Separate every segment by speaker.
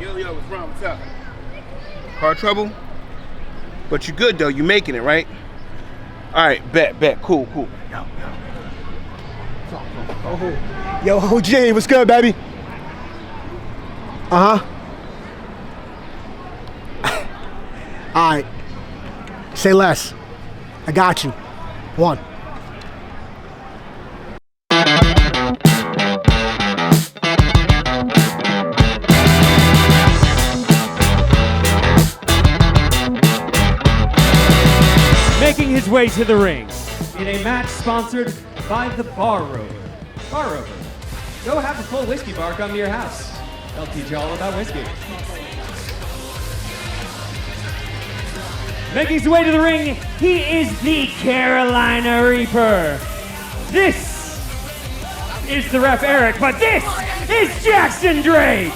Speaker 1: Yo, what's wrong? What's up? Car trouble? But you good though, you making it, right? Alright, bet, cool.
Speaker 2: Yo, OG, what's good, baby? Alright. Say less. I got you. 1.
Speaker 3: Making his way to the ring in a match sponsored by the Bar Rover. Bar Rover. Go have a full whiskey bar come to your house. They'll teach you all about whiskey. Making his way to the ring, he is the Carolina Reaper. This is the ref Eric, but this is Jackson Drake.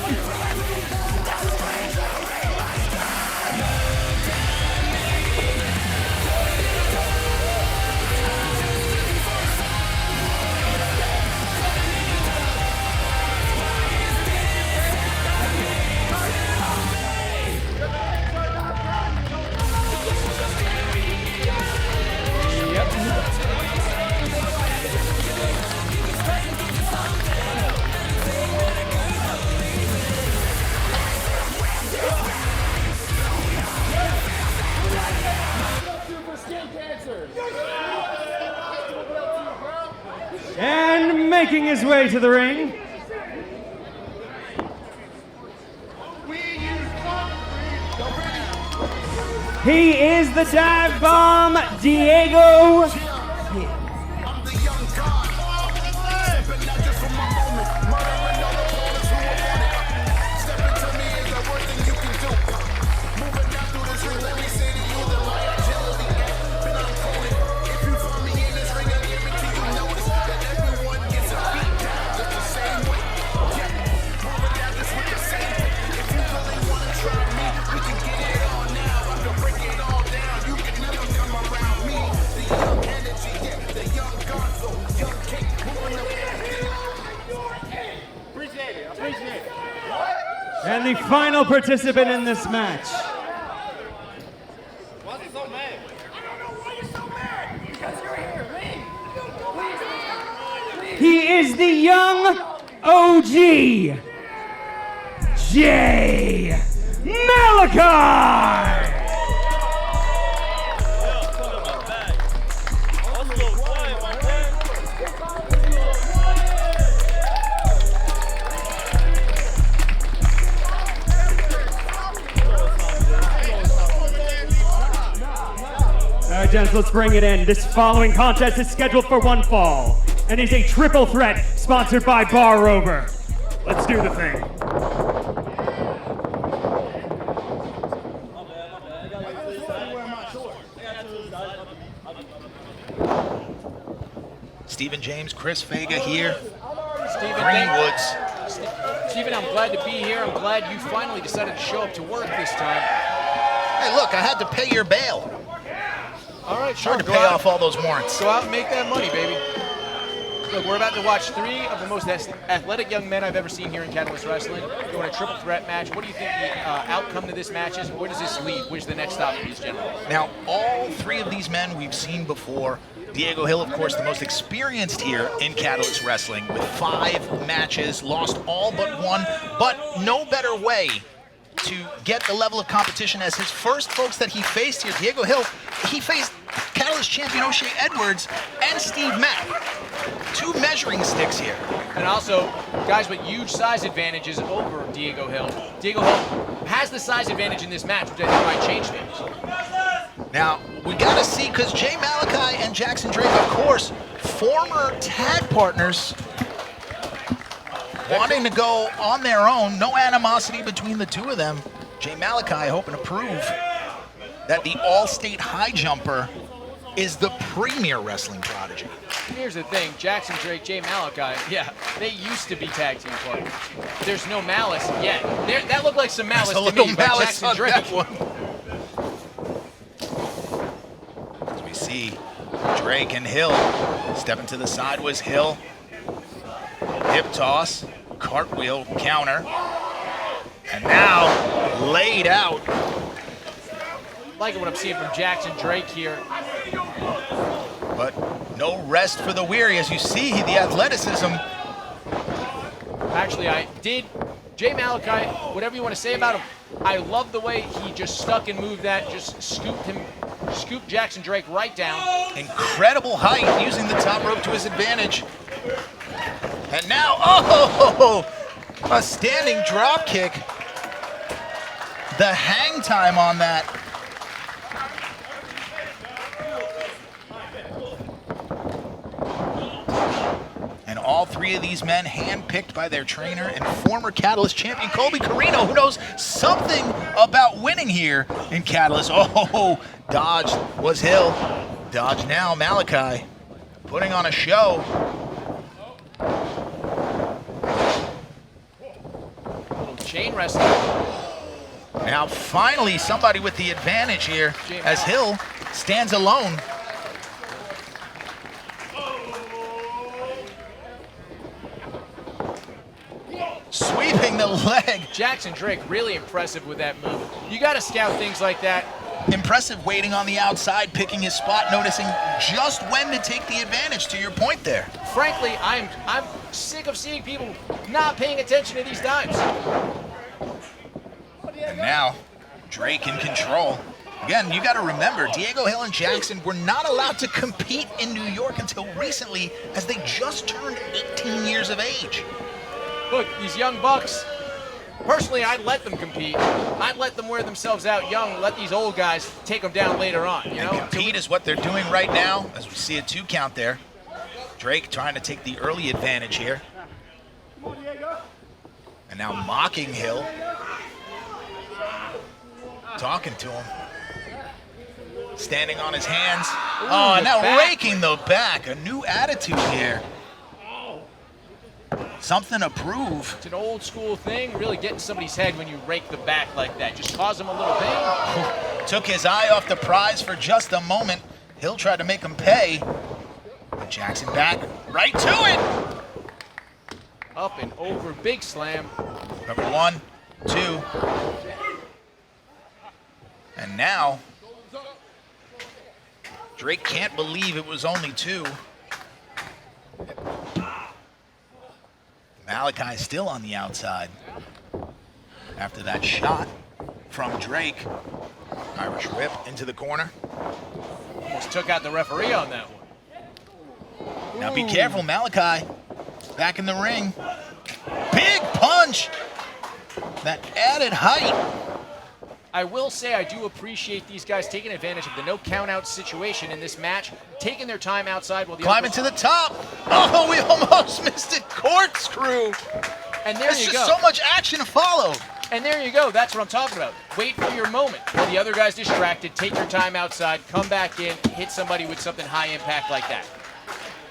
Speaker 3: And making his way to the ring, he is the dive bomb, Diego. And the final participant in this match.
Speaker 4: Why is he so mad? I don't know why you're so mad. Because you're here. Leave.
Speaker 3: He is the young OG, Jay Malachai. All right, gents, let's bring it in. This following contest is scheduled for one fall and is a triple threat sponsored by Bar Rover. Let's do the thing.
Speaker 5: Stephen James, Chris Vega here.
Speaker 6: Stephen,
Speaker 5: Greenwoods.
Speaker 6: Stephen, I'm glad to be here. I'm glad you finally decided to show up to work this time.
Speaker 5: Hey, look, I had to pay your bail.
Speaker 6: All right, sure.
Speaker 5: Hard to pay off all those warrants.
Speaker 6: Go out and make that money, baby. Look, we're about to watch 3 of the most athletic young men I've ever seen here in Catalyst Wrestling. Doing a triple threat match. What do you think the outcome to this match is? Where does this lead? Where's the next stop for these gentlemen?
Speaker 5: Now, all 3 of these men we've seen before. Diego Hill, of course, the most experienced here in Catalyst Wrestling with 5 matches, lost all but 1, but no better way to get the level of competition as his first folks that he faced here. Diego Hill, he faced Catalyst champion O'Shea Edwards and Steve Mack. 2 measuring sticks here.
Speaker 6: And also, guys with huge size advantages over Diego Hill. Diego Hill has the size advantage in this match, which I think might change things.
Speaker 5: Now, we got to see, because Jay Malachai and Jackson Drake, of course, former tag partners, wanting to go on their own. No animosity between the 2 of them. Jay Malachai hoping to prove that the all-state high jumper is the premier wrestling prodigy.
Speaker 6: Here's the thing, Jackson Drake, Jay Malachai, yeah, they used to be tag team partners. There's no malice yet. That looked like some malice to me by Jackson Drake.
Speaker 5: As we see Drake and Hill stepping to the side was Hill. Hip toss, cartwheel, counter. And now laid out.
Speaker 6: Liking what I'm seeing from Jackson Drake here.
Speaker 5: But no rest for the weary, as you see the athleticism.
Speaker 6: Actually, Jay Malachai, whatever you want to say about him, I love the way he just stuck and moved that, just scooped Jackson Drake right down.
Speaker 5: Incredible height, using the top rope to his advantage. And now, oh, a standing drop kick. The hang time on that. And all three of these men handpicked by their trainer and former Catalyst champion Colby Corino, who knows something about winning here in Catalyst. Oh, dodged was Hill. Dodge now, Malachai, putting on a show.
Speaker 6: Little chain wrestling.
Speaker 5: Now finally somebody with the advantage here as Hill stands alone. Sweeping the leg.
Speaker 6: Jackson Drake really impressive with that move. You got to scout things like that.
Speaker 5: Impressive waiting on the outside, picking his spot, noticing just when to take the advantage, to your point there.
Speaker 6: Frankly, I'm sick of seeing people not paying attention to these dimes.
Speaker 5: And now, Drake in control. Again, you got to remember, Diego Hill and Jackson were not allowed to compete in New York until recently, as they just turned 18 years of age.
Speaker 6: Look, these young bucks, personally, I'd let them compete. I'd let them wear themselves out young, let these old guys take them down later on, you know?
Speaker 5: Compete is what they're doing right now, as we see a 2 count there. Drake trying to take the early advantage here. And now mocking Hill. Talking to him. Standing on his hands. Oh, now raking the back. A new attitude here. Something to prove.
Speaker 6: It's an old school thing, really get in somebody's head when you rake the back like that. Just cause them a little pain.
Speaker 5: Took his eye off the prize for just a moment. Hill tried to make him pay. But Jackson back right to it.
Speaker 6: Up and over, big slam.
Speaker 5: Number 1, 2. And now, Drake can't believe it was only 2. Malachai still on the outside. After that shot from Drake. Irish whip into the corner.
Speaker 6: Almost took out the referee on that one.
Speaker 5: Now be careful, Malachai. Back in the ring. Big punch. That added height.
Speaker 6: I will say I do appreciate these guys taking advantage of the no count out situation in this match, taking their time outside while the
Speaker 5: climbing to the top. Oh, we almost missed it. Corkscrew.
Speaker 6: And there you go.
Speaker 5: Just so much action to follow.
Speaker 6: And there you go. That's what I'm talking about. Wait for your moment. While the other guy's distracted, take your time outside, come back in, hit somebody with something high impact like that.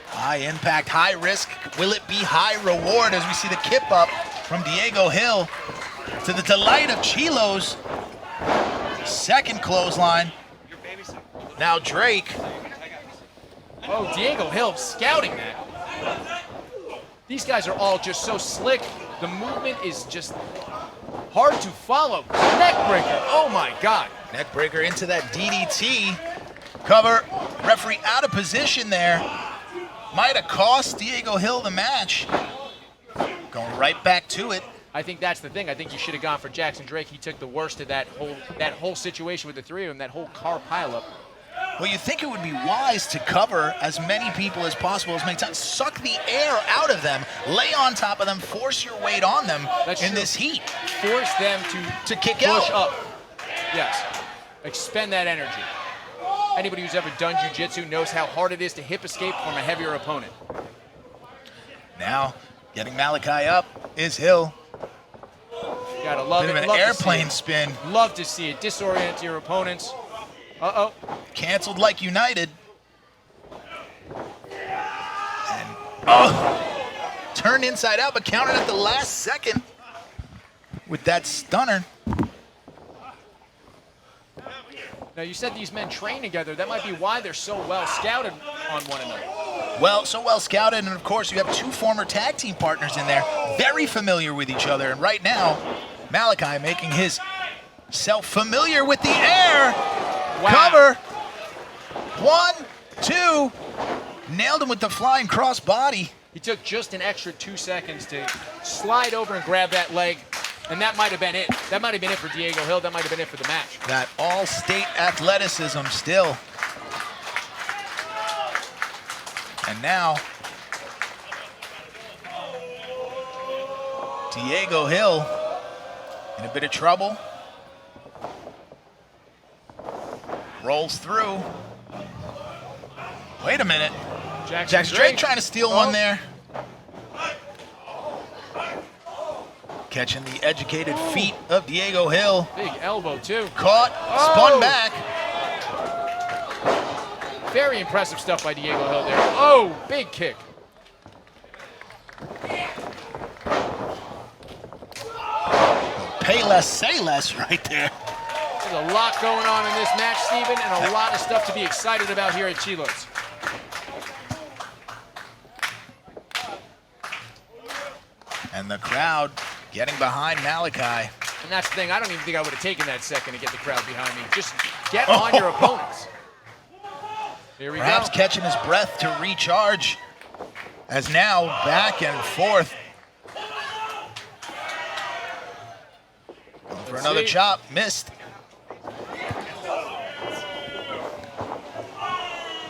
Speaker 5: High impact, high risk. Will it be high reward as we see the kip up from Diego Hill to the delight of Chilo's. Second clothesline. Now Drake.
Speaker 6: Oh, Diego Hill scouting that. These guys are all just so slick. The movement is just hard to follow. Neckbreaker, oh my God.
Speaker 5: Neckbreaker into that DDT. Cover, referee out of position there. Might have cost Diego Hill the match. Going right back to it.
Speaker 6: I think that's the thing. I think you should have gone for Jackson Drake. He took the worst of that whole situation with the three of them, that whole car pileup.
Speaker 5: Well, you think it would be wise to cover as many people as possible, as many times. Suck the air out of them, lay on top of them, force your weight on them in this heat.
Speaker 6: Force them
Speaker 5: to kick
Speaker 6: push
Speaker 5: out.
Speaker 6: Up. Yes. Expend that energy. Anybody who's ever done jiu-jitsu knows how hard it is to hip escape from a heavier opponent.
Speaker 5: Now, getting Malachai up is Hill.
Speaker 6: You gotta love
Speaker 5: Bit
Speaker 6: it.
Speaker 5: of an
Speaker 6: Love
Speaker 5: airplane spin.
Speaker 6: Love to see it. Disorient your opponents. Uh-oh.
Speaker 5: Canceled like United. And turned inside out, but countered at the last second with that stunner.
Speaker 6: Now, you said these men train together. That might be why they're so well scouted on one another.
Speaker 5: Well, so well scouted, and of course you have two former tag team partners in there, very familiar with each other. And right now, Malachai making himself familiar with the air.
Speaker 6: Wow.
Speaker 5: Cover. 1, 2. Nailed him with the flying cross body.
Speaker 6: He took just an extra 2 seconds to slide over and grab that leg, and that might have been it. That might have been it for Diego Hill. That might have been it for the match.
Speaker 5: That all-state athleticism still. And now, Diego Hill in a bit of trouble. Rolls through. Wait a minute. Jackson Drake trying to steal one there. Catching the educated feet of Diego Hill.
Speaker 6: Big elbow, too.
Speaker 5: Caught, spun back.
Speaker 6: Very impressive stuff by Diego Hill there. Oh, big kick.
Speaker 5: Pay less, say less right there.
Speaker 6: There's a lot going on in this match, Steven, and a lot of stuff to be excited about here at Chilo's.
Speaker 5: And the crowd getting behind Malachai.
Speaker 6: And that's the thing, I don't even think I would have taken that second to get the crowd behind me. Just get on your opponents. Here we
Speaker 5: Perhaps
Speaker 6: go.
Speaker 5: catching his breath to recharge. As now back and forth. Going for another chop, missed.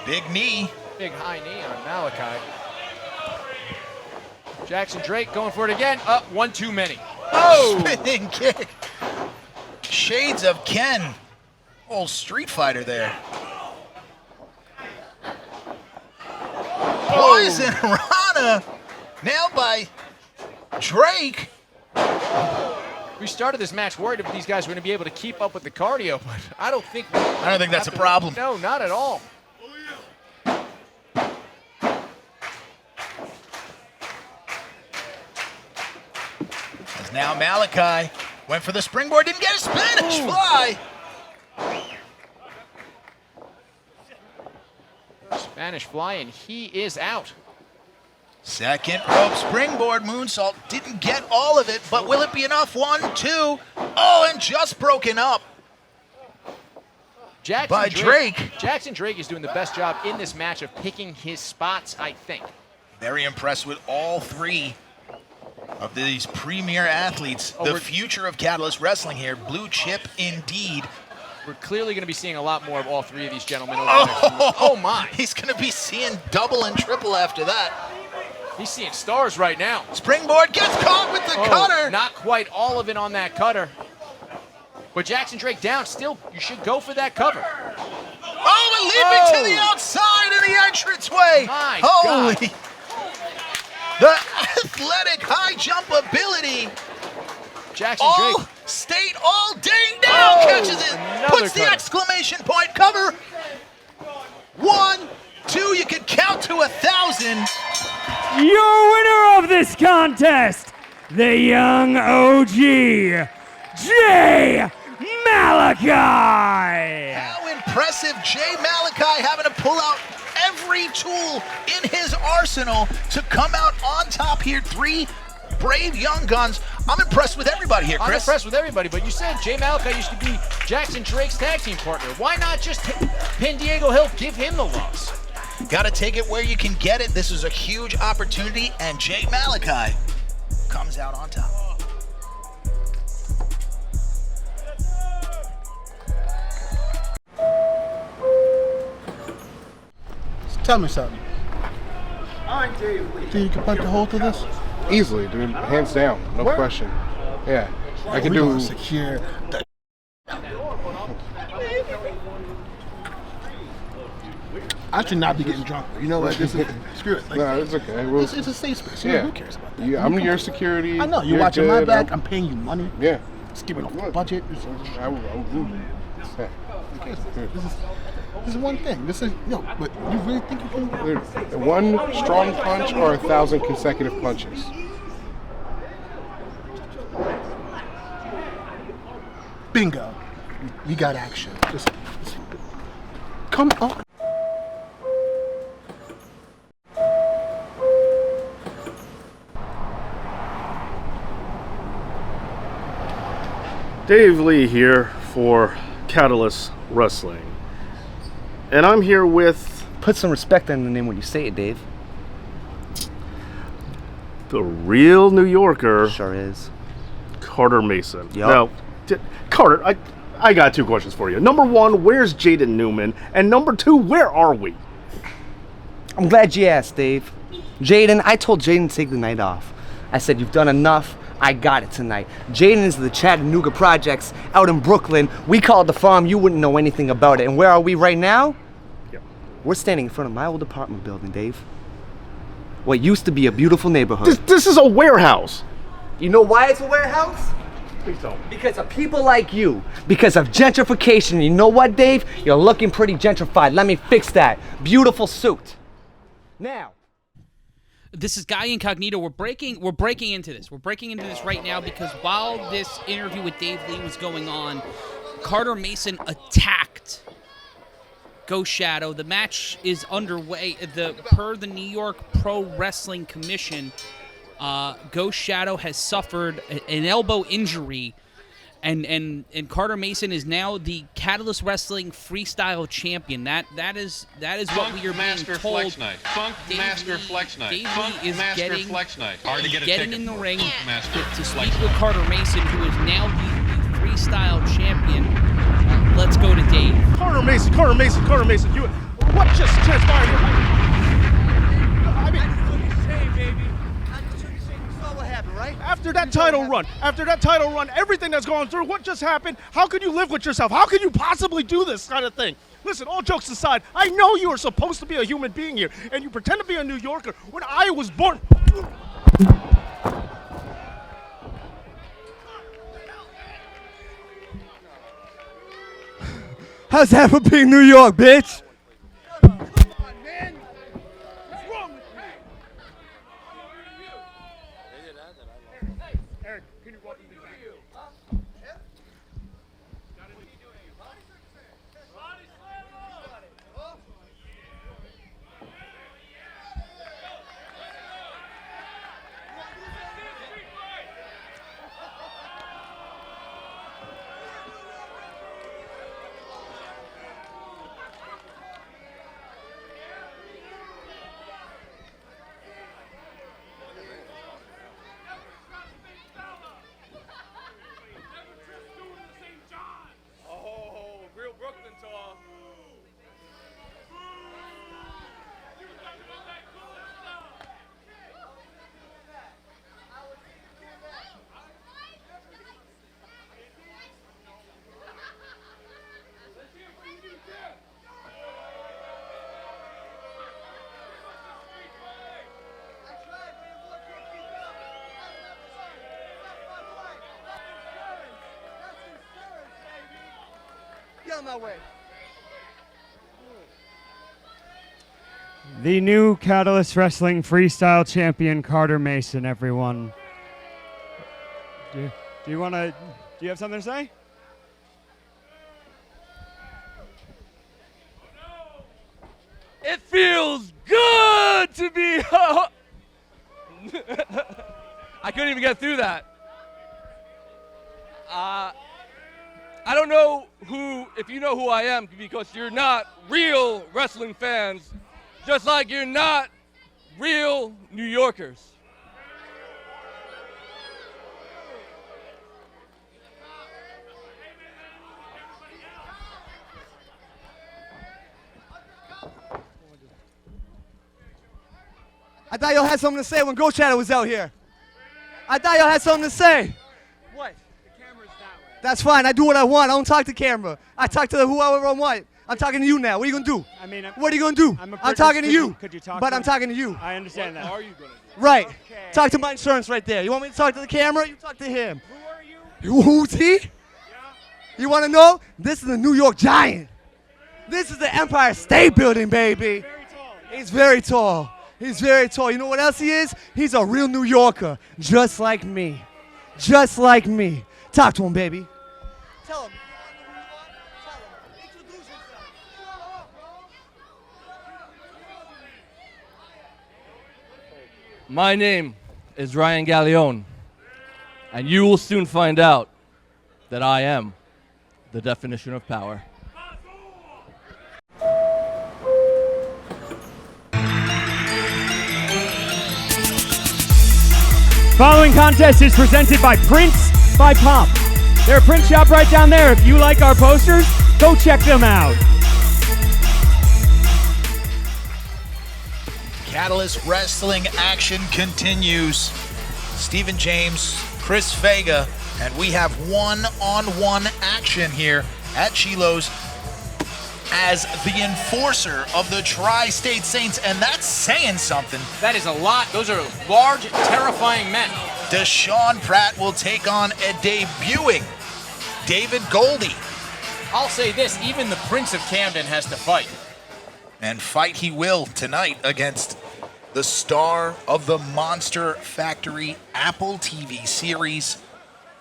Speaker 5: Big knee.
Speaker 6: Big high knee on Malachai. Jackson Drake going for it again. Up, one too many. Oh!
Speaker 5: Spinning kick. Shades of Ken. Old Street Fighter there. Poison Rana. Nailed by Drake.
Speaker 6: We started this match worried if these guys were going to be able to keep up with the cardio, but I don't think
Speaker 5: that's a problem.
Speaker 6: No, not at all.
Speaker 5: As now Malachai went for the springboard, didn't get a Spanish fly.
Speaker 6: Spanish fly, and he is out.
Speaker 5: Second rope springboard moonsault, didn't get all of it, but will it be enough? 1, 2. Oh, and just broken up by Drake.
Speaker 6: Jackson Drake is doing the best job in this match of picking his spots, I think.
Speaker 5: Very impressed with all three of these premier athletes. The future of Catalyst Wrestling here, blue chip indeed.
Speaker 6: We're clearly going to be seeing a lot more of all three of these gentlemen over the next few months. Oh my!
Speaker 5: He's going to be seeing double and triple after that.
Speaker 6: He's seeing stars right now.
Speaker 5: Springboard gets caught with the cutter.
Speaker 6: Not quite all of it on that cutter. But Jackson Drake down, still, you should go for that cover.
Speaker 5: Oh, and leaping to the outside of the entranceway.
Speaker 6: My
Speaker 5: Holy.
Speaker 6: God.
Speaker 5: The athletic high jump ability.
Speaker 6: Jackson
Speaker 5: All
Speaker 6: Drake.
Speaker 5: state, all day down, catches it, puts the
Speaker 6: cutter.
Speaker 5: exclamation point cover. 1, 2, you can count to 1,000.
Speaker 3: Your winner of this contest, the young OG, Jay Malachai.
Speaker 5: How impressive, Jay Malachai having to pull out every tool in his arsenal to come out on top here. 3 brave young guns. I'm impressed with everybody here, Chris.
Speaker 6: I'm impressed with everybody, but you said Jay Malachai used to be Jackson Drake's tag team partner. Why not just pin Diego Hill, give him the loss?
Speaker 5: Got to take it where you can get it. This is a huge opportunity, and Jay Malachai comes out on top.
Speaker 2: Tell me something. Do you can punch a hole through this?
Speaker 7: Easily, dude. Hands down. No
Speaker 2: Word?
Speaker 7: question. Yeah. I can
Speaker 2: We
Speaker 7: do.
Speaker 2: gonna secure the. I should not be getting drunk. You know what? This is screw it. Like,
Speaker 7: No, it's okay. Well,
Speaker 2: it's a safe space. You know, who cares about that?
Speaker 7: I'm your security.
Speaker 2: I know. You're watching my
Speaker 7: good.
Speaker 2: back. I'm paying you money.
Speaker 7: Yeah.
Speaker 2: Just giving off the budget.
Speaker 7: I will do that.
Speaker 2: This is one thing. This is but you really think you can?
Speaker 7: Dude, one strong punch or 1,000 consecutive punches?
Speaker 2: Bingo. We got action. Just come on.
Speaker 8: Dave Lee here for Catalyst Wrestling. And I'm here with...
Speaker 9: Put some respect on the name when you say it, Dave.
Speaker 8: The real New Yorker.
Speaker 9: Sure is.
Speaker 8: Carter Mason.
Speaker 9: Yep.
Speaker 8: Now, Carter, I got 2 questions for you. Number 1, where's Jaden Newman? And number 2, where are we?
Speaker 9: I'm glad you asked, Dave. Jaden, I told Jaden to take the night off. I said, you've done enough. I got it tonight. Jaden is the Chattanooga Projects out in Brooklyn. We call it the farm. You wouldn't know anything about it. And where are we right now?
Speaker 8: Yep.
Speaker 9: We're standing in front of my old apartment building, Dave. What used to be a beautiful neighborhood.
Speaker 8: This is a warehouse.
Speaker 9: You know why it's a warehouse?
Speaker 8: Please don't.
Speaker 9: Because of people like you. Because of gentrification. You know what, Dave? You're looking pretty gentrified. Let me fix that. Beautiful suit. Now.
Speaker 10: This is Guy Incognito. We're breaking into this. We're breaking into this right now because while this interview with Dave Lee was going on, Carter Mason attacked Ghost Shadow. The match is underway. Per the New York Pro Wrestling Commission, Ghost Shadow has suffered an elbow injury, and Carter Mason is now the Catalyst Wrestling Freestyle champion. That is what we are being told.
Speaker 11: Flex night. Funk Master Flex night.
Speaker 10: Dave
Speaker 11: Funk
Speaker 10: Lee is
Speaker 11: Master Flex night. Hard to get a
Speaker 10: getting
Speaker 11: ticket
Speaker 10: in the
Speaker 11: for
Speaker 10: ring
Speaker 11: Funk Master
Speaker 10: to
Speaker 11: Flex
Speaker 10: speak with
Speaker 11: night.
Speaker 10: Carter Mason, who is now the Freestyle champion. Let's go to Dave.
Speaker 8: Carter Mason. What just transpired here? After that title run, everything that's gone through, what just happened? How could you live with yourself? How could you possibly do this kind of thing? Listen, all jokes aside, I know you are supposed to be a human being here, and you pretend to be a New Yorker. When I was born...
Speaker 9: How's that for being New York, bitch? Get on my way.
Speaker 3: The new Catalyst Wrestling Freestyle champion, Carter Mason, everyone. Do you have something to say?
Speaker 12: It feels good to be. I couldn't even get through that. I don't know if you know who I am, because you're not real wrestling fans, just like you're not real New Yorkers.
Speaker 9: I thought y'all had something to say when Ghost Shadow was out here. I thought y'all had something to say. What? The camera's that way. That's fine. I do what I want. I don't talk to camera. I talk to whoever I want. I'm talking to you now. What are you going to do?
Speaker 3: I mean,
Speaker 9: what are you going to do? I'm talking to you.
Speaker 3: Could you talk
Speaker 9: but
Speaker 3: to
Speaker 9: I'm
Speaker 3: me?
Speaker 9: talking to you.
Speaker 3: I understand that.
Speaker 12: What are you going to do?
Speaker 9: Right.
Speaker 3: Okay.
Speaker 9: Talk to my insurance right there. You want me to talk to the camera? You talk to him. Who are you? Who's he? Yeah. You want to know? This is the New York Giant. This is the Empire State Building, baby. Very tall. He's very tall. He's very tall. You know what else he is? He's a real New Yorker, just like me. Just like me. Talk to him, baby. Tell him. Introduce yourself.
Speaker 12: My name is Ryan Gallione, and you will soon find out that I am the definition of power.
Speaker 3: Following contest is presented by Prince by Pop. They're a print shop right down there. If you like our posters, go check them out.
Speaker 5: Catalyst Wrestling action continues. Stephen James, Chris Vega, and we have one-on-one action here at Chilo's as the enforcer of the Tri-State Saints, and that's saying something.
Speaker 6: That is a lot. Those are large, terrifying men.
Speaker 5: Desean Pratt will take on a debuting David Goldy.
Speaker 6: I'll say this, even the Prince of Camden has to fight.
Speaker 5: And fight he will tonight against the star of the Monster Factory Apple TV series,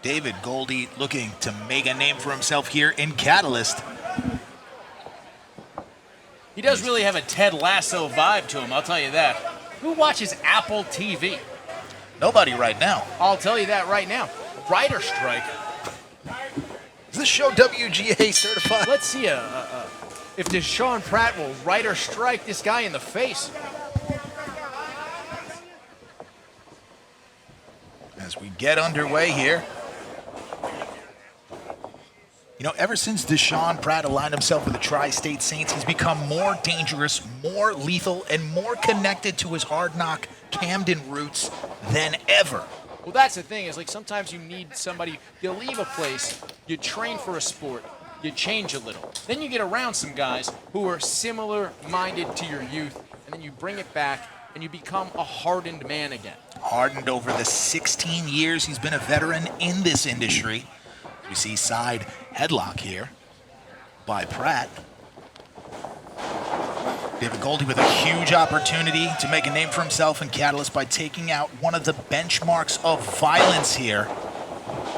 Speaker 5: David Goldy, looking to make a name for himself here in Catalyst.
Speaker 6: He does really have a Ted Lasso vibe to him, I'll tell you that. Who watches Apple TV?
Speaker 5: Nobody right now.
Speaker 6: I'll tell you that right now. Writer strike.
Speaker 5: Is this show WGA certified?
Speaker 6: Let's see if Desean Pratt will writer strike this guy in the face.
Speaker 5: As we get underway here. You know, ever since Desean Pratt aligned himself with the Tri-State Saints, he's become more dangerous, more lethal, and more connected to his hard-knock Camden roots than ever.
Speaker 6: Well, that's the thing, is like sometimes you need somebody, you leave a place, you train for a sport, you change a little. Then you get around some guys who are similar-minded to your youth, and then you bring it back, and you become a hardened man again.
Speaker 5: Hardened over the 16 years he's been a veteran in this industry. We see side headlock here by Pratt. David Goldy with a huge opportunity to make a name for himself in Catalyst by taking out one of the benchmarks of violence here.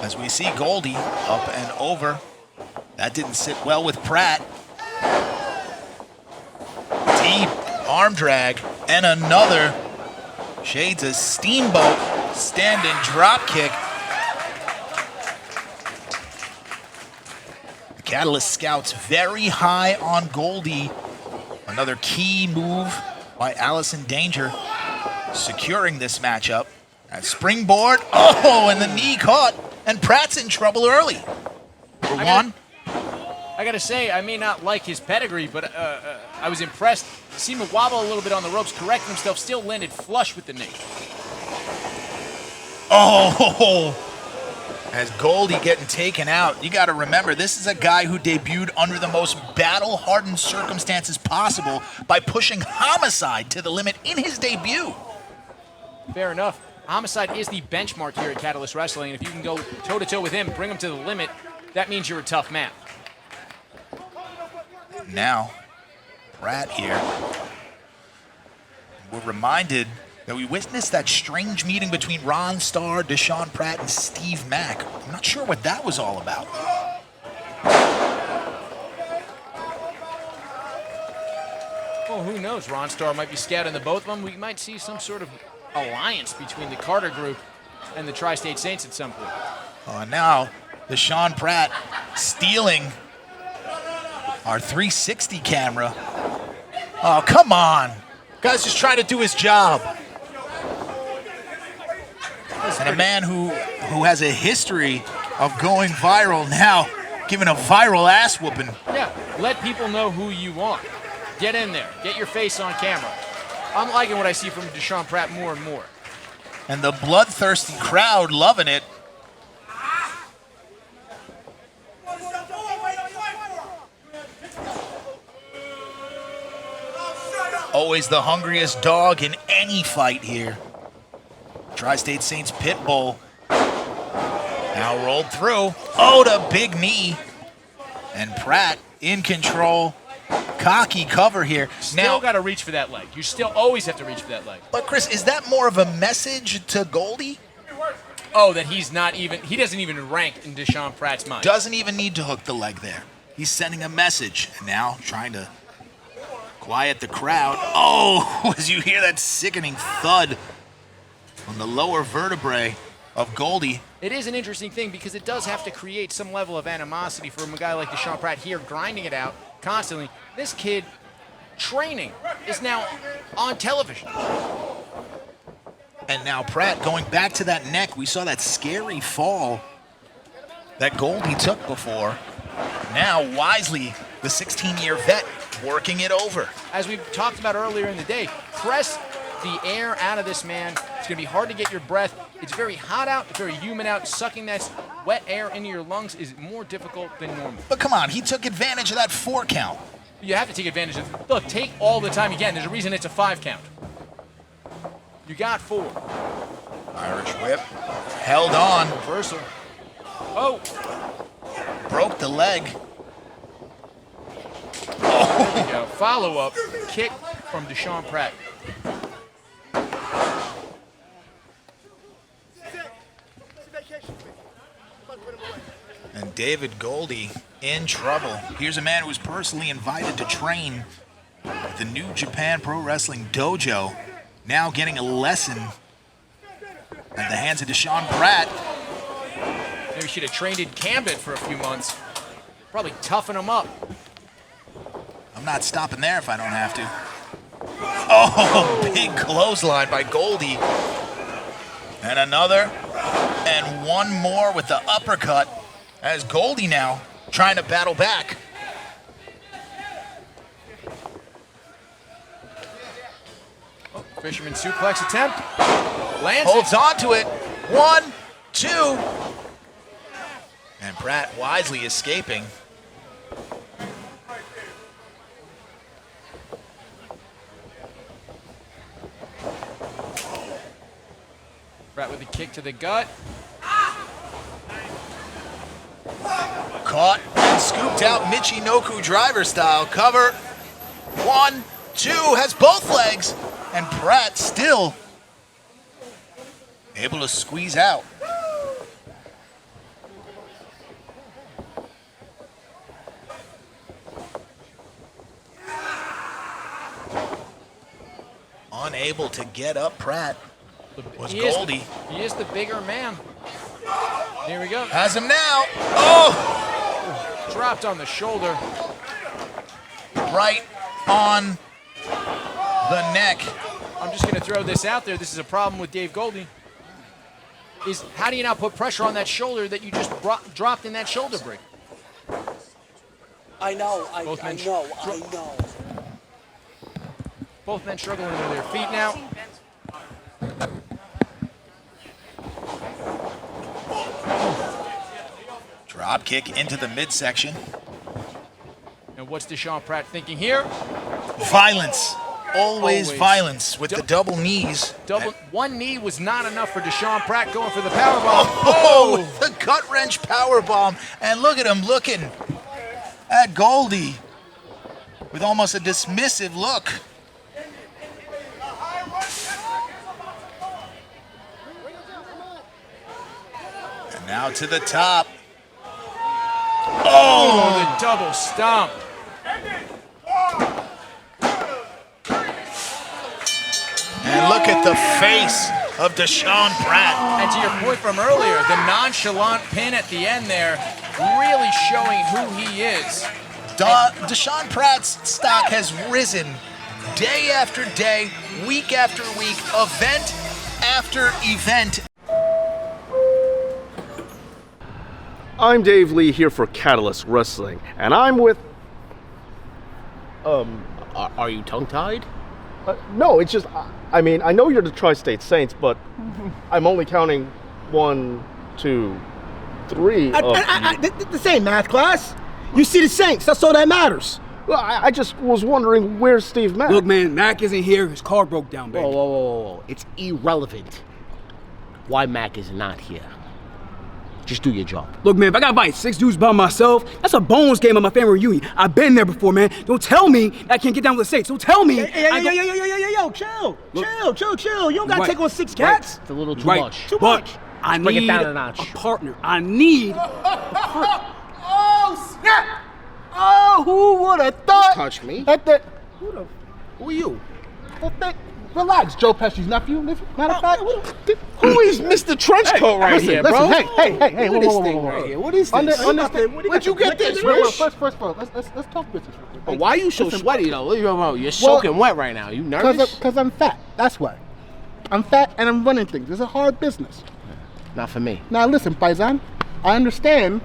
Speaker 5: As we see Goldy up and over. That didn't sit well with Pratt. Deep arm drag and another shades of steamboat standing drop kick. Catalyst scouts very high on Goldy. Another key move by Allison Danger, securing this matchup. At springboard, oh, and the knee caught, and Pratt's in trouble early. Number one.
Speaker 6: I gotta say, I may not like his pedigree, but I was impressed. Seen him wobble a little bit on the ropes, correcting himself, still landed flush with the knee.
Speaker 5: Oh! As Goldy getting taken out, you got to remember, this is a guy who debuted under the most battle-hardened circumstances possible by pushing Homicide to the limit in his debut.
Speaker 6: Fair enough. Homicide is the benchmark here at Catalyst Wrestling, and if you can go toe-to-toe with him, bring him to the limit, that means you're a tough man.
Speaker 5: Now, Pratt here. We're reminded that we witnessed that strange meeting between Ron Starr, Desean Pratt, and Steve Mack. I'm not sure what that was all about.
Speaker 6: Well, who knows? Ron Starr might be scouting the both of them. We might see some sort of alliance between the Carter Group and the Tri-State Saints at some point.
Speaker 5: Now, Desean Pratt stealing our 360 camera. Oh, come on. Guy's just trying to do his job. And a man who has a history of going viral now, giving a viral ass whooping.
Speaker 6: Yeah, let people know who you want. Get in there. Get your face on camera. I'm liking what I see from Desean Pratt more and more.
Speaker 5: And the bloodthirsty crowd loving it. Always the hungriest dog in any fight here. Tri-State Saints Pitbull. Now rolled through. Oh, the big knee. And Pratt in control. Cocky cover here.
Speaker 6: Still got to reach for that leg. You still always have to reach for that leg.
Speaker 5: But Chris, is that more of a message to Goldy?
Speaker 6: Oh, that he doesn't even rank in Desean Pratt's mind.
Speaker 5: Doesn't even need to hook the leg there. He's sending a message. And now trying to quiet the crowd. Oh, as you hear that sickening thud on the lower vertebrae. of Goldy.
Speaker 6: It is an interesting thing because it does have to create some level of animosity from a guy like Desean Pratt here, grinding it out constantly. This kid training is now on television.
Speaker 5: And now Pratt going back to that neck. We saw that scary fall that Goldy took before. Now wisely, the 16-year vet working it over.
Speaker 6: As we talked about earlier in the day, press the air out of this man. It's going to be hard to get your breath. It's very hot out. It's very humid out. Sucking that wet air into your lungs is more difficult than normal.
Speaker 5: But come on, he took advantage of that 4 count.
Speaker 6: You have to take advantage of it. Look, take all the time you can. There's a reason it's a 5 count. You got 4.
Speaker 5: Irish whip. Held on.
Speaker 6: Reversal. Oh.
Speaker 5: Broke the leg.
Speaker 6: Oh. There we go. Follow-up kick from Desean Pratt.
Speaker 5: And David Goldy in trouble. Here's a man who was personally invited to train at the New Japan Pro Wrestling Dojo, now getting a lesson at the hands of Desean Pratt.
Speaker 6: Maybe should have trained in Gambit for a few months. Probably toughen him up.
Speaker 5: I'm not stopping there if I don't have to. Oh, big clothesline by Goldy. And another, and one more with the uppercut, as Goldy now trying to battle back.
Speaker 6: Oh, fisherman suplex attempt. Lands
Speaker 5: Holds on to it. 1, 2. And Pratt wisely escaping.
Speaker 6: Pratt with a kick to the gut.
Speaker 5: Caught and scooped out Michinoku driver style. Cover. 1, 2. Has both legs. And Pratt still able to squeeze out. Unable to get up Pratt was Goldy.
Speaker 6: He is the bigger man. Here we go.
Speaker 5: Has him now. Oh!
Speaker 6: Dropped on the shoulder.
Speaker 5: Right on the neck.
Speaker 6: I'm just going to throw this out there. This is a problem with Dave Goldy. Is how do you now put pressure on that shoulder that you just dropped in that shoulder break?
Speaker 13: I know. I know.
Speaker 6: Both men struggling with their feet now.
Speaker 5: Drop kick into the midsection.
Speaker 6: And what's Desean Pratt thinking here?
Speaker 5: Violence. Always violence with the double knees.
Speaker 6: One knee was not enough for Desean Pratt going for the powerbomb.
Speaker 5: Oh, the gut wrench powerbomb. And look at him looking at Goldy with almost a dismissive look. And now to the top.
Speaker 6: Oh, the double stomp.
Speaker 5: And look at the face of Desean Pratt.
Speaker 6: And to your point from earlier, the nonchalant pin at the end there, really showing who he is.
Speaker 5: Desean Pratt's stock has risen day after day, week after week, event after event.
Speaker 8: I'm Dave Lee here for Catalyst Wrestling, and I'm with...
Speaker 14: Are you tongue-tied?
Speaker 8: No, it's just, I mean, I know you're the Tri-State Saints, but I'm only counting 1, 2, 3
Speaker 2: The same math class. You see the Saints, that's all that matters.
Speaker 8: Well, I just was wondering, where's Steve Mack?
Speaker 15: Look, man, Mack isn't here. His car broke down, baby.
Speaker 14: Whoa. It's irrelevant why Mack is not here. Just do your job.
Speaker 15: Look, man, if I gotta fight 6 dudes by myself, that's a bones game at my family reunion. I've been there before, man. Don't tell me that I can't get down with the Saints. Don't tell me.
Speaker 2: Yo, chill. Chill. You don't gotta take on 6 cats.
Speaker 14: It's a little too
Speaker 15: much.
Speaker 14: much.
Speaker 2: Too much.
Speaker 15: I
Speaker 14: Bring
Speaker 15: need
Speaker 14: it down a notch.
Speaker 15: partner. I need a partner.
Speaker 2: Oh, snap! Oh, who would have thought?
Speaker 14: Touch me.
Speaker 2: Who
Speaker 14: are you?
Speaker 7: Relax, Joe Pesci's nephew. Matter of fact,
Speaker 14: Who is Mr. Trenchcoat right
Speaker 7: listen,
Speaker 14: here,
Speaker 7: listen,
Speaker 14: bro?
Speaker 7: hey,
Speaker 14: Look at this thing
Speaker 7: whoa.
Speaker 14: right here. What is this? Where'd you get this, Rich?
Speaker 7: First, let's talk business.
Speaker 14: But why are you so sweaty, though? You're soaking wet right now. You nervous?
Speaker 7: Because I'm fat. That's why. I'm fat and I'm running things. It's a hard business.
Speaker 14: Not for me.
Speaker 7: Now listen, Paisan, I understand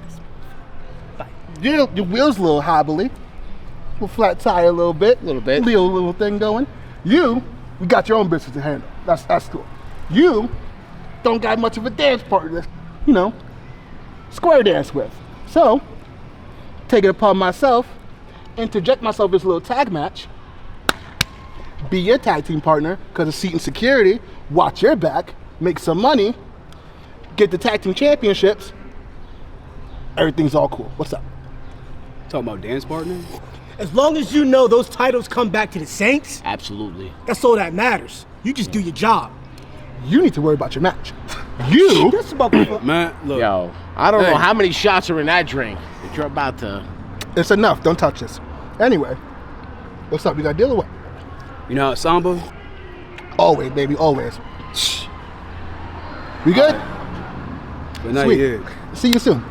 Speaker 7: your wheel's a little hobbly, a flat tire a little bit, little thing going. You got your own business to handle. That's cool. You don't got much of a dance partner, square dance with. So, take it upon myself, interject myself in this little tag match, be your tag team partner, because of Seaton security, watch your back, make some money, get the tag team championships, everything's all cool. What's up?
Speaker 15: Talking about dance partner?
Speaker 2: As long as you know those titles come back to the Saints,
Speaker 14: absolutely.
Speaker 2: That's all that matters. You just do your job.
Speaker 7: You need to worry about your match. You?
Speaker 15: Man, look.
Speaker 14: Yo, I don't know how many shots are in that drink that you're about to...
Speaker 7: It's enough. Don't touch this. Anyway, what's up? You got a deal or what?
Speaker 15: You know how Samba?
Speaker 7: Always, baby, always. We good?
Speaker 15: But not
Speaker 7: Sweet.
Speaker 15: yet.
Speaker 7: See you soon.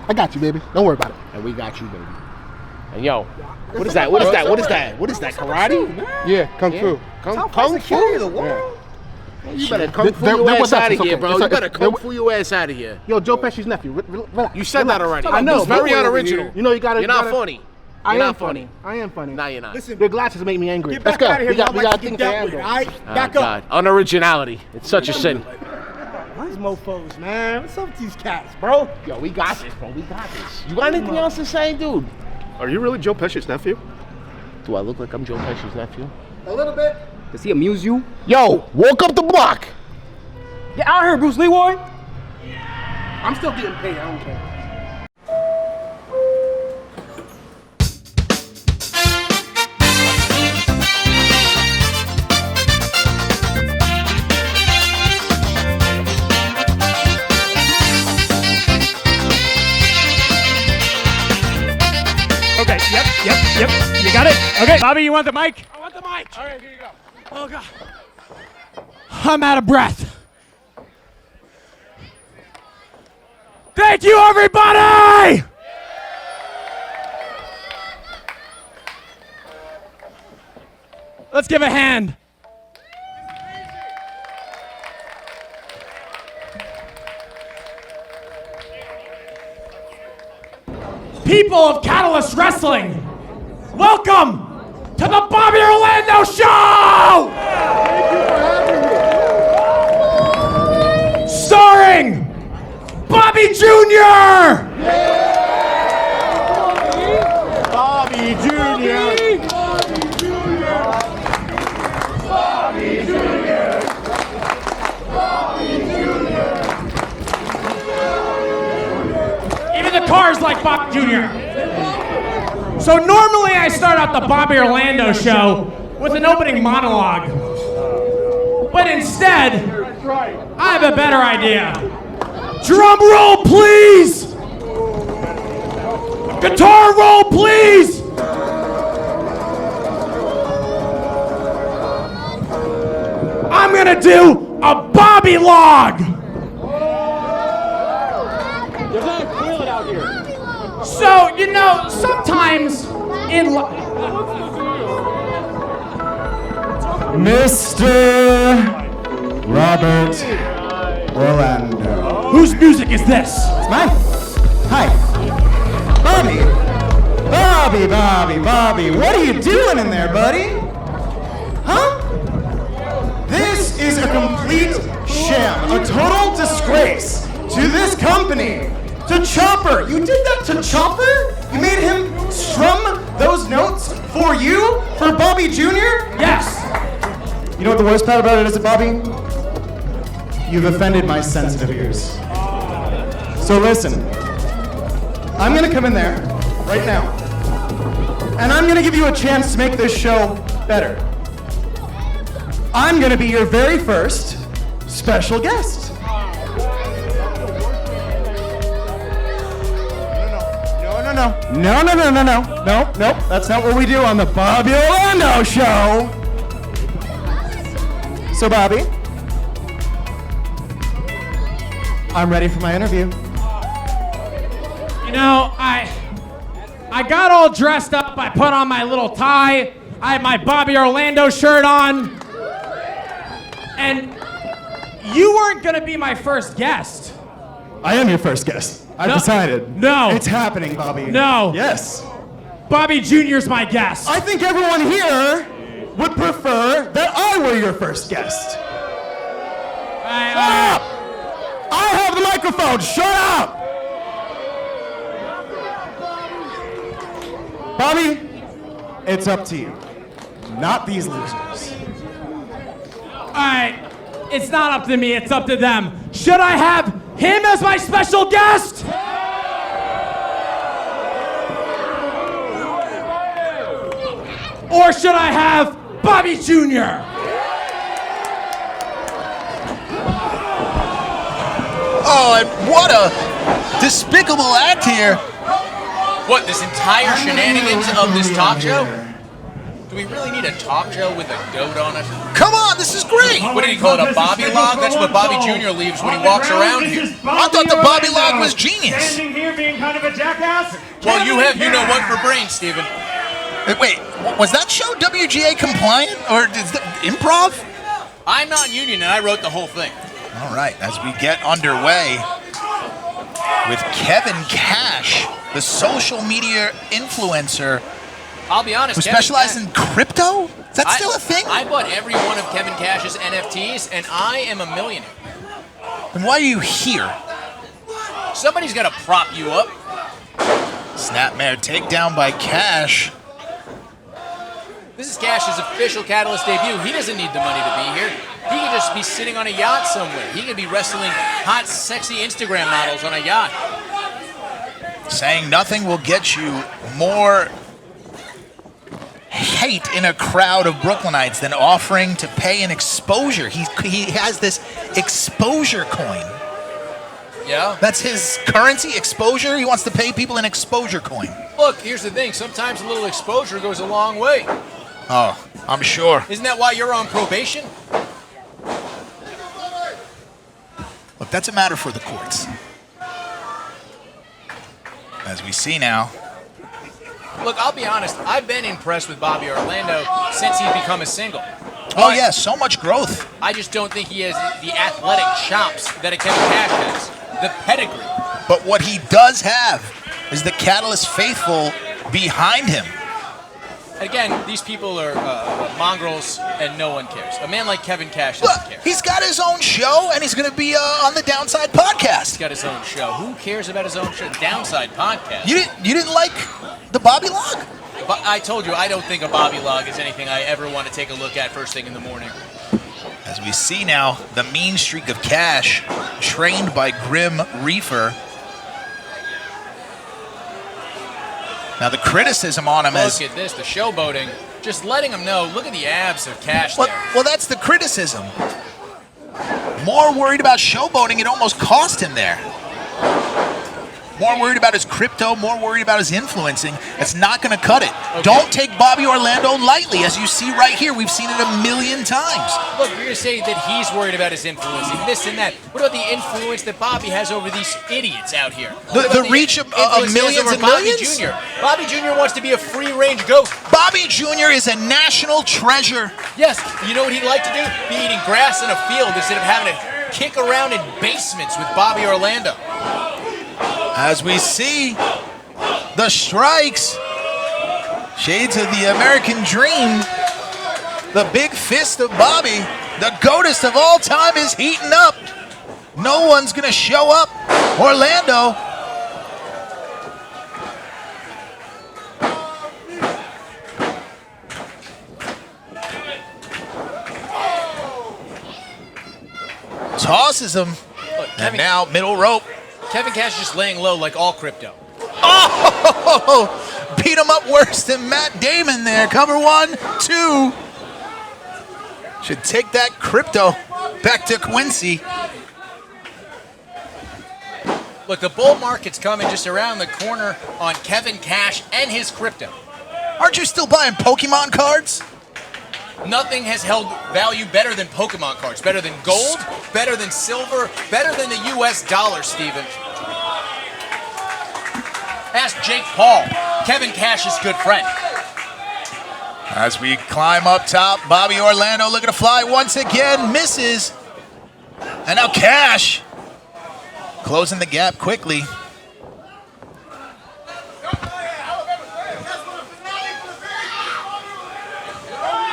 Speaker 7: I got you, baby. Don't worry about it.
Speaker 14: And we got you, baby. And yo, what is that? What is that? What is that? What is that? Karate?
Speaker 7: Yeah, kung fu.
Speaker 14: Kung fu? The world? You better kung fu your ass out of here, bro. You better kung fu your ass out of here.
Speaker 7: Yo, Joe Pesci's nephew. Relax.
Speaker 14: You said that already.
Speaker 7: I know.
Speaker 14: It's very unoriginal.
Speaker 7: You know you gotta.
Speaker 14: You're not funny.
Speaker 7: I
Speaker 14: You're
Speaker 7: am
Speaker 14: not funny.
Speaker 7: I am funny.
Speaker 14: No, you're not.
Speaker 7: Listen, your glasses make me angry.
Speaker 2: Get
Speaker 7: Let's
Speaker 2: back
Speaker 7: go.
Speaker 2: out of here.
Speaker 7: We got things to
Speaker 2: dealt with
Speaker 7: handle.
Speaker 2: it, all right?
Speaker 14: Oh,
Speaker 2: Back
Speaker 14: God.
Speaker 2: up.
Speaker 14: Unoriginality. It's such a sin.
Speaker 2: These mofos, man. What's up with these cats, bro?
Speaker 14: Yo, we got this, bro. We got this. You got anything else to say, dude?
Speaker 13: Are you really Joe Pesci's nephew?
Speaker 14: Do I look like I'm Joe Pesci's nephew?
Speaker 7: A little bit.
Speaker 15: Does he amuse you?
Speaker 14: Yo, walk up the block.
Speaker 15: Get out here, Bruce Leroy.
Speaker 7: I'm still getting paid. I don't care.
Speaker 3: Okay, yep. You got it? Okay, Bobby, you want the mic?
Speaker 8: I want the mic. All right, here you go.
Speaker 3: Oh, God. I'm out of breath. Thank you, everybody! Let's give a hand. People of Catalyst Wrestling, welcome to the Bobby Orlando Show! Starring Bobby Jr.
Speaker 14: Bobby Jr.
Speaker 3: Even the cars like Bobby Jr. So normally I start out the Bobby Orlando Show with an opening monologue. But instead, I have a better idea. Drum roll, please! Guitar roll, please! I'm gonna do a Bobby log! So, you know, sometimes in
Speaker 16: Mr. Robert Orlando.
Speaker 3: Whose music is this?
Speaker 16: It's mine. Hi. Bobby, what are you doing in there, buddy? Huh? This is a complete sham, a total disgrace to this company. To Chopper, you did that to Chopper? You made him strum those notes for you? For Bobby Jr.?
Speaker 3: Yes.
Speaker 16: You know what the worst part about it is, Bobby? You've offended my sensitive ears. So listen, I'm gonna come in there right now, and I'm gonna give you a chance to make this show better. I'm gonna be your very first special guest. No, that's not what we do on the Bobby Orlando Show. So, Bobby, I'm ready for my interview.
Speaker 3: You know, I got all dressed up. I put on my little tie. I had my Bobby Orlando shirt on. And you weren't going to be my first guest.
Speaker 16: I am your first guest. I've decided.
Speaker 3: No.
Speaker 16: It's happening, Bobby.
Speaker 3: No.
Speaker 16: Yes.
Speaker 3: Bobby Jr.'s my guest.
Speaker 16: I think everyone here would prefer that I were your first guest. Shut up! I have the microphone. Shut up! Bobby, it's up to you. Not these losers.
Speaker 3: All right. It's not up to me. It's up to them. Should I have him as my special guest? Or should I have Bobby Jr.?
Speaker 5: Oh, and what a despicable act here.
Speaker 6: What, this entire shenanigans of this talk show? Do we really need a talk show with a goat on it?
Speaker 5: Come on, this is great.
Speaker 6: What did he call it, a Bobby log? That's what Bobby Jr. leaves when he walks around here.
Speaker 5: I thought the Bobby log was genius.
Speaker 3: Standing here being kind of a jackass.
Speaker 6: Well, you have you-know-what for brains, Steven.
Speaker 5: Wait, was that show WGA compliant or is that improv?
Speaker 6: I'm not in union and I wrote the whole thing.
Speaker 5: All right, as we get underway with Kevin Cash, the social media influencer
Speaker 6: I'll be honest,
Speaker 5: who specializes in crypto? Is that still a thing?
Speaker 6: I bought every one of Kevin Cash's NFTs and I am a millionaire.
Speaker 5: Then why are you here?
Speaker 6: Somebody's got to prop you up.
Speaker 5: Snapmare takedown by Cash.
Speaker 6: This is Cash's official Catalyst debut. He doesn't need the money to be here. He could just be sitting on a yacht somewhere. He could be wrestling hot, sexy Instagram models on a yacht.
Speaker 5: Saying nothing will get you more hate in a crowd of Brooklynites than offering to pay an exposure. He has this exposure coin.
Speaker 6: Yeah?
Speaker 5: That's his currency, exposure. He wants to pay people an exposure coin.
Speaker 6: Look, here's the thing. Sometimes a little exposure goes a long way.
Speaker 5: Oh, I'm sure.
Speaker 6: Isn't that why you're on probation?
Speaker 5: Look, that's a matter for the courts. As we see now.
Speaker 6: Look, I'll be honest. I've been impressed with Bobby Orlando since he's become a single.
Speaker 5: Oh, yeah, so much growth.
Speaker 6: I just don't think he has the athletic chops that a Kevin Cash has. The pedigree.
Speaker 5: But what he does have is the Catalyst faithful behind him.
Speaker 6: Again, these people are mongrels and no one cares. A man like Kevin Cash doesn't care.
Speaker 5: He's got his own show and he's going to be on the Downside podcast.
Speaker 6: He's got his own show. Who cares about his own show? Downside podcast.
Speaker 5: You didn't like the Bobby log?
Speaker 6: But I told you, I don't think a Bobby log is anything I ever want to take a look at first thing in the morning.
Speaker 5: As we see now, the mean streak of Cash, trained by Grim Reefer. Now the criticism on him is...
Speaker 6: Look at this, the showboating. Just letting him know, look at the abs of Cash there.
Speaker 5: Well, that's the criticism. More worried about showboating, it almost cost him there. More worried about his crypto, more worried about his influencing. It's not going to cut it. Okay. Don't take Bobby Orlando lightly. As you see right here, we've seen it a million times.
Speaker 6: Look, you're going to say that he's worried about his influencing, this and that. What about the influence that Bobby has over these idiots out here?
Speaker 5: The reach of millions and millions?
Speaker 6: Jr. Bobby Jr. wants to be a free-range goat.
Speaker 5: Bobby Jr. is a national treasure.
Speaker 6: Yes, you know what he'd like to do? Be eating grass in a field instead of having to kick around in basements with Bobby Orlando.
Speaker 5: As we see the strikes, shades of the American dream, the big fist of Bobby, the GOATest of all time is heating up. No one's going to show up. Orlando. Tosses him.
Speaker 6: Look,
Speaker 5: and now middle rope.
Speaker 6: Kevin Cash just laying low like all crypto.
Speaker 5: Oh, beat him up worse than Matt Damon there. Cover 1, 2. Should take that crypto back to Quincy.
Speaker 6: Look, the bull market's coming just around the corner on Kevin Cash and his crypto.
Speaker 5: Aren't you still buying Pokemon cards?
Speaker 6: Nothing has held value better than Pokemon cards, better than gold, better than silver, better than the US dollar, Steven. Ask Jake Paul, Kevin Cash's good friend.
Speaker 5: As we climb up top, Bobby Orlando looking to fly once again, misses. And now Cash closing the gap quickly.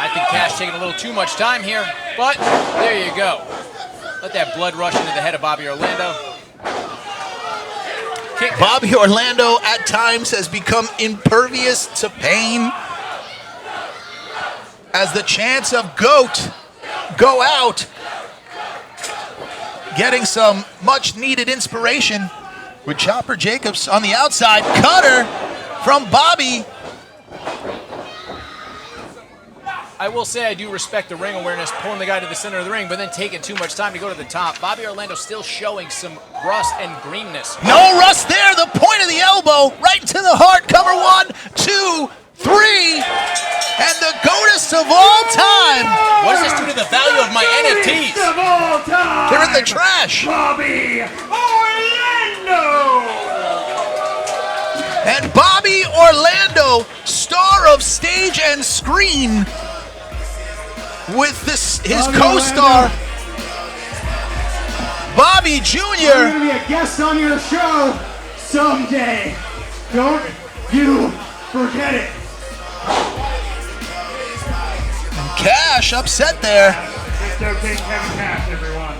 Speaker 6: I think Cash taking a little too much time here, but there you go. Let that blood rush into the head of Bobby Orlando.
Speaker 5: Bobby Orlando at times has become impervious to pain as the chants of GOAT go out, getting some much needed inspiration with Chopper Jacobs on the outside. Cutter from Bobby.
Speaker 6: I will say I do respect the ring awareness, pulling the guy to the center of the ring, but then taking too much time to go to the top. Bobby Orlando still showing some rust and greenness.
Speaker 5: No rust there, the point of the elbow, right into the heart. Cover 1, 2, 3, and the GOATest of all time.
Speaker 6: What does this do to the value of my NFTs?
Speaker 4: Of all time.
Speaker 5: They're in the trash.
Speaker 4: Bobby Orlando.
Speaker 5: And Bobby Orlando, star of stage and screen, with his co-star, Bobby Jr.
Speaker 4: I'm gonna be a guest on your show someday. Don't you forget it.
Speaker 5: Cash upset there.
Speaker 4: Mr. King Kevin Cash, everyone.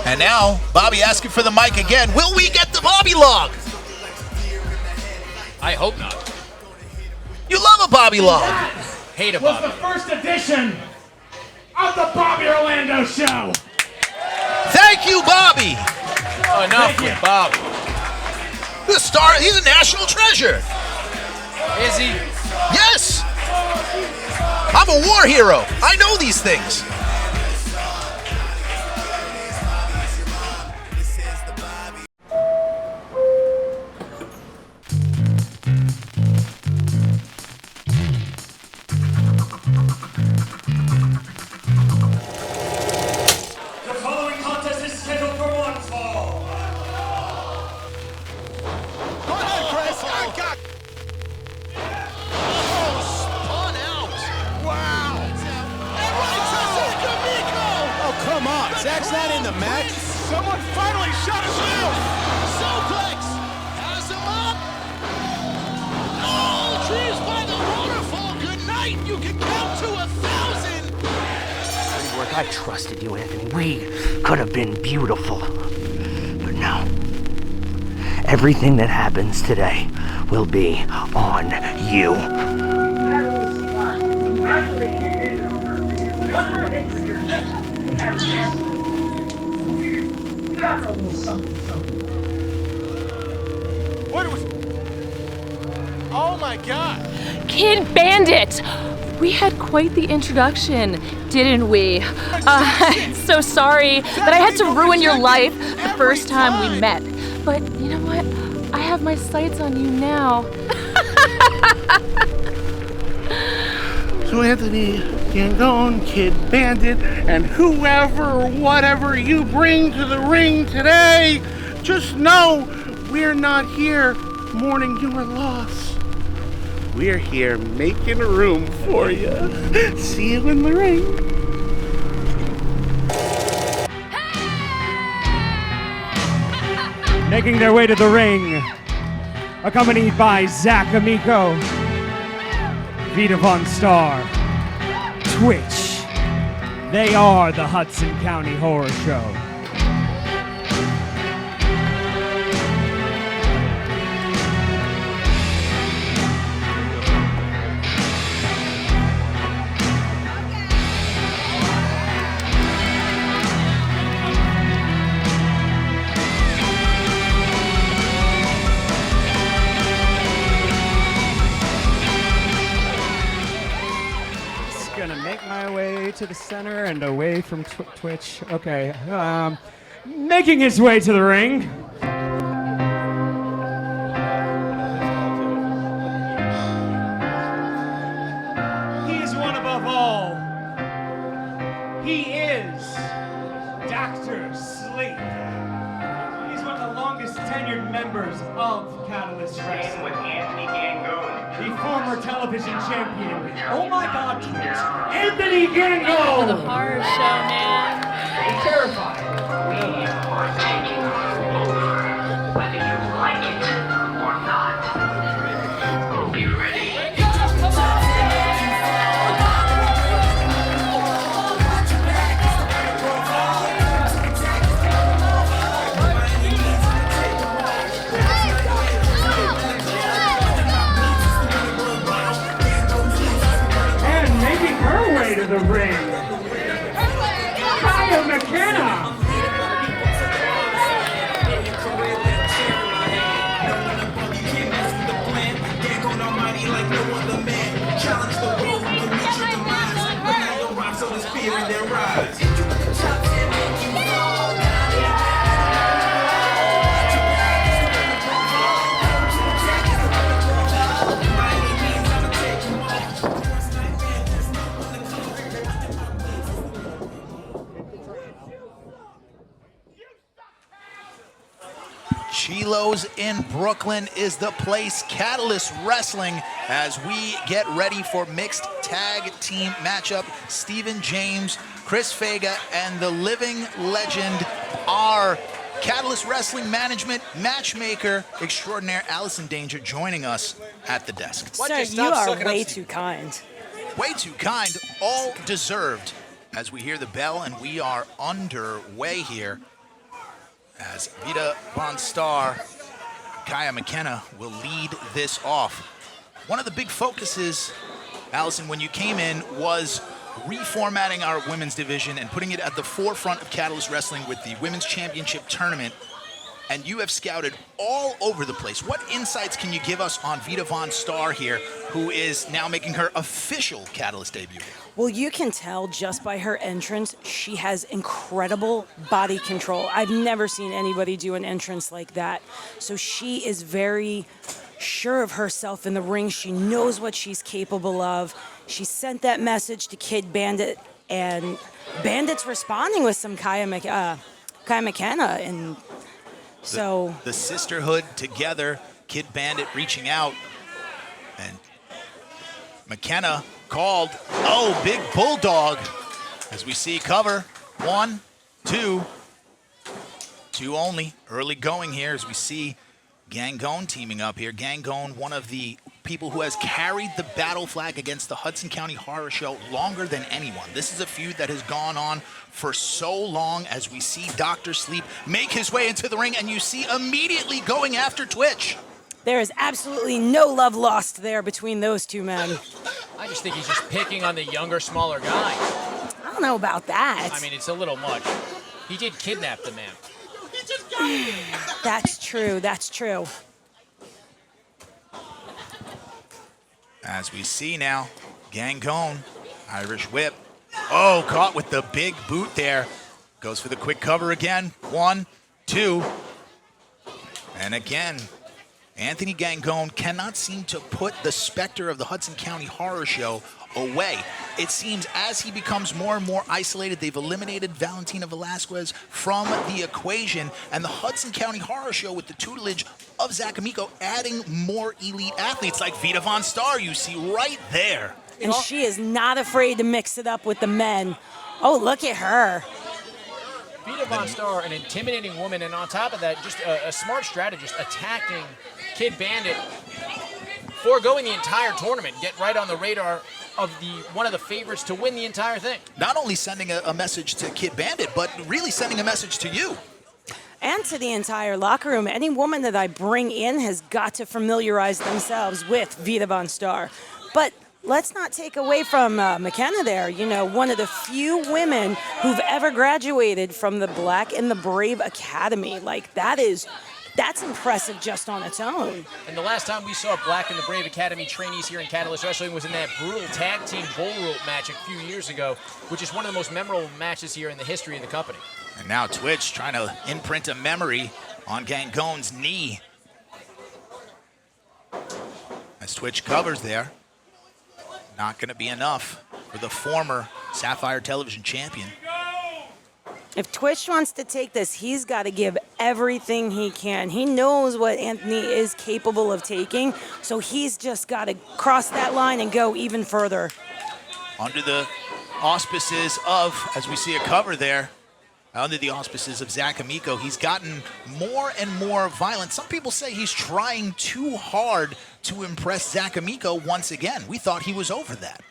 Speaker 5: And now, Bobby asking for the mic again. Will we get the Bobby log?
Speaker 6: I hope not.
Speaker 5: You love a Bobby log.
Speaker 6: Hate a
Speaker 3: was
Speaker 6: Bobby.
Speaker 3: the first edition of the Bobby Orlando Show.
Speaker 5: Thank you, Bobby.
Speaker 6: Enough with Bobby.
Speaker 5: The star, he's a national treasure.
Speaker 6: Is he?
Speaker 5: Yes. I'm a war hero. I know these things.
Speaker 2: Zach's not in the match.
Speaker 4: Someone finally shot his mouth. Suplex has him up. Oh, trees by the waterfall. Good night. You can count to 1,000.
Speaker 14: I trusted you, Anthony. We could have been beautiful. But no. Everything that happens today will be on you.
Speaker 8: What was... Oh my God.
Speaker 17: Kid Bandit! We had quite the introduction, didn't we? I'm so sorry that I had to ruin your life the first time we met. But you know what? I have my sights on you now.
Speaker 7: So Anthony, Gangone, Kid Bandit, and whoever or whatever you bring to the ring today, just know we're not here mourning your loss. We're here making room for you. See you in the ring.
Speaker 3: Making their way to the ring, accompanied by Zach Amico, Vita Von Starr, Twitch. They are the Hudson County Horror Show. To the center and away from Twitch. Okay, making his way to the ring. sleep. He's one of the longest tenured members of Catalyst Wrestling. With Anthony Gangone, the former television champion. Oh my God, Twitch. Anthony Gangone!
Speaker 17: For the horror show, man.
Speaker 3: I'm terrified.
Speaker 14: We are taking over, whether you like it or not. We'll be ready.
Speaker 3: To the ring, Kaia McKenna.
Speaker 5: Chilo's in Brooklyn is the place. Catalyst Wrestling as we get ready for mixed tag team matchup. Stephen James, Chris Vega, and the living legend, our Catalyst Wrestling management matchmaker extraordinaire, Allison Danger, joining us at the desk.
Speaker 18: Sir, you are way too kind.
Speaker 5: Way too kind, all deserved. As we hear the bell and we are underway here. As Vita Von Starr, Kaia McKenna will lead this off. One of the big focuses, Allison, when you came in was reformatting our women's division and putting it at the forefront of Catalyst Wrestling with the Women's Championship Tournament. And you have scouted all over the place. What insights can you give us on Vita Von Starr here, who is now making her official Catalyst debut?
Speaker 18: Well, you can tell just by her entrance, she has incredible body control. I've never seen anybody do an entrance like that. So she is very sure of herself in the ring. She knows what she's capable of. She sent that message to Kid Bandit, and Bandit's responding with some Kaia McKenna, and so
Speaker 5: the sisterhood together, Kid Bandit reaching out, and McKenna called, oh, big bulldog, as we see cover, 1, 2, 2 only, early going here as we see Gangone teaming up here. Gangone, one of the people who has carried the battle flag against the Hudson County Horror Show longer than anyone. This is a feud that has gone on for so long as we see Dr. Sleep make his way into the ring, and you see immediately going after Twitch.
Speaker 18: There is absolutely no love lost there between those two men.
Speaker 6: I just think he's just picking on the younger, smaller guy.
Speaker 18: I don't know about that.
Speaker 6: I mean, it's a little much. He did kidnap the man.
Speaker 18: That's true, that's true.
Speaker 5: As we see now, Gangone, Irish whip. Oh, caught with the big boot there. Goes for the quick cover again. 1, 2. And again, Anthony Gangone cannot seem to put the specter of the Hudson County Horror Show away. It seems as he becomes more and more isolated, they've eliminated Valentina Velasquez from the equation, and the Hudson County Horror Show, with the tutelage of Zach Amico, adding more elite athletes like Vita Von Starr, you see right there.
Speaker 18: And she is not afraid to mix it up with the men. Oh, look at her.
Speaker 6: Vita Von Starr, an intimidating woman, and on top of that, just a smart strategist, attacking Kid Bandit, foregoing the entire tournament, get right on the radar of one of the favorites to win the entire thing.
Speaker 5: Not only sending a message to Kid Bandit, but really sending a message to you.
Speaker 18: And to the entire locker room. Any woman that I bring in has got to familiarize themselves with Vita Von Starr. But let's not take away from McKenna there. You know, one of the few women who've ever graduated from the Black and the Brave Academy. Like, that's impressive just on its own.
Speaker 6: And the last time we saw Black and the Brave Academy trainees here in Catalyst Wrestling was in that brutal tag team bull rope match a few years ago, which is one of the most memorable matches here in the history of the company.
Speaker 5: And now Twitch trying to imprint a memory on Gangone's knee. As Twitch covers there. Not going to be enough for the former Sapphire Television champion.
Speaker 18: If Twitch wants to take this, he's got to give everything he can. He knows what Anthony is capable of taking, so he's just got to cross that line and go even further.
Speaker 5: Under the auspices of, as we see a cover there, under the auspices of Zach Amico, he's gotten more and more violent. Some people say he's trying too hard to impress Zach Amico once again. We thought he was over that.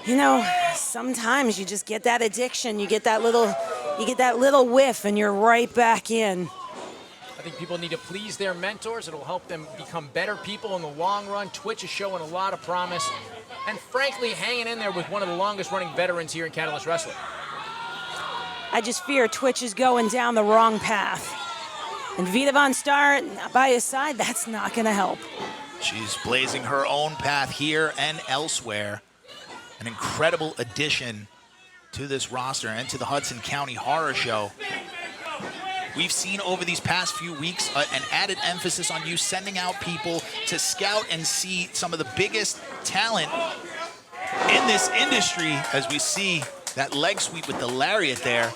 Speaker 18: You know, sometimes you just get that addiction. You get that little whiff, and you're right back in.
Speaker 6: I think people need to please their mentors. It'll help them become better people in the long run. Twitch is showing a lot of promise, and frankly, hanging in there with one of the longest-running veterans here in Catalyst Wrestling.
Speaker 18: I just fear Twitch is going down the wrong path. And Vita Von Starr by his side, that's not going to help.
Speaker 5: She's blazing her own path here and elsewhere. An incredible addition to this roster and to the Hudson County Horror Show. We've seen over these past few weeks an added emphasis on you sending out people to scout and see some of the biggest talent in this industry, as we see that leg sweep with the lariat there.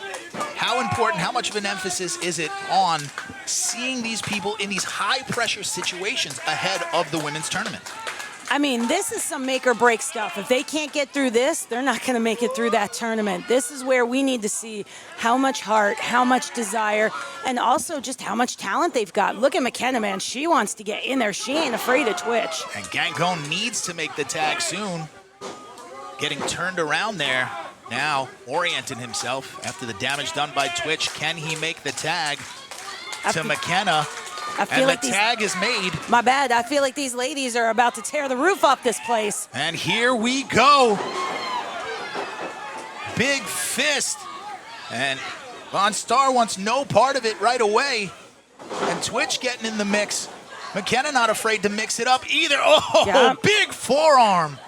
Speaker 5: How important, how much of an emphasis is it on seeing these people in these high-pressure situations ahead of the women's tournament?
Speaker 18: I mean, this is some make or break stuff. If they can't get through this, they're not going to make it through that tournament. This is where we need to see how much heart, how much desire, and also just how much talent they've got. Look at McKenna, man. She wants to get in there. She ain't afraid of Twitch.
Speaker 5: And Gangone needs to make the tag soon. Getting turned around there. Now orienting himself after the damage done by Twitch. Can he make the tag to McKenna? And the tag is made.
Speaker 18: My bad. I feel like these ladies are about to tear the roof off this place.
Speaker 5: And here we go. Big fist. And Von Starr wants no part of it right away. And Twitch getting in the mix. McKenna not afraid to mix it up either. Oh,
Speaker 18: yeah.
Speaker 5: Big forearm.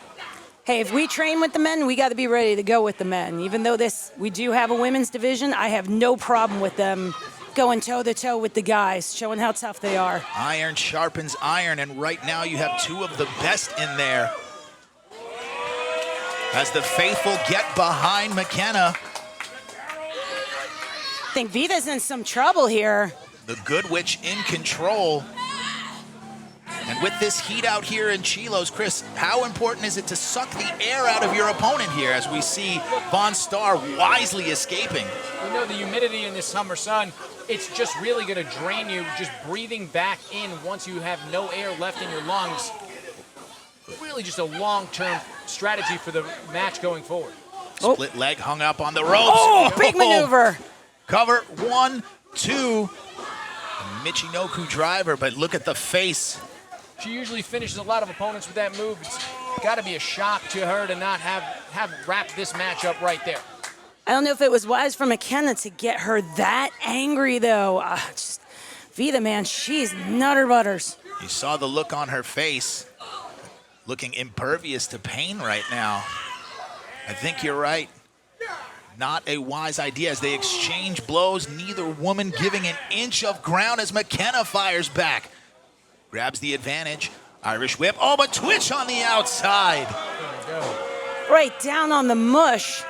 Speaker 18: Hey, if we train with the men, we got to be ready to go with the men. Even though we do have a women's division, I have no problem with them going toe-to-toe with the guys, showing how tough they are.
Speaker 5: Iron sharpens iron, and right now you have two of the best in there. As the faithful get behind McKenna.
Speaker 18: I think Vita's in some trouble here.
Speaker 5: The Good Witch in control. And with this heat out here in Chilos, Chris, how important is it to suck the air out of your opponent here as we see Von Starr wisely escaping?
Speaker 6: We know the humidity in this summer sun, it's just really going to drain you, just breathing back in once you have no air left in your lungs. Really just a long-term strategy for the match going forward.
Speaker 5: Split leg hung up on the ropes.
Speaker 18: Oh, big maneuver.
Speaker 5: Cover, 1, 2. Michinoku driver, but look at the face.
Speaker 6: She usually finishes a lot of opponents with that move. It's got to be a shock to her to not have wrapped this match up right there.
Speaker 18: I don't know if it was wise for McKenna to get her that angry, though. Vita, man, she's nutter butters.
Speaker 5: You saw the look on her face, looking impervious to pain right now. I think you're right. Not a wise idea as they exchange blows, neither woman giving an inch of ground as McKenna fires back. Grabs the advantage. Irish whip. Oh, but Twitch on the outside.
Speaker 18: Right down on the mush.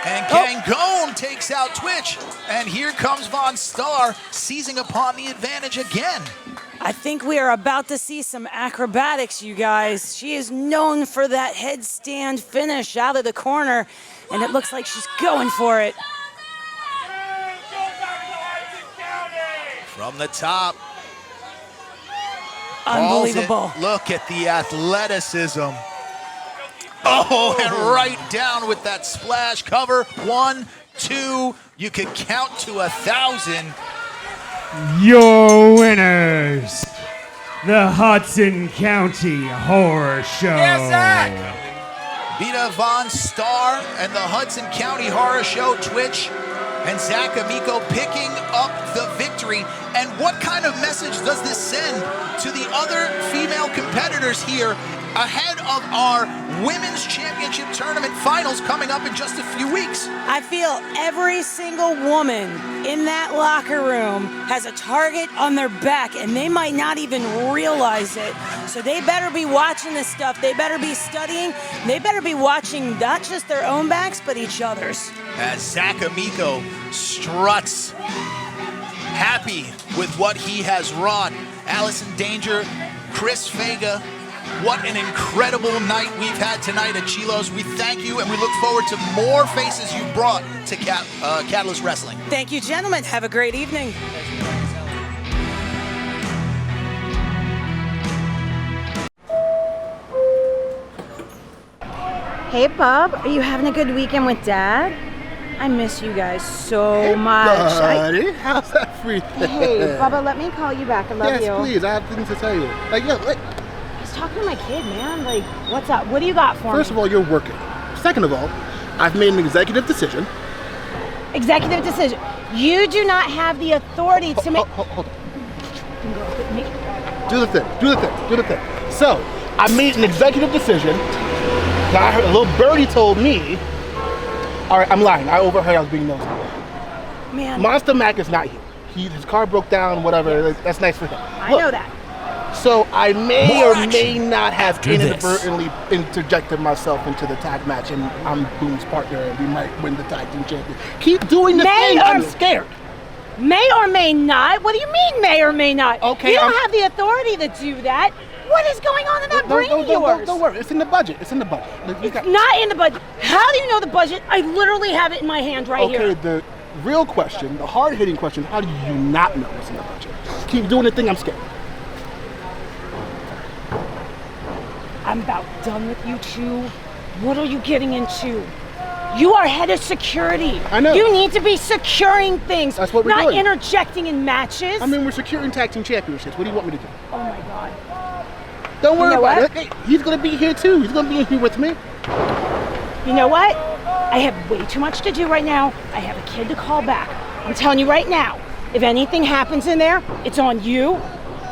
Speaker 5: And Gangone takes out Twitch. And here comes Von Starr seizing upon the advantage again.
Speaker 18: I think we are about to see some acrobatics, you guys. She is known for that headstand finish out of the corner, and it looks like she's going for it.
Speaker 5: From the top.
Speaker 18: Unbelievable.
Speaker 5: Look at the athleticism. Oh, and right down with that splash cover. 1, 2. You could count to 1,000.
Speaker 3: Your winners, the Hudson County Horror Show.
Speaker 5: Vita Von Starr and the Hudson County Horror Show, Twitch, and Zach Amico picking up the victory. And what kind of message does this send to the other female competitors here ahead of our Women's Championship Tournament finals coming up in just a few weeks?
Speaker 18: I feel every single woman in that locker room has a target on their back, and they might not even realize it. So they better be watching this stuff. They better be studying. They better be watching not just their own backs, but each other's.
Speaker 5: as Zach Amico struts, happy with what he has wrought. Allison Danger, Chris Vega, what an incredible night we've had tonight at Chilo's. We thank you, and we look forward to more faces you brought to Catalyst Wrestling.
Speaker 18: Thank you, gentlemen. Have a great evening.
Speaker 19: Hey, Bub, are you having a good weekend with Dad? I miss you guys so much.
Speaker 7: Buddy, how's everything?
Speaker 19: Hey, Bubba, let me call you back. I love you.
Speaker 7: Yes, please. I have things to tell you. Like, yo,
Speaker 19: I was talking to my kid, man. Like, what's up? What do you got for me?
Speaker 7: First of all, you're working. Second of all, I've made an executive decision.
Speaker 19: Executive decision. You do not have the authority to make.
Speaker 7: Hold on. Do the thing. So, I made an executive decision. Now, I heard a little birdie told me. All right, I'm lying. I overheard I was being nosy.
Speaker 19: Man.
Speaker 7: Monster Mac is not here. His car broke down, whatever. That's nice for him.
Speaker 19: I know that.
Speaker 7: So I may or may not have inadvertently interjected myself into the tag match, and I'm Boom's partner, and we might win the tag team champion. Keep doing the thing. I'm scared.
Speaker 19: May or may not? What do you mean may or may not?
Speaker 7: Okay,
Speaker 19: you don't have the authority to do that. What is going on in that brain of yours?
Speaker 7: Don't worry. It's in the budget. It's
Speaker 19: not in the budget. How do you know the budget? I literally have it in my hand right here.
Speaker 7: Okay, the real question, the hard-hitting question, how do you not know what's in the budget? Keep doing the thing, I'm scared.
Speaker 19: I'm about done with you two. What are you getting into? You are head of security.
Speaker 7: I know.
Speaker 19: You need to be securing things.
Speaker 7: That's what we're doing.
Speaker 19: Not interjecting in matches.
Speaker 7: I mean, we're securing tag team championships. What do you want me to do?
Speaker 19: Oh my God.
Speaker 7: Don't worry
Speaker 19: about
Speaker 7: it. Hey, he's going to be here too. He's going to be here with me.
Speaker 19: You know what? I have way too much to do right now. I have a kid to call back. I'm telling you right now, if anything happens in there, it's on you.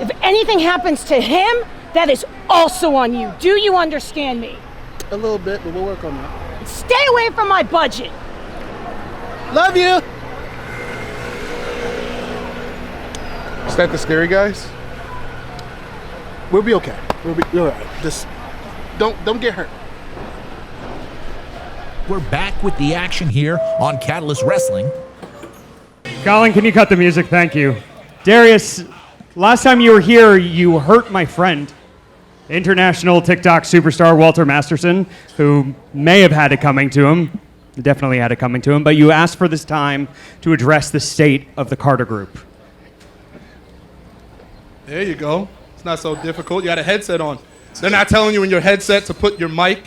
Speaker 19: If anything happens to him, that is also on you. Do you understand me?
Speaker 7: A little bit, but we'll work on that.
Speaker 19: Stay away from my budget.
Speaker 7: Love you.
Speaker 13: Is that the scary guys?
Speaker 7: We'll be okay. We'll be all right. Just don't get hurt.
Speaker 5: We're back with the action here on Catalyst Wrestling.
Speaker 3: Colin, can you cut the music? Thank you. Darius, last time you were here, you hurt my friend, international TikTok superstar Walter Masterson, who may have had it coming to him, definitely had it coming to him, but you asked for this time to address the state of the Carter Group.
Speaker 20: There you go. It's not so difficult. You got a headset on. They're not telling you in your headset to put your mic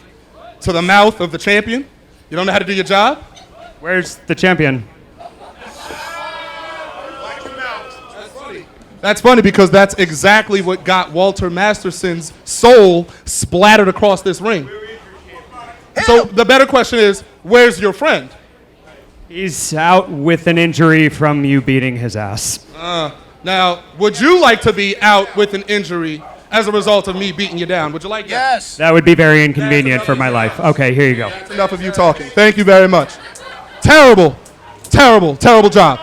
Speaker 20: to the mouth of the champion. You don't know how to do your job?
Speaker 3: Where's the champion?
Speaker 20: That's funny because that's exactly what got Walter Masterson's soul splattered across this ring. So the better question is, where's your friend?
Speaker 3: He's out with an injury from you beating his ass.
Speaker 20: Now, would you like to be out with an injury as a result of me beating you down? Would you like that?
Speaker 5: Yes.
Speaker 3: That would be very inconvenient for my life. Okay, here you go.
Speaker 20: That's enough of you talking. Thank you very much. Terrible, terrible, terrible job.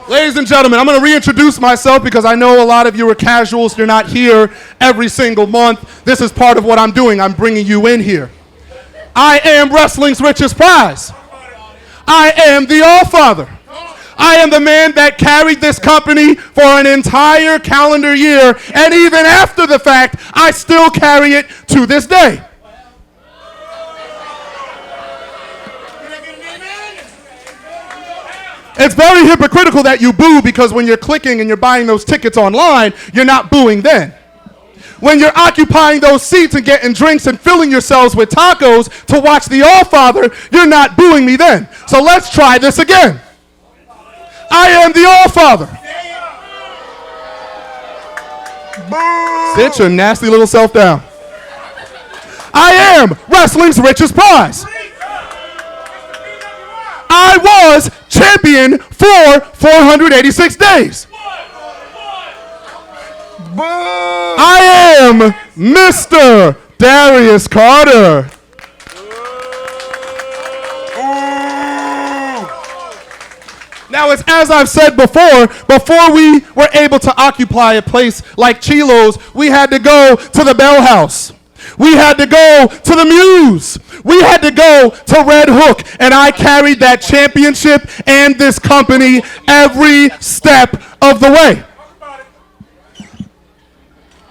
Speaker 20: Ladies and gentlemen, I'm going to reintroduce myself because I know a lot of you are casuals. You're not here every single month. This is part of what I'm doing. I'm bringing you in here. I am wrestling's richest prize. I am the All-Father. I am the man that carried this company for an entire calendar year, and even after the fact, I still carry it to this day. It's very hypocritical that you boo because when you're clicking and you're buying those tickets online, you're not booing then. When you're occupying those seats and getting drinks and filling yourselves with tacos to watch the All-Father, you're not booing me then. So let's try this again. I am the All-Father. Sit your nasty little self down. I am wrestling's richest prize. I was champion for 486 days. I am Mr. Darius Carter. Now, it's as I've said before we were able to occupy a place like Chilo's, we had to go to the Bell House. We had to go to the Muse. We had to go to Red Hook, and I carried that championship and this company every step of the way.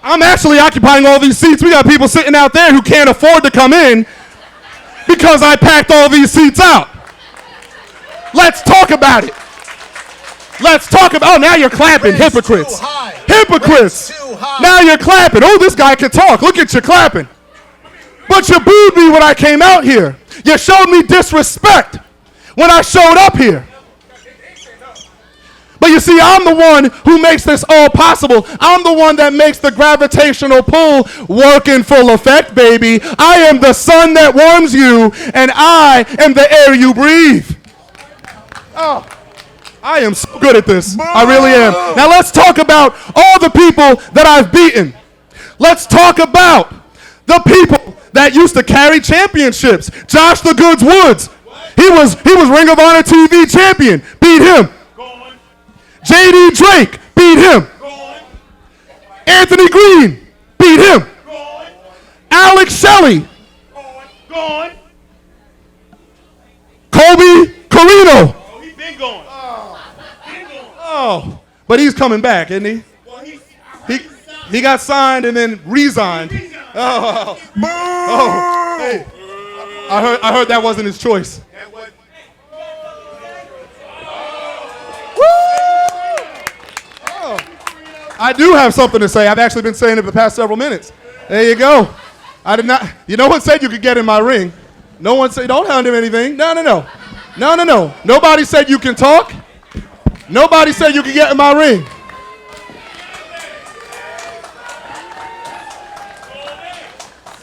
Speaker 20: I'm actually occupying all these seats. We got people sitting out there who can't afford to come in because I packed all these seats out. Let's talk about it. Let's talk about, oh, now you're clapping, hypocrites. Hypocrites. Now you're clapping. Oh, this guy can talk. Look at you clapping. But you booed me when I came out here. You showed me disrespect when I showed up here. But you see, I'm the one who makes this all possible. I'm the one that makes the gravitational pull work in full effect, baby. I am the sun that warms you, and I am the air you breathe. Oh, I am so good at this. I really am. Now let's talk about all the people that I've beaten. Let's talk about the people that used to carry championships. Josh the Goods Woods. He was Ring of Honor TV champion. Beat him. JD Drake, beat him. Anthony Green, beat him. Alex Shelley. Colby Corino. Oh, but he's coming back, isn't he? He got signed and then resigned. Oh, hey. I heard that wasn't his choice. I do have something to say. I've actually been saying it for the past several minutes. There you go. I did not. You know what said you could get in my ring? No one said, don't hand him anything. No. Nobody said you can talk. Nobody said you could get in my ring.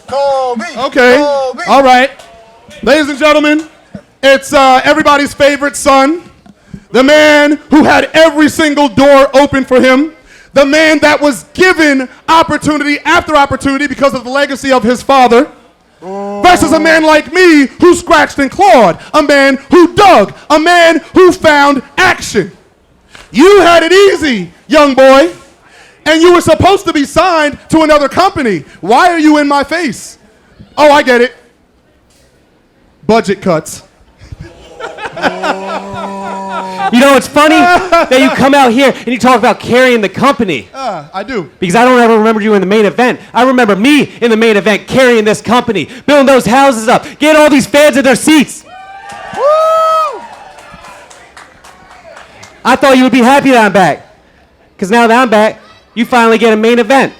Speaker 21: Colby.
Speaker 20: Okay.
Speaker 21: Colby.
Speaker 20: All right. Ladies and gentlemen, it's everybody's favorite son. The man who had every single door open for him. The man that was given opportunity after opportunity because of the legacy of his father. Versus a man like me who scratched and clawed. A man who dug. A man who found action. You had it easy, young boy. And you were supposed to be signed to another company. Why are you in my face? Oh, I get it. Budget cuts.
Speaker 22: You know, it's funny that you come out here and you talk about carrying the company.
Speaker 20: I do.
Speaker 22: Because I don't ever remember you in the main event. I remember me in the main event carrying this company, building those houses up, getting all these fans in their seats.
Speaker 20: Woo!
Speaker 22: I thought you would be happy that I'm back. Because now that I'm back, you finally get a main event.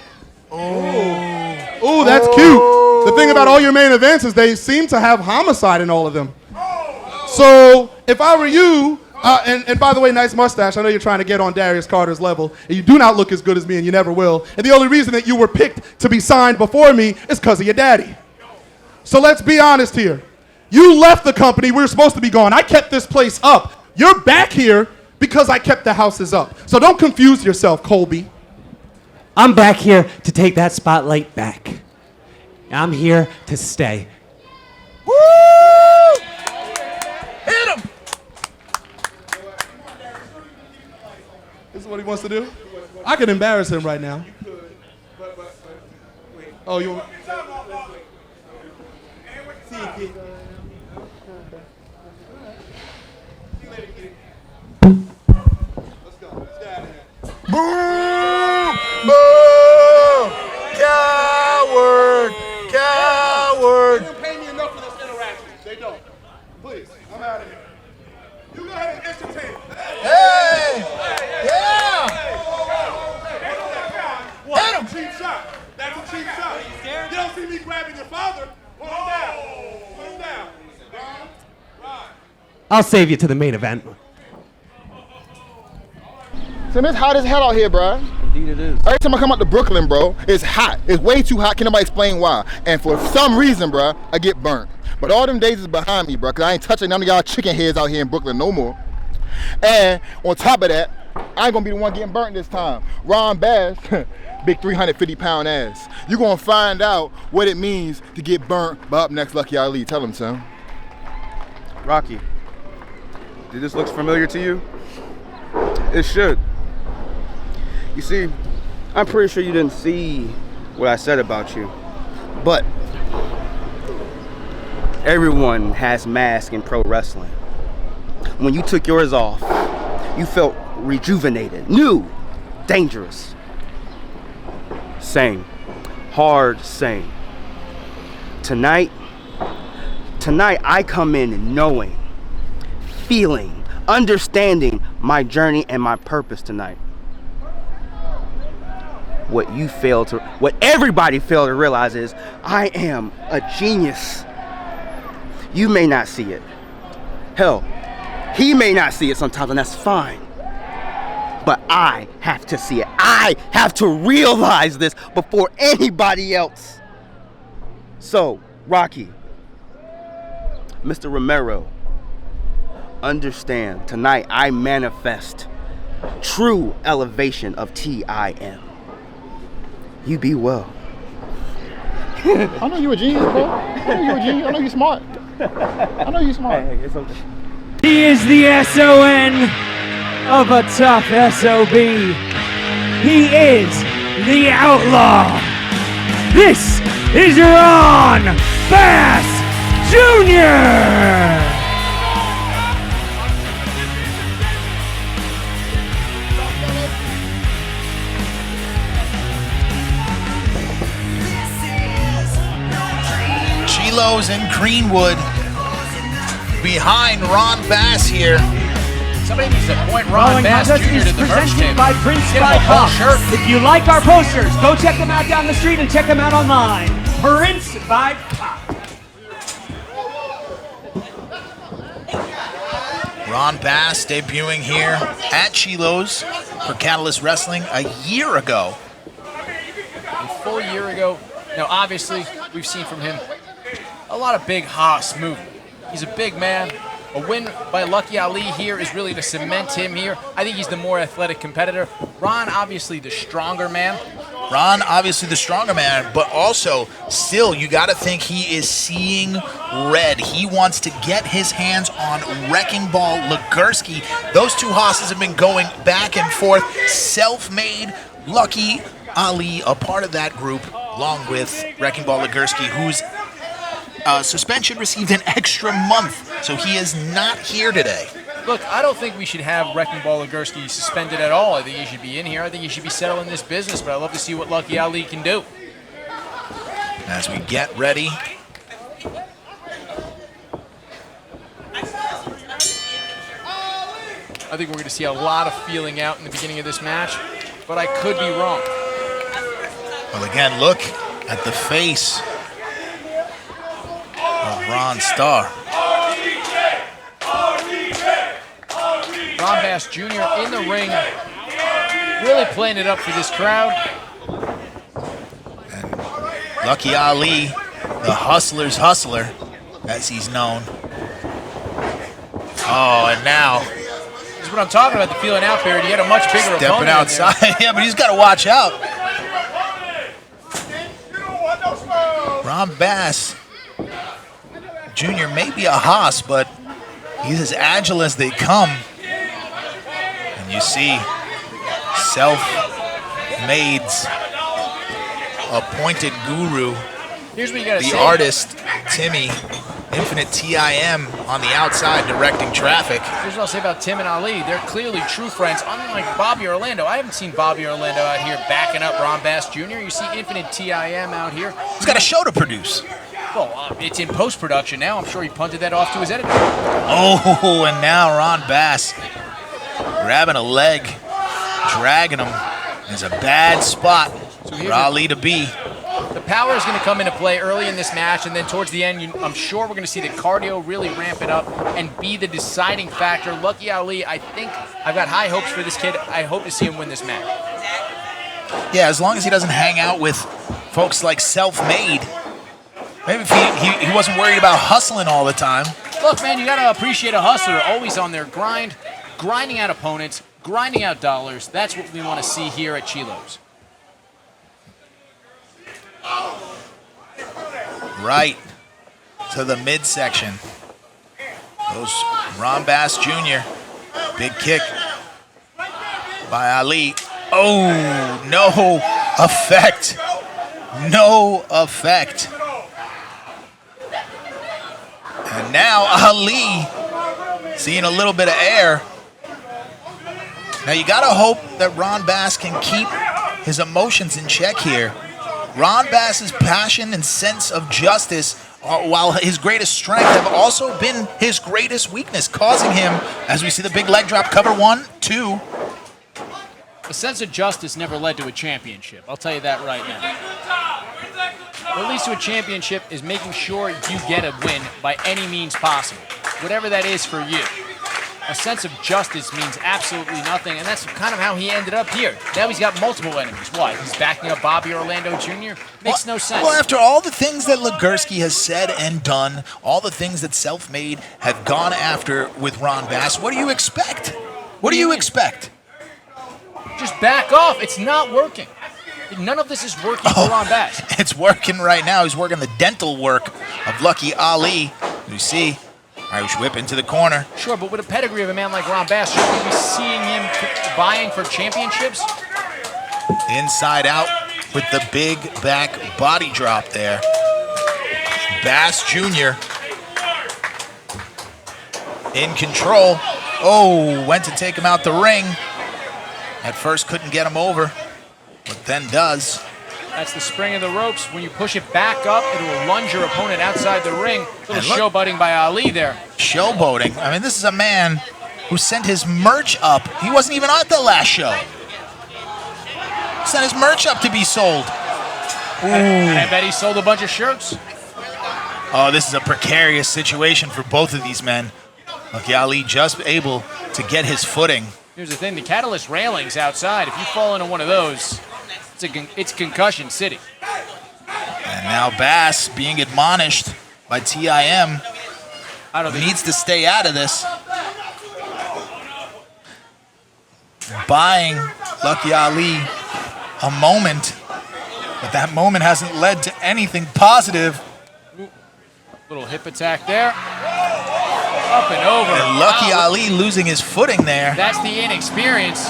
Speaker 20: Oh, that's cute. The thing about all your main events is they seem to have homicide in all of them. So if I were you, and by the way, nice mustache. I know you're trying to get on Darius Carter's level, and you do not look as good as me, and you never will. And the only reason that you were picked to be signed before me is because of your daddy. So let's be honest here. You left the company. We were supposed to be gone. I kept this place up. You're back here because I kept the houses up. So don't confuse yourself, Colby.
Speaker 22: I'm back here to take that spotlight back. I'm here to stay.
Speaker 21: Woo! Hit him!
Speaker 20: This is what he wants to do? I can embarrass him right now. Oh, you want...
Speaker 21: Boom! Boom! Coward! Coward!
Speaker 20: They don't pay me enough for this interaction. They don't. Please, I'm out of here. You go ahead and entertain.
Speaker 21: Hey! Yeah!
Speaker 20: Hit him! Cheap shot. That's a cheap shot. You don't see me grabbing your father. Put him down. Put him down.
Speaker 22: I'll save you to the main event.
Speaker 7: Tim, it's hot as hell out here, bro.
Speaker 21: Indeed it is.
Speaker 7: Every time I come out to Brooklyn, bro, it's hot. It's way too hot. Can nobody explain why? And for some reason, bro, I get burnt. But all them days is behind me, bro, because I ain't touching none of y'all chicken heads out here in Brooklyn no more. And on top of that, I ain't going to be the one getting burnt this time. Ron Bass, big 350-pound ass. You're going to find out what it means to get burnt by Up Next Lucky Ali. Tell him, Tim.
Speaker 13: Rocky, did this look familiar to you? It should. You see, I'm pretty sure you didn't see what I said about you. But everyone has masks in pro wrestling. When you took yours off, you felt rejuvenated, new, dangerous. Same. Hard same. Tonight I come in knowing, feeling, understanding my journey and my purpose tonight. What everybody failed to realize is I am a genius. You may not see it. Hell, he may not see it sometimes, and that's fine. But I have to see it. I have to realize this before anybody else. So, Rocky, Mr. Romero, understand, tonight I manifest true elevation of TIM. You be well.
Speaker 7: I know you a genius, bro. I know you a genius. I know you smart. I know you smart.
Speaker 13: Hey, it's okay.
Speaker 22: He is the SON of a tough SOB. He is the outlaw. This is Ron Bass Jr.
Speaker 5: Chilo's in Greenwood behind Ron Bass here.
Speaker 6: Somebody needs to point Ron Bass Jr. to the merch table.
Speaker 22: By Prince by Pop. If you like our posters, go check them out down the street and check them out online. Prince by Pop.
Speaker 5: Ron Bass debuting here at Chilo's for Catalyst Wrestling a year ago.
Speaker 6: A full year ago. Now, obviously, we've seen from him a lot of big Haas movement. He's a big man. A win by Lucky Ali here is really to cement him here. I think he's the more athletic competitor. Ron, obviously, the stronger man. But also, still, you got to think he is seeing red. He wants to get his hands on Wrecking Ball Legursky. Those two Haas's have been going back and forth. Self-made Lucky Ali, a part of that group, along with Wrecking Ball Legursky, whose suspension received an extra month, so he is not here today. Look, I don't think we should have Wrecking Ball Legursky suspended at all. I think he should be in here. I think he should be settling this business, but I'd love to see what Lucky Ali can do.
Speaker 5: As we get ready.
Speaker 6: I think we're going to see a lot of feeling out in the beginning of this match, but I could be wrong.
Speaker 5: Well, again, look at the face of Ron Starr.
Speaker 6: Ron Bass Jr. in the ring, really playing it up for this crowd.
Speaker 5: And Lucky Ali, the hustler's hustler, as he's known. Oh, and now.
Speaker 6: This is what I'm talking about, the feeling out period. He had a much bigger opponent.
Speaker 5: Stepping outside. Yeah, but he's got to watch out. Ron Bass Jr. may be a Haas, but he's as agile as they come. And you see self-made's appointed guru,
Speaker 6: here's what you gotta
Speaker 5: the
Speaker 6: say.
Speaker 5: Artist, Timmy, Infinite TIM on the outside directing traffic.
Speaker 6: Here's what I'll say about Tim and Ali. They're clearly true friends, unlike Bobby Orlando. I haven't seen Bobby Orlando out here backing up Ron Bass Jr. You see Infinite TIM out here.
Speaker 5: He's got a show to produce.
Speaker 6: Well, it's in post-production now. I'm sure he punted that off to his editor.
Speaker 5: Oh, and now Ron Bass grabbing a leg, dragging him. It's a bad spot for Ali to be.
Speaker 6: The power is going to come into play early in this match, and then towards the end, I'm sure we're going to see the cardio really ramp it up and be the deciding factor. Lucky Ali, I think I've got high hopes for this kid. I hope to see him win this match.
Speaker 5: Yeah, as long as he doesn't hang out with folks like Self-Made. Maybe if he wasn't worried about hustling all the time.
Speaker 6: Look, man, you got to appreciate a hustler always on their grind, grinding out opponents, grinding out dollars. That's what we want to see here at Chilo's.
Speaker 5: Right to the midsection. Goes Ron Bass Jr. Big kick by Ali. Oh, no effect No effect. And now Ali seeing a little bit of air. Now you gotta hope that Ron Bass can keep his emotions in check here. Ron Bass's passion and sense of justice, while his greatest strength, have also been his greatest weakness, causing him, as we see the big leg drop, cover 1, 2.
Speaker 6: A sense of justice never led to a championship. I'll tell you that right now. What leads to a championship is making sure you get a win by any means possible, whatever that is for you. A sense of justice means absolutely nothing, and that's kind of how he ended up here. Now he's got multiple enemies. Why? He's backing up Bobby Orlando Jr.? Makes no sense.
Speaker 5: Well, after all the things that Legursky has said and done, all the things that Self-Made have gone after with Ron Bass, what do you expect? What do you expect?
Speaker 6: Just back off. It's not working. None of this is working for Ron Bass.
Speaker 5: It's working right now. He's working the dental work of Lucky Ali. You see, Irish whip into the corner.
Speaker 6: Sure, but with a pedigree of a man like Ron Bass, should we be seeing him vying for championships?
Speaker 5: Inside out with the big back body drop there. Bass Jr. in control. Oh, went to take him out the ring. At first couldn't get him over, but then does.
Speaker 6: That's the spring of the ropes. When you push it back up, it will lunge your opponent outside the ring. A little showboating by Ali there.
Speaker 5: Showboating? I mean, this is a man who sent his merch up. He wasn't even at the last show. He sent his merch up to be sold.
Speaker 6: I bet he sold a bunch of shirts.
Speaker 5: Oh, this is a precarious situation for both of these men. Lucky Ali just able to get his footing.
Speaker 6: Here's the thing, the Catalyst railings outside, if you fall into one of those, it's concussion city.
Speaker 5: And now Bass being admonished by TIM. Needs to stay out of this. Buying Lucky Ali a moment, but that moment hasn't led to anything positive.
Speaker 6: Little hip attack there. Up and over.
Speaker 5: And Lucky Ali losing his footing there.
Speaker 6: That's the inexperience.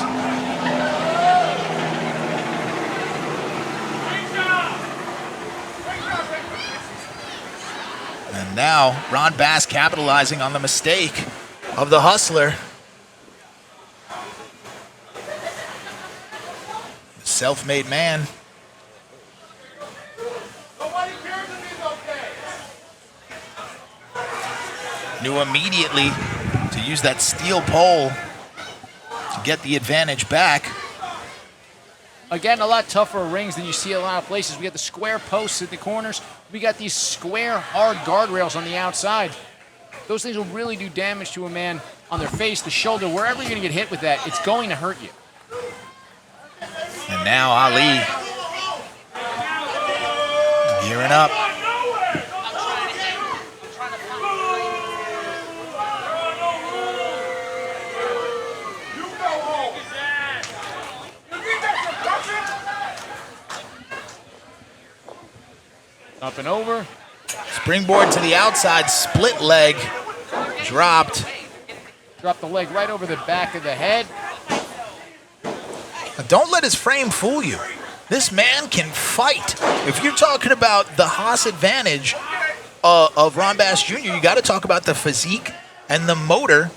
Speaker 5: And now Ron Bass capitalizing on the mistake of the Hustler. Self-made man. Knew immediately to use that steel pole to get the advantage back.
Speaker 6: Again, a lot tougher rings than you see a lot of places. We got the square posts at the corners. We got these square, hard guardrails on the outside. Those things will really do damage to a man on their face, the shoulder, wherever you're going to get hit with that, it's going to hurt you.
Speaker 5: And now Ali gearing up.
Speaker 6: Up and over.
Speaker 5: Springboard to the outside, split leg, dropped.
Speaker 6: Dropped the leg right over the back of the head.
Speaker 5: Don't let his frame fool you. This man can fight. If you're talking about the Haas advantage of Ron Bass Jr., you got to talk about the physique and the motor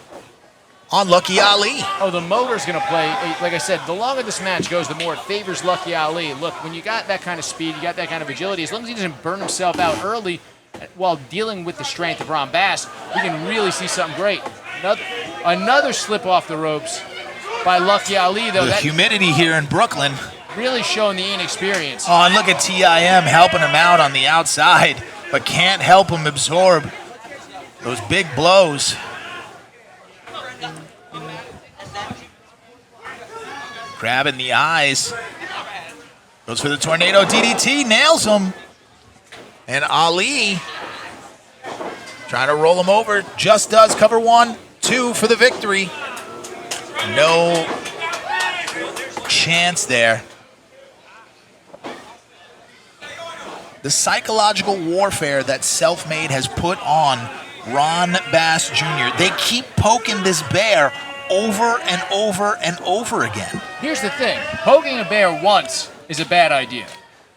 Speaker 5: on Lucky Ali.
Speaker 6: Oh, the motor's going to play. Like I said, the longer this match goes, the more it favors Lucky Ali. Look, when you got that kind of speed, you got that kind of agility, as long as he doesn't burn himself out early while dealing with the strength of Ron Bass, we can really see something great. Another slip off the ropes by Lucky Ali, though.
Speaker 5: The humidity here in Brooklyn.
Speaker 6: Really showing the inexperience.
Speaker 5: Oh, and look at TIM helping him out on the outside, but can't help him absorb those big blows. Grabbing the eyes. Goes for the tornado DDT, nails him. And Ali trying to roll him over, just does. Cover 1, 2 for the victory. No chance there. The psychological warfare that Self-Made has put on Ron Bass Jr. They keep poking this bear over and over and over again.
Speaker 6: Here's the thing. Poking a bear once is a bad idea.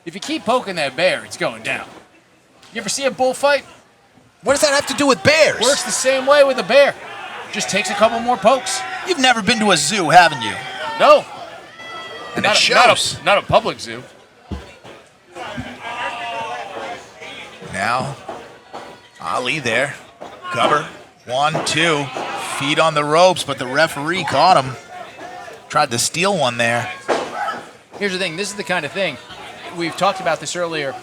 Speaker 6: If you keep poking that bear, it's going down. You ever see a bullfight?
Speaker 5: What does that have to do with bears?
Speaker 6: Works the same way with a bear. Just takes a couple more pokes.
Speaker 5: You've never been to a zoo, haven't you?
Speaker 6: No.
Speaker 5: And it shows.
Speaker 6: Not a public zoo.
Speaker 5: Now, Ali there. Cover. 1, 2. Feet on the ropes, but the referee caught him. Tried to steal one there.
Speaker 6: Here's the thing. This is the kind of thing. We've talked about this earlier.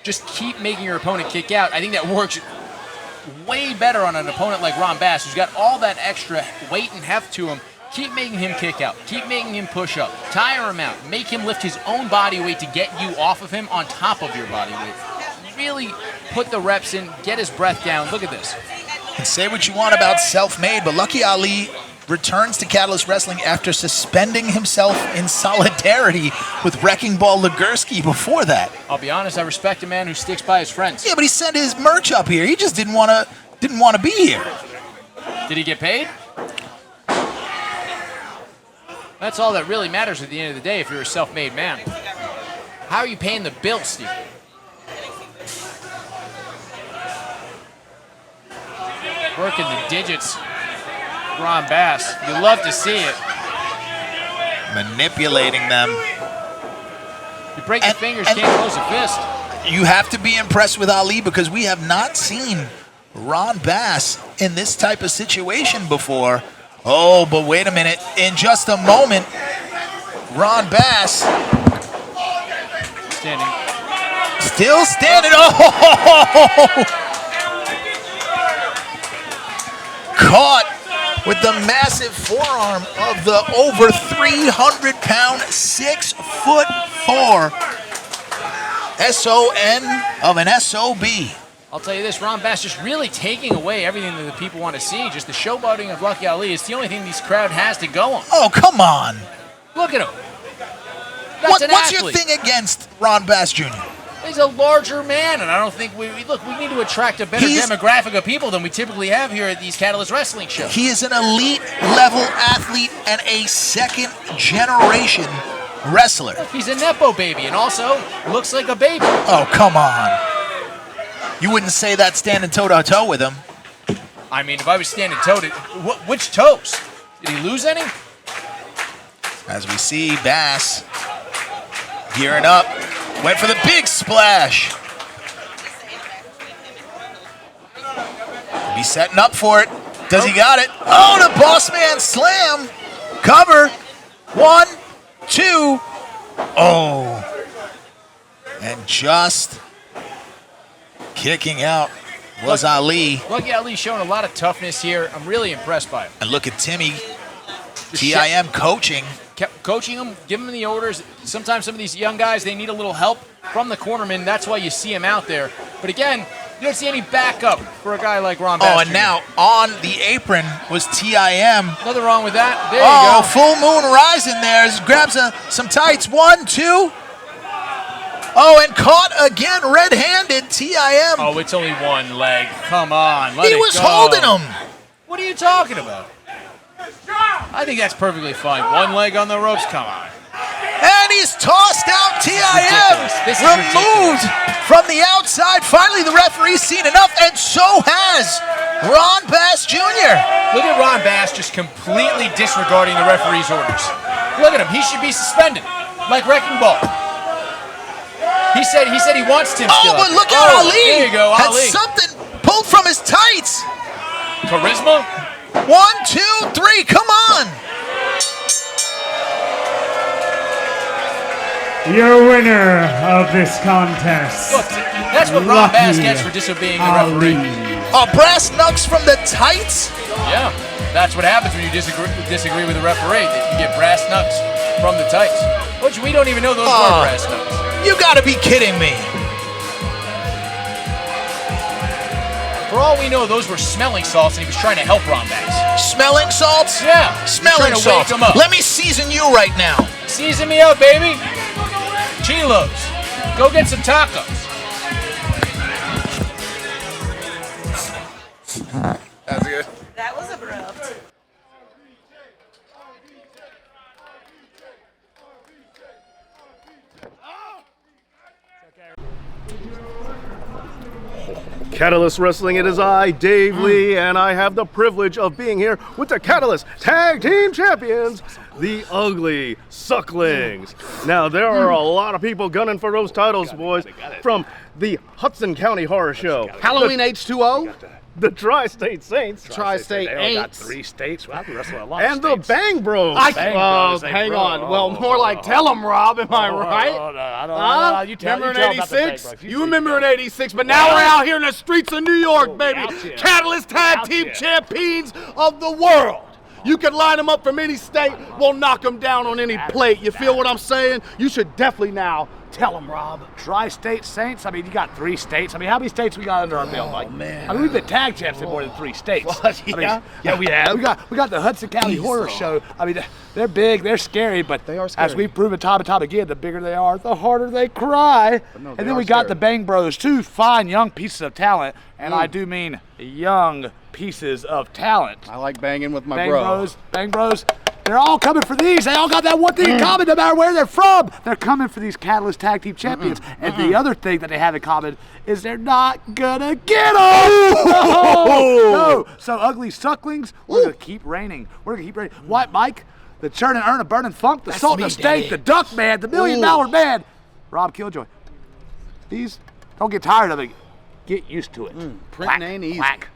Speaker 6: Just keep making your opponent kick out. I think that works way better on an opponent like Ron Bass, who's got all that extra weight and heft to him. Keep making him kick out. Keep making him push up. Tire him out. Make him lift his own body weight to get you off of him on top of your body weight. Really put the reps in, get his breath down. Look at this.
Speaker 5: And say what you want about self-made, but Lucky Ali returns to Catalyst Wrestling after suspending himself in solidarity with Wrecking Ball Legursky before that.
Speaker 6: I'll be honest, I respect a man who sticks by his friends.
Speaker 5: Yeah, but he sent his merch up here. He just didn't want to be here.
Speaker 6: Did he get paid? That's all that really matters at the end of the day if you're a self-made man. How are you paying the bill, Steve? Working the digits, Ron Bass. You love to see it.
Speaker 5: Manipulating them.
Speaker 6: You break your fingers, can't close a fist.
Speaker 5: You have to be impressed with Ali because we have not seen Ron Bass in this type of situation before. Oh, but wait a minute. In just a moment, Ron Bass.
Speaker 6: Standing.
Speaker 5: Still standing. Oh! Caught with the massive forearm of the over 300-pound, 6'4" SON of an SOB.
Speaker 6: I'll tell you this, Ron Bass just really taking away everything that the people want to see. Just the showboating of Lucky Ali is the only thing this crowd has to go on.
Speaker 5: Oh, come on.
Speaker 6: Look at him.
Speaker 5: What's your thing against Ron Bass Jr.?
Speaker 6: He's a larger man, and I don't think we need to attract a better demographic of people than we typically have here at these Catalyst Wrestling shows.
Speaker 5: He is an elite-level athlete and a second-generation wrestler.
Speaker 6: He's a Nepo baby, and also looks like a baby.
Speaker 5: Oh, come on. You wouldn't say that standing toe-to-toe with him.
Speaker 6: I mean, if I was standing toe-to... Which toes? Did he lose any?
Speaker 5: As we see Bass gearing up. Went for the big splash. Be setting up for it. Does he got it? Oh, the boss man slam. Cover. 1, 2. Oh. And just kicking out was Ali.
Speaker 6: Lucky Ali showing a lot of toughness here. I'm really impressed by him.
Speaker 5: And look at Timmy. TIM coaching.
Speaker 6: Kept coaching them, giving them the orders. Sometimes some of these young guys, they need a little help from the cornerman. That's why you see him out there. But again, you don't see any backup for a guy like Ron Bass.
Speaker 5: Oh, and now on the apron was TIM.
Speaker 6: Nothing wrong with that. There you go.
Speaker 5: Oh, full moon rising there. Grabs some tights. 1, 2. Oh, and caught again red-handed TIM.
Speaker 6: Oh, it's only one leg. Come on,
Speaker 5: He was holding him.
Speaker 6: What are you talking about? I think that's perfectly fine. One leg on the ropes, come on.
Speaker 5: And he's tossed out TIM.
Speaker 6: This is
Speaker 5: removed from the outside. Finally, the referee's seen enough, and so has Ron Bass Jr.
Speaker 6: Look at Ron Bass just completely disregarding the referee's orders. Look at him. He should be suspended, like Wrecking Ball. He said he wants Tim still.
Speaker 5: Oh, but look at Ali.
Speaker 6: There you go,
Speaker 5: Had
Speaker 6: Ali.
Speaker 5: something pulled from his tights.
Speaker 6: Charisma?
Speaker 5: 1, 2, 3, come on!
Speaker 1: Your winner of this contest.
Speaker 6: Look, that's what Ron Bass gets for disobeying the referee.
Speaker 5: Oh, brass knucks from the tights?
Speaker 6: Yeah, that's what happens when you disagree with the referee. That you get brass knucks from the tights. Which we don't even know those were brass knucks.
Speaker 5: You gotta be kidding me.
Speaker 6: For all we know, those were smelling salts, and he was trying to help Ron Bass.
Speaker 5: Smelling salts?
Speaker 6: Yeah.
Speaker 5: Smelling salts.
Speaker 6: Wake him up.
Speaker 5: Let me season you right now.
Speaker 6: Season me up, baby. Chilos. Go get some tacos.
Speaker 5: That's good.
Speaker 11: That was abrupt.
Speaker 10: Catalyst Wrestling, it is I, Dave Lee, and I have the privilege of being here with the Catalyst Tag Team Champions, the Ugly Sucklings. Now, there are a lot of people gunning for those titles, boys, from the Hudson County Horror Show.
Speaker 7: Halloween H2O.
Speaker 10: The Tri-State Saints.
Speaker 7: Tri-State
Speaker 21: They all got
Speaker 7: Aints.
Speaker 21: 3 states. Well, I've been wrestling a lot
Speaker 10: And
Speaker 21: of
Speaker 10: the
Speaker 21: states.
Speaker 10: Bang Bros.
Speaker 21: Bang Bros, they
Speaker 7: Hang
Speaker 21: bro.
Speaker 7: on. Well, more like tell 'em, Rob. Am I right?
Speaker 21: I don't
Speaker 7: Huh?
Speaker 21: know. You tell
Speaker 7: Remember
Speaker 21: you
Speaker 7: in
Speaker 21: tell about the Bang
Speaker 7: '86?
Speaker 21: Bros.
Speaker 7: You remember in '86, but now we're out here in the streets of New York, baby.
Speaker 21: out here.
Speaker 7: Catalyst Tag
Speaker 21: Out
Speaker 7: Team
Speaker 21: here.
Speaker 7: Champions of the world. You can line them up from any state. We'll knock them down on any plate. You feel what I'm saying? You should definitely now tell them, Rob.
Speaker 21: Tri-State Saints. I mean, you got 3 states. I mean, how many states we got under our belt, Mike?
Speaker 7: Man.
Speaker 21: I mean, we've been tag champs in more than 3 states.
Speaker 7: What?
Speaker 21: I mean,
Speaker 7: Yeah, we have.
Speaker 21: We got the Hudson County Horror Show. I mean, they're big, they're scary, but
Speaker 7: They are scary.
Speaker 21: as we've proven time and time again, the bigger they are, the harder they cry.
Speaker 7: no,
Speaker 21: And
Speaker 7: they
Speaker 21: then
Speaker 7: are
Speaker 21: we got
Speaker 7: scary.
Speaker 21: the Bang Bros, 2 fine young pieces of talent, and I do mean young pieces of talent.
Speaker 7: I like banging with my
Speaker 21: Bang
Speaker 7: bro.
Speaker 21: Bang Bros. They're all coming for these. They all got that one thing in common no matter where they're from. They're coming for these Catalyst Tag Team Champions. And the other thing that they have in common is they're not gonna get them. No. So Ugly Sucklings, we're gonna keep reigning. We're gonna keep reigning. What, Mike? The churn and earn a burning funk, the
Speaker 7: That's
Speaker 21: salt
Speaker 7: me,
Speaker 21: and the steak,
Speaker 7: Daddy.
Speaker 21: the duck man, the $1 million man. Rob Killjoy. These, don't get tired of it. Get used to it.
Speaker 7: Printing ain't easy.
Speaker 21: Quack.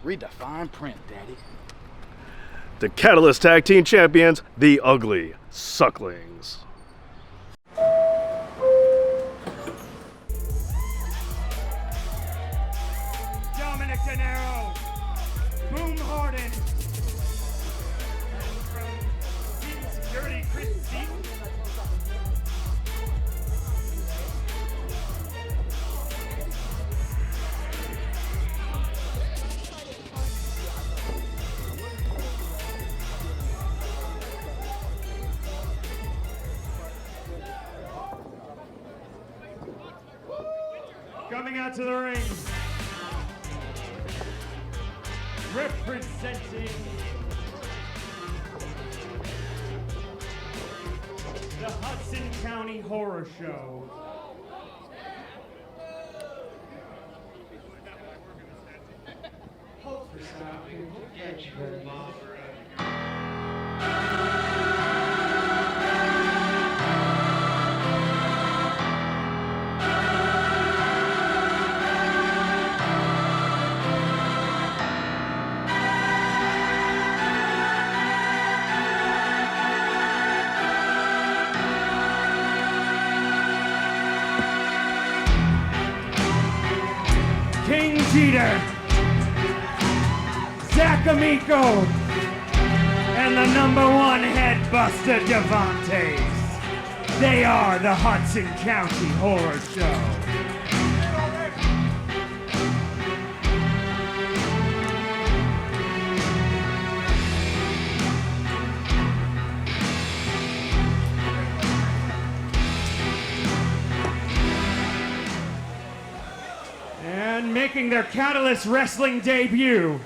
Speaker 7: Read the fine print, Daddy.
Speaker 10: The Catalyst Tag Team Champions, the Ugly Sucklings.
Speaker 1: Dominic De Niro, Boom Harden, from Security Chris Seaton. Coming out to the ring, representing the Hudson County Horror Show, King Jeter, Zach Amico, and the #1 headbuster Devontae. They are the Hudson County Horror Show. And making their Catalyst Wrestling debut,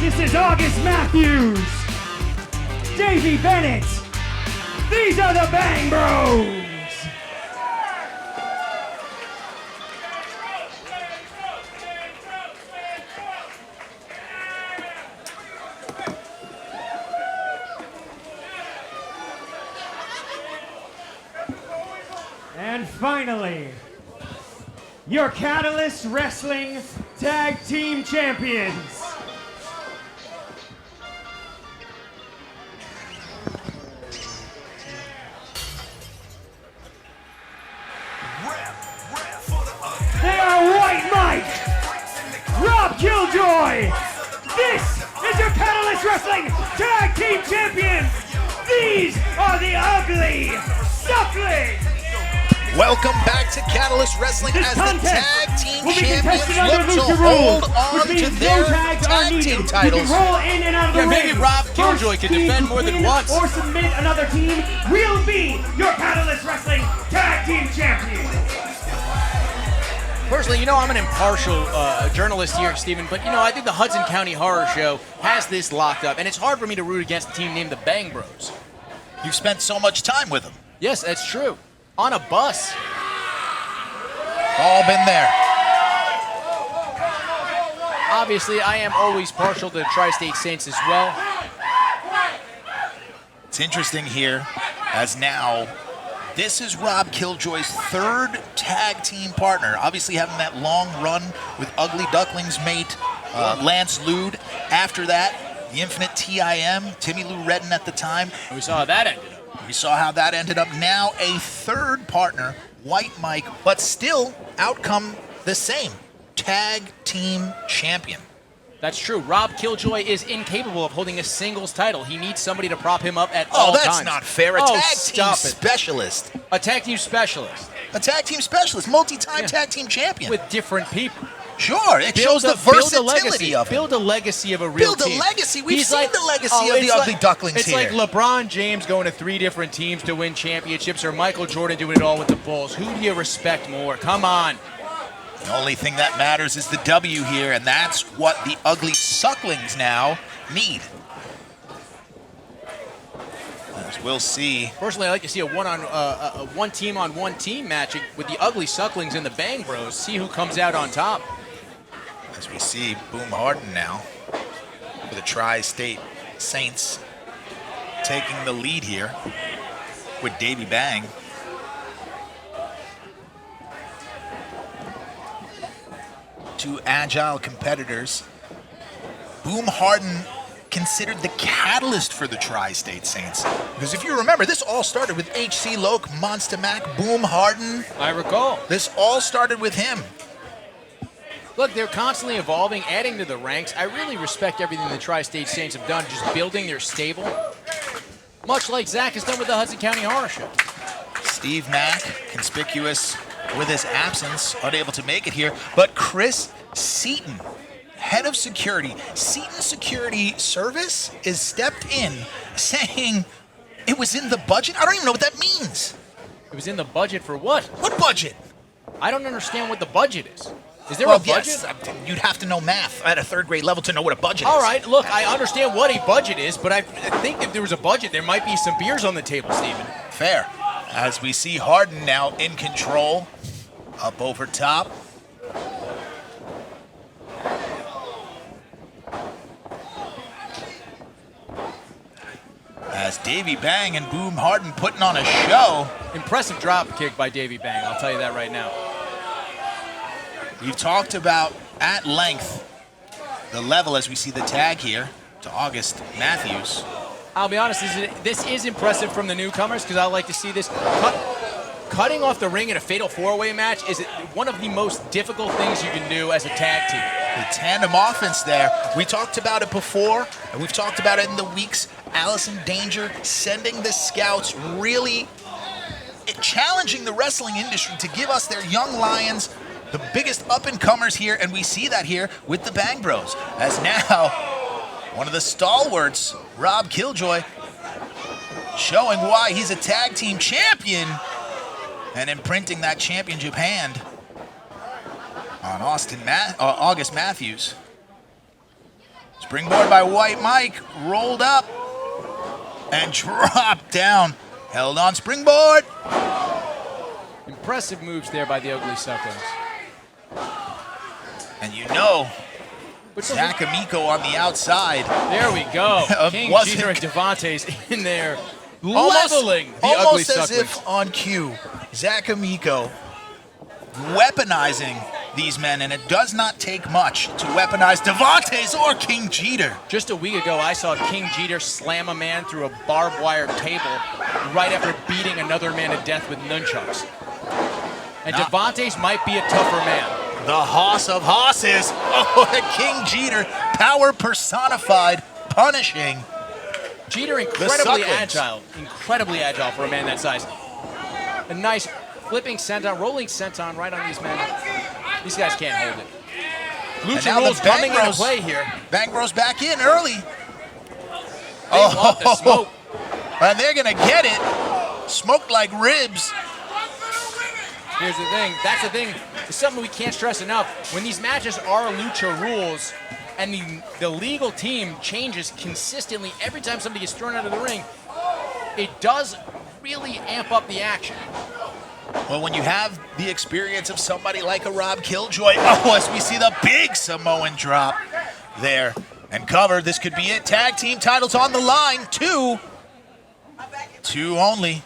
Speaker 1: this is August Matthews, Davey Bennett. These are the Bang Bros. And finally, your Catalyst Wrestling Tag Team Champions. They are White Mike, Rob Killjoy. This is your Catalyst Wrestling Tag Team Champions. These are the Ugly Sucklings.
Speaker 5: Welcome back to Catalyst Wrestling
Speaker 1: This
Speaker 5: as the
Speaker 1: contest
Speaker 5: tag team
Speaker 1: will be
Speaker 5: champions
Speaker 1: contested under
Speaker 5: look to
Speaker 1: Lucha
Speaker 5: hold
Speaker 1: rules,
Speaker 5: on
Speaker 1: which
Speaker 5: to
Speaker 1: means
Speaker 5: their
Speaker 1: no tags are
Speaker 5: tag
Speaker 1: needed.
Speaker 5: team titles.
Speaker 1: You can roll in and out of the
Speaker 6: Yeah,
Speaker 1: ring.
Speaker 6: maybe Rob Killjoy
Speaker 1: First
Speaker 6: can
Speaker 1: team
Speaker 6: defend
Speaker 1: to
Speaker 6: more than
Speaker 1: win
Speaker 6: once.
Speaker 1: Or submit another team will be your Catalyst Wrestling Tag Team Champions.
Speaker 6: Personally, you know, I'm an impartial journalist here, Steven, but, you know, I think the Hudson County Horror Show has this locked up, and it's hard for me to root against a team named the Bang Bros.
Speaker 5: You've spent so much time with them.
Speaker 6: Yes, that's true. On a bus.
Speaker 5: All been there.
Speaker 6: Obviously, I am always partial to the Tri-State Saints as well.
Speaker 5: It's interesting here, as now this is Rob Killjoy's third tag team partner. Obviously having that long run with Ugly Ducklings mate Lance Lude. After that, the Infinite TIM, Timmy Lou Redden at the time.
Speaker 6: We saw how that ended up.
Speaker 5: We saw how that ended up. Now a third partner, White Mike, but still outcome the same. Tag team champion.
Speaker 6: That's true. Rob Killjoy is incapable of holding a singles title. He needs somebody to prop him up at all times.
Speaker 5: Oh, that's not fair. A tag team specialist.
Speaker 6: A tag team specialist.
Speaker 5: A tag team specialist, multi-time tag team champion.
Speaker 6: With different people.
Speaker 5: Sure, it shows the versatility of it.
Speaker 6: Build a legacy of a real team.
Speaker 5: Build a legacy. We've seen the legacy of the Ugly Ducklings here.
Speaker 6: It's like LeBron James going to 3 different teams to win championships, or Michael Jordan doing it all with the Bulls. Who do you respect more? Come on.
Speaker 5: The only thing that matters is the W here, and that's what the Ugly Sucklings now need. As we'll see.
Speaker 6: Personally, I like to see a one team on one team match with the Ugly Sucklings and the Bang Bros. See who comes out on top.
Speaker 5: As we see Boom Harden now for the Tri-State Saints taking the lead here with Davey Bang. Two agile competitors. Boom Harden considered the catalyst for the Tri-State Saints. Because if you remember, this all started with HC Loke, Monster Mac, Boom Harden.
Speaker 6: I recall.
Speaker 5: This all started with him.
Speaker 6: Look, they're constantly evolving, adding to the ranks. I really respect everything the Tri-State Saints have done, just building their stable. Much like Zach has done with the Hudson County Horror Show.
Speaker 5: Steve Mack, conspicuous with his absence, unable to make it here. But Chris Seaton, head of security, Seaton Security Service, is stepped in saying it was in the budget. I don't even know what that means.
Speaker 6: It was in the budget for what?
Speaker 5: What budget?
Speaker 6: I don't understand what the budget is. Is there
Speaker 5: a
Speaker 6: budget?
Speaker 5: Yes, you'd have to know math at a third grade level to know what a budget is.
Speaker 6: All right, look, I understand what a budget is, but I think if there was a budget, there might be some beers on the table, Steven.
Speaker 5: Fair. As we see Harden now in control, up over top. As Davey Bang and Boom Harden putting on a show.
Speaker 6: Impressive drop kick by Davey Bang, I'll tell you that right now.
Speaker 5: We've talked about at length the level as we see the tag here to August Matthews.
Speaker 6: I'll be honest, this is impressive from the newcomers because I like to see this. Cutting off the ring in a fatal four-way match is one of the most difficult things you can do as a tag team.
Speaker 5: The tandem offense there. We talked about it before, and we've talked about it in the weeks. Allison Danger sending the scouts, really challenging the wrestling industry to give us their young lions, the biggest up-and-comers here, and we see that here with the Bang Bros. As now, one of the stalwarts, Rob Killjoy, showing why he's a tag team champion and imprinting that championship hand on August Matthews. Springboard by White Mike, rolled up and dropped down. Held on springboard.
Speaker 6: Impressive moves there by the Ugly Sucklings.
Speaker 5: And you know, Zach Amico on the outside.
Speaker 6: There we go. King Jeter and Devontae's in there,
Speaker 5: Almost
Speaker 6: leveling the Ugly
Speaker 5: as
Speaker 6: Sucklings.
Speaker 5: if on cue, Zach Amico weaponizing these men, and it does not take much to weaponize Devontae's or King Jeter.
Speaker 6: Just a week ago, I saw King Jeter slam a man through a barbed wire table right after beating another man to death with nunchucks. And Devontae's might be a tougher man.
Speaker 5: The hoss of hosses. Oh, King Jeter, power personified, punishing.
Speaker 6: Jeter incredibly agile for a man that size. A nice flipping senton, rolling senton right on these men. These guys can't hold it. Lucha rules coming into play here.
Speaker 5: Bang Bros back in early.
Speaker 6: They want the smoke.
Speaker 5: And they're going to get it. Smoked like ribs.
Speaker 6: Here's the thing. That's the thing. It's something we can't stress enough. When these matches are lucha rules and the legal team changes consistently every time somebody gets thrown out of the ring, it does really amp up the action.
Speaker 5: Well, when you have the experience of somebody like a Rob Killjoy, oh, as we see the big Samoan drop there and cover, this could be it. Tag team titles on the line, two only.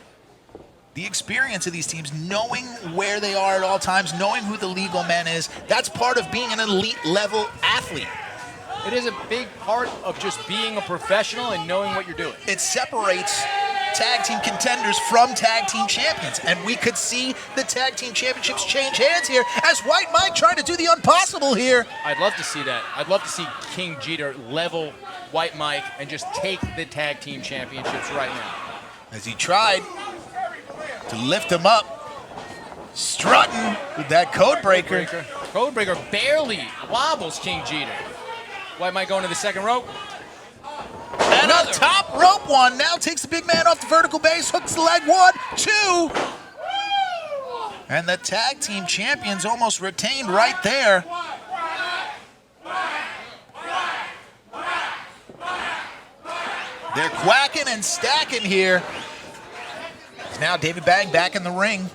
Speaker 5: The experience of these teams, knowing where they are at all times, knowing who the legal man is, that's part of being an elite level athlete.
Speaker 6: It is a big part of just being a professional and knowing what you're doing.
Speaker 5: It separates tag team contenders from tag team champions, and we could see the tag team championships change hands here as White Mike trying to do the impossible here.
Speaker 6: I'd love to see that. I'd love to see King Jeter level White Mike and just take the tag team championships right now.
Speaker 5: As he tried to lift him up, strutting with that code breaker.
Speaker 6: Code breaker barely wobbles King Jeter. White Mike going to the second rope.
Speaker 5: And a top rope one. Now takes the big man off the vertical base, hooks the leg, 1, 2. And the tag team champions almost retained right there. They're quacking and stacking here. Now David Bang back in the ring.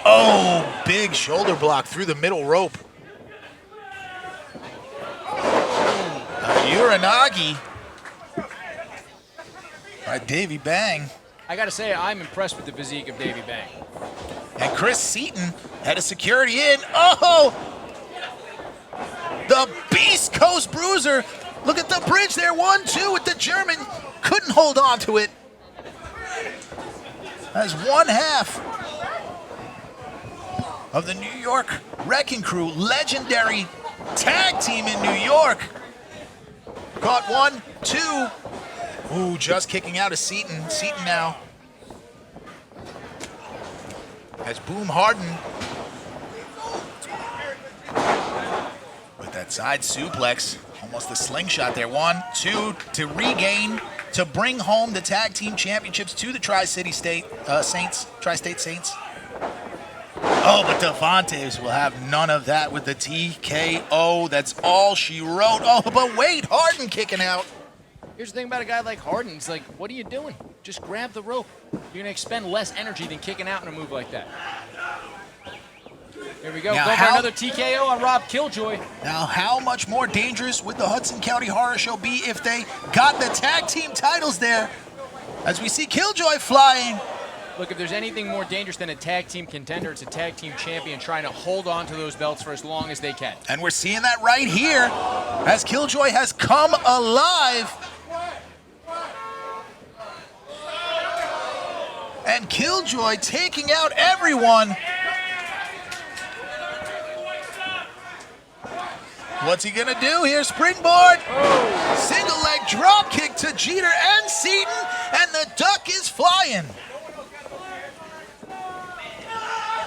Speaker 5: Oh, big shoulder block through the middle rope. Uranagi by Davey Bang.
Speaker 6: I gotta say, I'm impressed with the physique of Davey Bang.
Speaker 5: And Chris Seaton had a security in. Oh! The Beast Coast Bruiser. Look at the bridge there. 1, 2 with the German. Couldn't hold on to it. As one half of the New York Wrecking Crew, legendary tag team in New York. Caught 1, 2. Ooh, just kicking out of Seaton. Seaton now. As Boom Harden with that side suplex. Almost a slingshot there. 1, 2 to regain, to bring home the tag team championships to the Tri-State Saints. Oh, but Devantes will have none of that with the TKO. That's all she wrote. Oh, but wait, Harden kicking out.
Speaker 6: Here's the thing about a guy like Harden. It's like, what are you doing? Just grab the rope. You're going to expend less energy than kicking out in a move like that. Here we go.
Speaker 5: Now,
Speaker 6: Go for another TKO on Rob Killjoy.
Speaker 5: Now, how much more dangerous would the Hudson County Horror Show be if they got the tag team titles there? As we see Killjoy flying.
Speaker 6: Look, if there's anything more dangerous than a tag team contender, it's a tag team champion trying to hold on to those belts for as long as they can.
Speaker 5: And we're seeing that right here as Killjoy has come alive. And Killjoy taking out everyone. What's he gonna do here? Springboard. Oh. Single leg drop kick to Jeter and Seaton, and the duck is flying.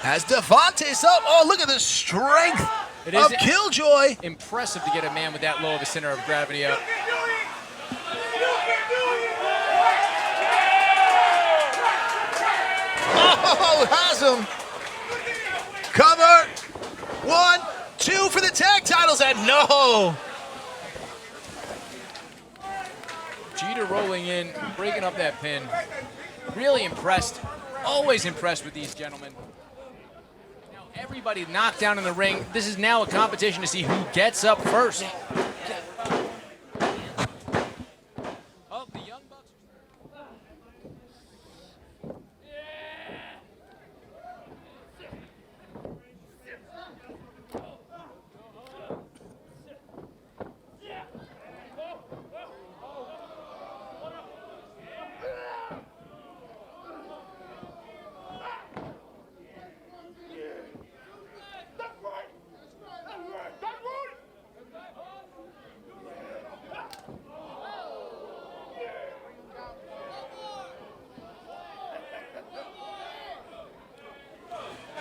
Speaker 5: As Devantes up, oh, look at the strength of Killjoy.
Speaker 6: Impressive to get a man with that low of a center of gravity up.
Speaker 5: Oh, has him. Cover. 1, 2 for the tag titles, and no.
Speaker 6: Jeter rolling in, breaking up that pin. Really impressed. Always impressed with these gentlemen. Now everybody knocked down in the ring. This is now a competition to see who gets up first.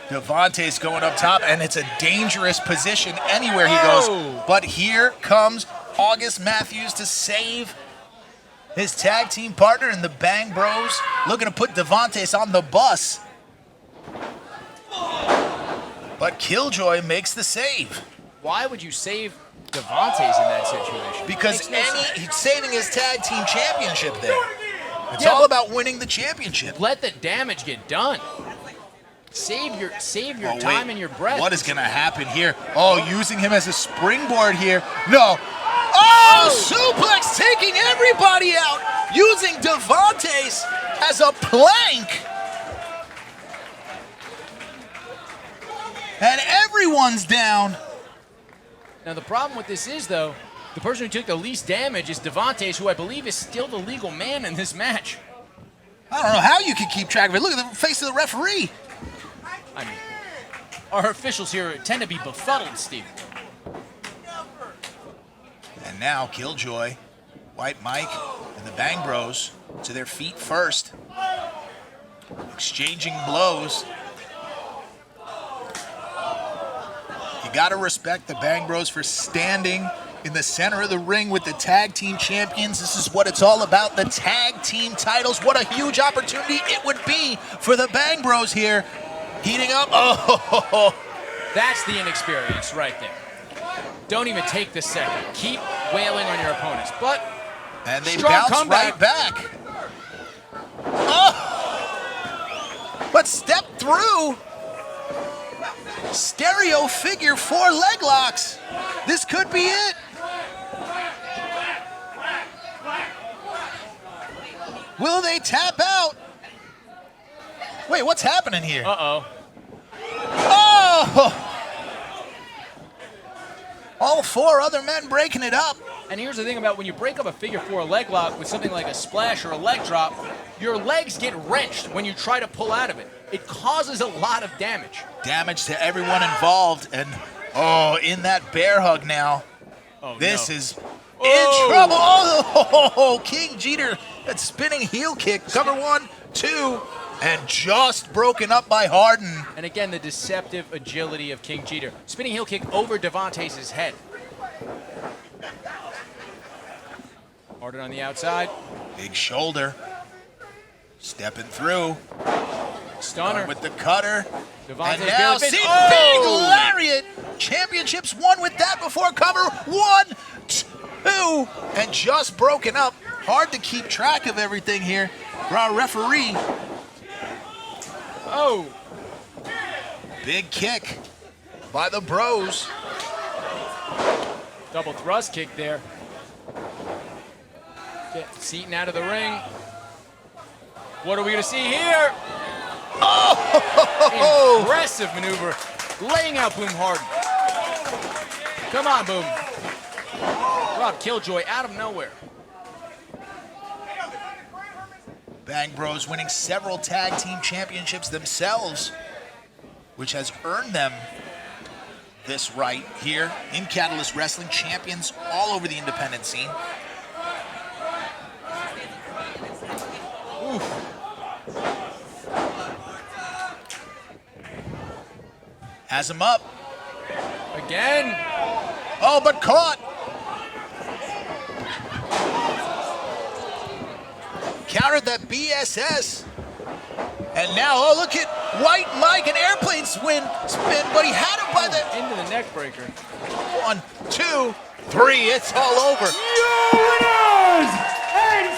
Speaker 5: Devantes going up top, and it's a dangerous position anywhere he goes. But here comes August Matthews to save his tag team partner, and the Bang Bros looking to put Devantes on the bus. But Killjoy makes the save.
Speaker 6: Why would you save Devantes in that situation?
Speaker 5: Because he's saving his tag team championship there. It's all about winning the championship.
Speaker 6: Let the damage get done. Save your time and your breath.
Speaker 5: What is going to happen here? Oh, using him as a springboard here. No. Oh, suplex taking everybody out. Using Devante's as a plank. And everyone's down.
Speaker 6: Now, the problem with this is, though, the person who took the least damage is Devante's, who I believe is still the legal man in this match.
Speaker 5: I don't know how you can keep track of it. Look at the face of the referee.
Speaker 6: I mean, our officials here tend to be befuddled, Steve.
Speaker 5: And now Killjoy, White Mike, and the Bang Bros to their feet first. Exchanging blows. You gotta respect the Bang Bros for standing in the center of the ring with the tag team champions. This is what it's all about, the tag team titles. What a huge opportunity it would be for the Bang Bros here. Heating up. Oh,
Speaker 6: that's the inexperience right there. Don't even take the second. Keep wailing on your opponents.
Speaker 5: And they
Speaker 6: strong
Speaker 5: bounce
Speaker 6: comeback.
Speaker 5: right back. Oh! But step through. Stereo figure 4 leg locks. This could be it. Will they tap out? Wait, what's happening here?
Speaker 6: Uh-oh.
Speaker 5: Oh! All 4 other men breaking it up.
Speaker 6: And here's the thing about when you break up a figure 4 leg lock with something like a splash or a leg drop, your legs get wrenched when you try to pull out of it. It causes a lot of damage.
Speaker 5: Damage to everyone involved. And, in that bear hug now. This is in trouble. Oh, King Jeter, that spinning heel kick. Cover 1, 2, and just broken up by Harden.
Speaker 6: And again, the deceptive agility of King Jeter. Spinning heel kick over Devante's head. Harden on the outside.
Speaker 5: Big shoulder. Stepping through.
Speaker 6: Stunner.
Speaker 5: With the cutter.
Speaker 6: Devante's
Speaker 5: and now see big lariat. Championships won with that before cover. 1, 2, and just broken up. Hard to keep track of everything here for our referee.
Speaker 6: Oh.
Speaker 5: Big kick by the Bros.
Speaker 6: Double thrust kick there. Get Seaton out of the ring. What are we going to see here?
Speaker 5: Oh!
Speaker 6: Impressive maneuver. Laying out Boom Harden. Come on, Boom. Rob Killjoy out of nowhere.
Speaker 5: Bang Bros winning several tag team championships themselves, which has earned them this right here in Catalyst Wrestling. Champions all over the independent scene. Oof. Has him up.
Speaker 6: Again.
Speaker 5: Oh, but caught. Countered that BSS. And now, look at White Mike, an airplane spin, but he had him by the...
Speaker 6: Into the neck breaker.
Speaker 5: 1, 2, 3, it's all over.
Speaker 1: Your winners and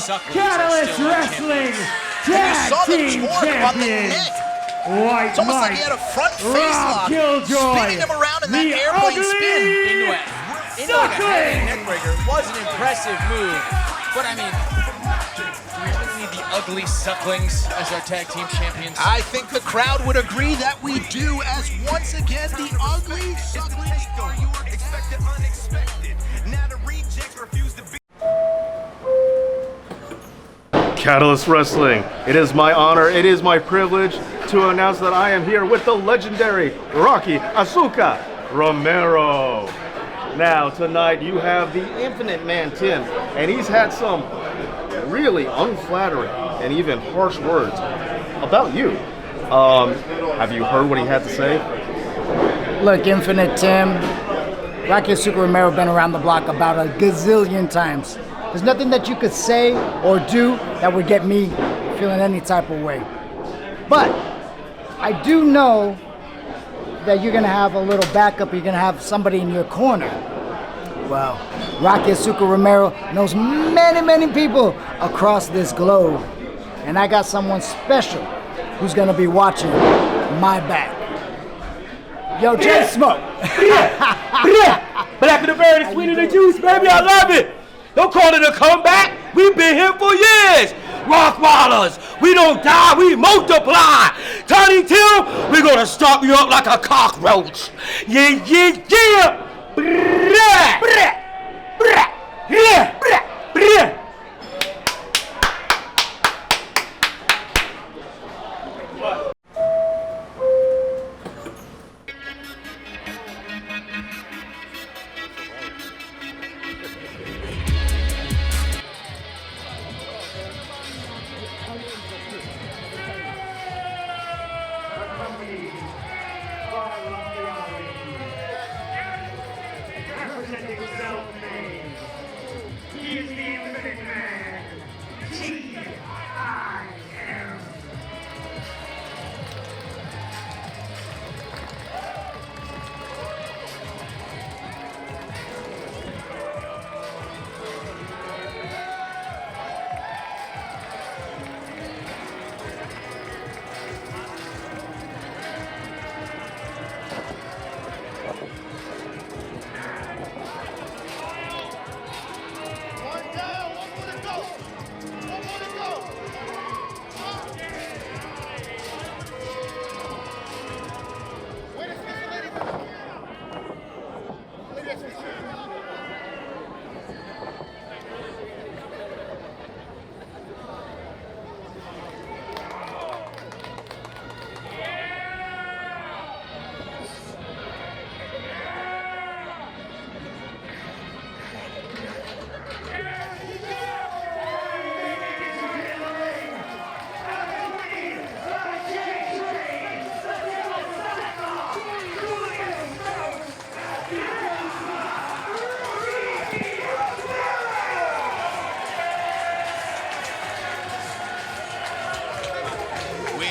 Speaker 1: still Catalyst Wrestling Tag Team Champions. White
Speaker 5: It's almost
Speaker 1: Mike,
Speaker 5: like he had a front face lock,
Speaker 1: Killjoy,
Speaker 5: spinning him around in that
Speaker 1: the
Speaker 5: airplane spin.
Speaker 6: Into like a heavy neck breaker. Was an impressive move. But I mean, do we really need the ugly Sucklings as our tag team champions?
Speaker 5: I think the crowd would agree that we do, as once again the ugly Sucklings are your expected unexpected. Now the rejects refuse to be.
Speaker 10: Catalyst Wrestling, it is my honor, it is my privilege to announce that I am here with the legendary Rocky Romero. Now, tonight you have the Infinite Man Tim, and he's had some really unflattering and even harsh words about you. Have you heard what he had to say?
Speaker 9: Look, Infinite Tim, Rocky Romero been around the block about a gazillion times. There's nothing that you could say or do that would get me feeling any type of way. But I do know that you're going to have a little backup. You're going to have somebody in your corner. Well, Rocky Romero knows many, many people across this globe. And I got someone special who's gonna be watching my back. Yo, Jay Smoke.
Speaker 22: Black of the bird is sweeter than juice, baby. I love it. Don't call it a comeback. We've been here for years. Rockwallers, we don't die, we multiply. Tiny Tim, we're gonna stomp you up like a cockroach. Yeah, yeah, yeah. Brah, brah, brah, brah, brah, brah.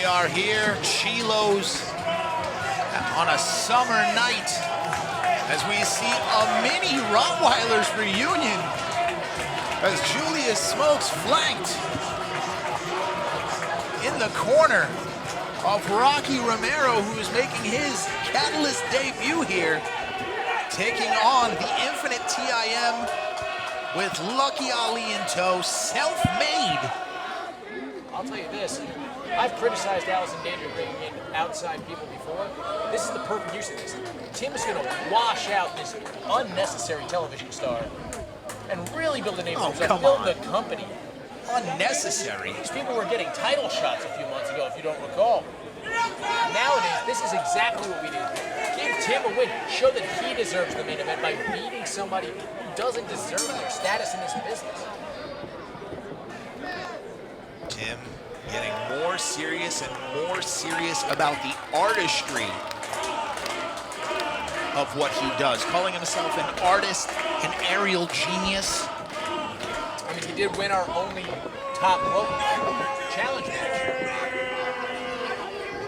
Speaker 5: Are here, Chilo's, on a summer night, as we see a mini Rottweilers reunion as Julius Smokes flanked in the corner of Rocky Romero, who is making his Catalyst debut here, taking on the Infinite TIM with Lucky Ali in tow, self-made.
Speaker 6: I'll tell you this. I've criticized Allison Danger bringing in outside people before. This is the perfect use of this. Tim is going to wash out this unnecessary television star and really build a name for himself, build the company.
Speaker 5: Unnecessary?
Speaker 6: These people were getting title shots a few months ago, if you don't recall. Nowadays, this is exactly what we do. Give Tim a win. Show that he deserves the main event by beating somebody who doesn't deserve their status in this business.
Speaker 5: Tim getting more serious and more serious about the artistry of what he does, calling himself an artist, an aerial genius.
Speaker 6: I mean, he did win our only top rope challenge match.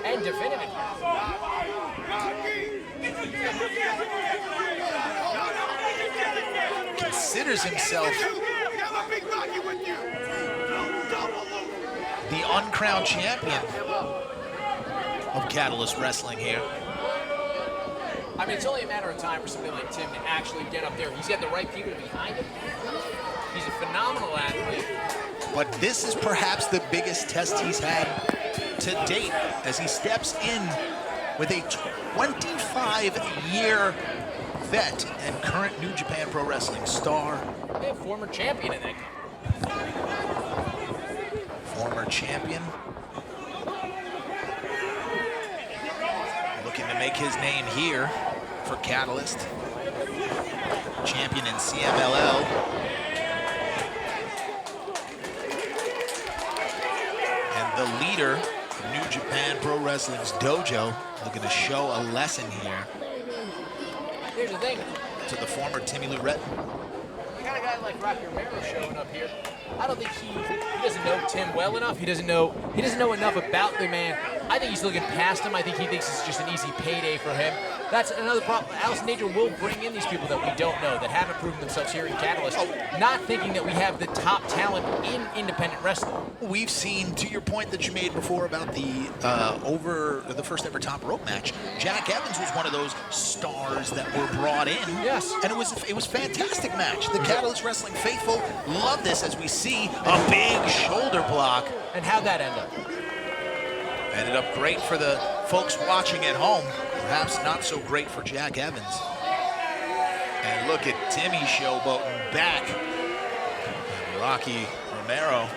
Speaker 6: And definitive.
Speaker 5: Considers himself the uncrowned champion of Catalyst Wrestling here.
Speaker 6: I mean, it's only a matter of time for somebody like Tim to actually get up there. He's got the right people behind him. He's a phenomenal athlete.
Speaker 5: But this is perhaps the biggest test he's had to date as he steps in with a 25-year vet and current New Japan Pro Wrestling star.
Speaker 6: Yeah, former champion in that company.
Speaker 5: Former champion. Looking to make his name here for Catalyst. Champion in CMLL. And the leader of New Japan Pro Wrestling's dojo, looking to show a lesson here.
Speaker 6: Here's the thing.
Speaker 5: To the former Timmy Lorette.
Speaker 6: You got a guy like Rocky Romero showing up here. I don't think he doesn't know Tim well enough. He doesn't know enough about the man. I think he's looking past him. I think he thinks it's just an easy payday for him. That's another problem. Allison Danger will bring in these people that we don't know, that haven't proven themselves here in Catalyst, not thinking that we have the top talent in independent wrestling.
Speaker 5: We've seen, to your point that you made before about the first ever top rope match, Jack Evans was one of those stars that were brought in.
Speaker 6: Yes.
Speaker 5: And it was a fantastic match. The Catalyst Wrestling faithful love this as we see a big shoulder block.
Speaker 6: And how'd that end up?
Speaker 5: Ended up great for the folks watching at home. Perhaps not so great for Jack Evans. And look at Timmy showboating back. And Rocky Romero.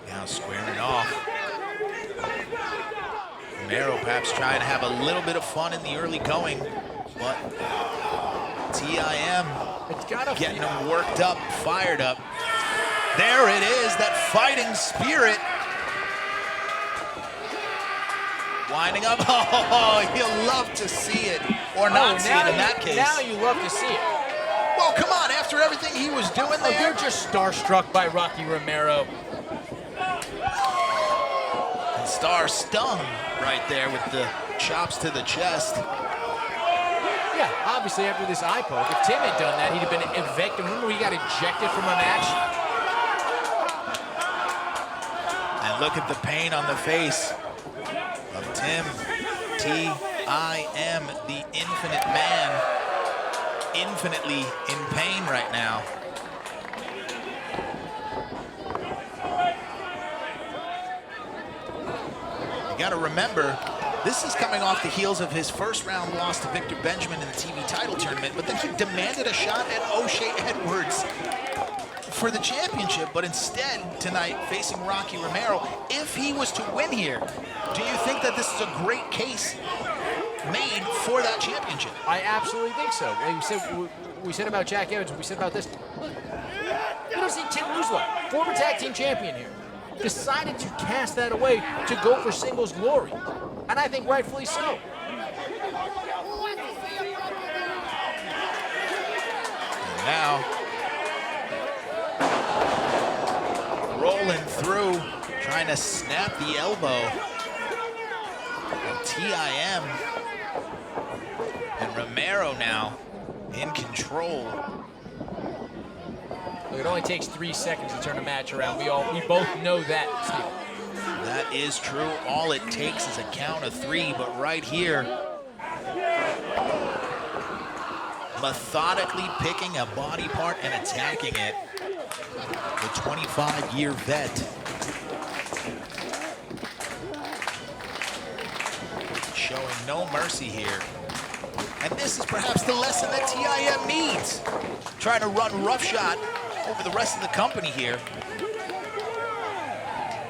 Speaker 5: Now squaring off. Romero perhaps trying to have a little bit of fun in the early going, but TIM getting him worked up, fired up. There it is, that fighting spirit. Winding up, oh, you'll love to see it, or not see it in that case.
Speaker 6: Now you love to see it.
Speaker 5: Well, come on, after everything he was doing there.
Speaker 6: You're just starstruck by Rocky Romero.
Speaker 5: And Starr stung right there with the chops to the chest.
Speaker 6: Yeah, obviously after this eye poke, if Tim had done that, he'd have been evicted. Remember he got ejected from a match?
Speaker 5: And look at the pain on the face of Tim. T-I-M, the infinite man. Infinitely in pain right now. You gotta remember, this is coming off the heels of his first round loss to Victor Benjamin in the TV title tournament, but then he demanded a shot at O'Shea Edwards for the championship, but instead tonight facing Rocky Romero. If he was to win here, do you think that this is a great case made for that championship?
Speaker 6: I absolutely think so. Like we said about Jack Evans, we said about this. Look, you don't see Tim lose one. Former tag team champion here. Decided to cast that away to go for singles glory. And I think rightfully so.
Speaker 5: And now, rolling through, trying to snap the elbow of TIM. And Romero now in control.
Speaker 6: It only takes 3 seconds to turn a match around. We both know that, Steve.
Speaker 5: That is true. All it takes is a count of 3, but right here, methodically picking a body part and attacking it. The 25-year vet. Showing no mercy here. And this is perhaps the lesson that TIM needs. Trying to run roughshod over the rest of the company here.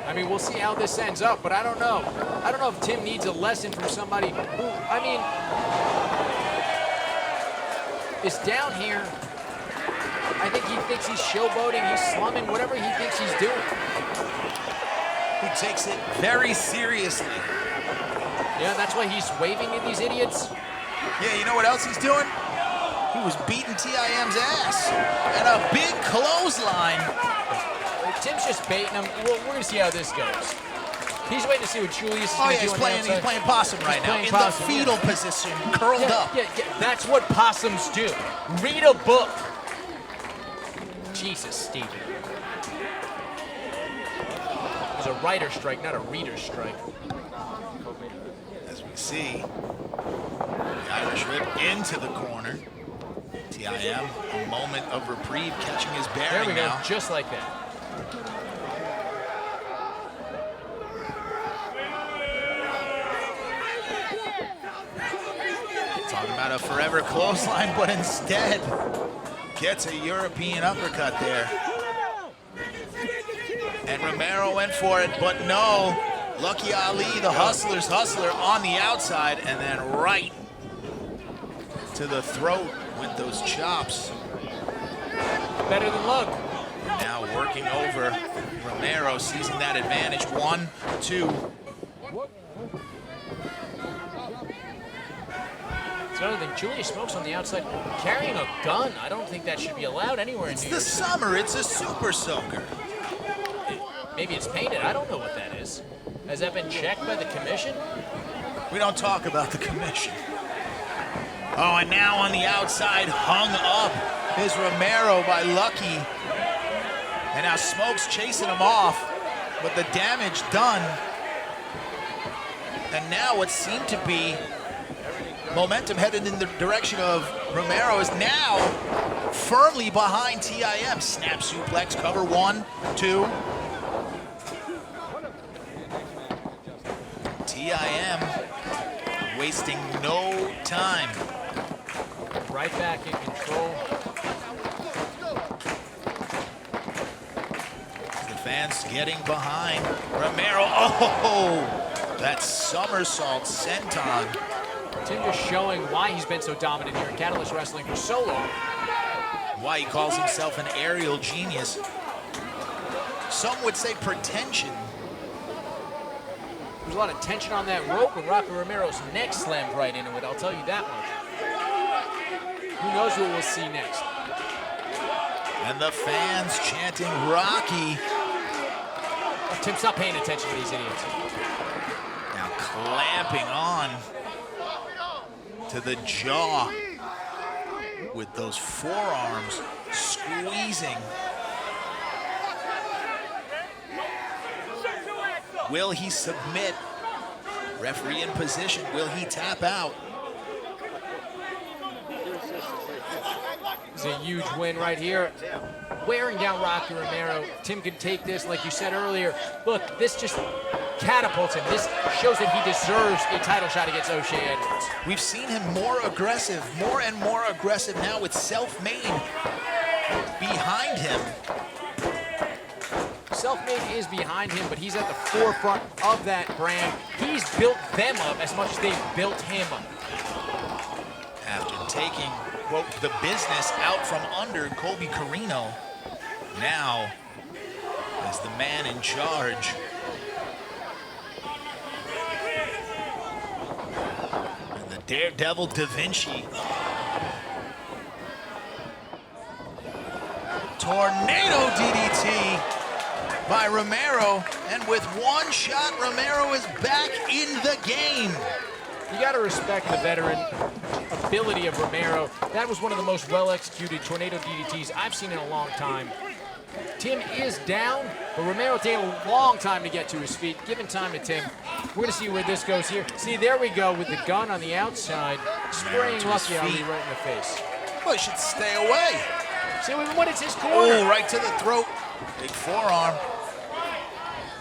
Speaker 6: I mean, we'll see how this ends up, but I don't know. I don't know if Tim needs a lesson from somebody who, I mean, is down here. I think he thinks he's showboating, he's slumming, whatever he thinks he's doing.
Speaker 5: He takes it very seriously.
Speaker 6: Yeah, that's why he's waving at these idiots.
Speaker 5: Yeah, you know what else he's doing? He was beating TIM's ass. And a big clothesline.
Speaker 6: Tim's just baiting him. We're going to see how this goes. He's waiting to see what Julius is going to do.
Speaker 5: He's playing possum right now. In the fetal position, curled up.
Speaker 6: Yeah, that's what possums do. Read a book. Jesus, Steve. It was a writer's strike, not a reader's strike.
Speaker 5: As we see, the Irish whip into the corner. TIM, a moment of reprieve, catching his bearing now.
Speaker 6: There we go, just like that.
Speaker 5: Talking about a forever clothesline, but instead gets a European uppercut there. And Romero went for it, but no. Lucky Ali, the hustler's hustler, on the outside, and then right to the throat with those chops.
Speaker 6: Better than luck.
Speaker 5: Now working over Romero, seizing that advantage. 1, 2.
Speaker 6: It's another thing. Julius Smokes on the outside carrying a gun. I don't think that should be allowed anywhere in New York.
Speaker 5: It's the summer. It's a super soaker.
Speaker 6: Maybe it's painted. I don't know what that is. Has that been checked by the commission?
Speaker 5: We don't talk about the commission. Oh, and now on the outside, hung up is Romero by Lucky. And now Smokes chasing him off, but the damage done. And now what seemed to be momentum headed in the direction of Romero is now firmly behind TIM. Snap suplex, cover 1, 2. TIM wasting no time.
Speaker 6: Right back in control.
Speaker 5: The fans getting behind Romero. Oh, that somersault senton.
Speaker 6: Tim just showing why he's been so dominant here in Catalyst Wrestling for so long.
Speaker 5: Why he calls himself an aerial genius. Some would say pretension.
Speaker 6: There's a lot of tension on that rope when Rocky Romero's neck slammed right into it, I'll tell you that much. Who knows what we'll see next?
Speaker 5: And the fans chanting Rocky.
Speaker 6: Oh, Tim, stop paying attention to these idiots.
Speaker 5: Now clamping on to the jaw with those forearms squeezing. Will he submit? Referee in position. Will he tap out?
Speaker 6: It's a huge win right here. Wearing down Rocky Romero. Tim can take this, like you said earlier. Look, this just catapults him. This shows that he deserves a title shot against O'Shea Edwards.
Speaker 5: We've seen him more aggressive, more and more aggressive now with Self-Made behind him.
Speaker 6: Self-Made is behind him, but he's at the forefront of that brand. He's built them up as much as they've built him up.
Speaker 5: After taking, quote, the business out from under Colby Corino, now is the man in charge. And the Daredevil Da Vinci. Tornado DDT by Romero, and with one shot, Romero is back in the game.
Speaker 6: You got to respect the veteran ability of Romero. That was one of the most well-executed tornado DDTs I've seen in a long time. Tim is down, but Romero taking a long time to get to his feet. Giving time to Tim. We're going to see where this goes here. See, there we go with the gun on the outside, spraying Lucky Ali right in the face.
Speaker 5: Well, he should stay away.
Speaker 6: See, when it's his corner.
Speaker 5: Oh, right to the throat. Big forearm.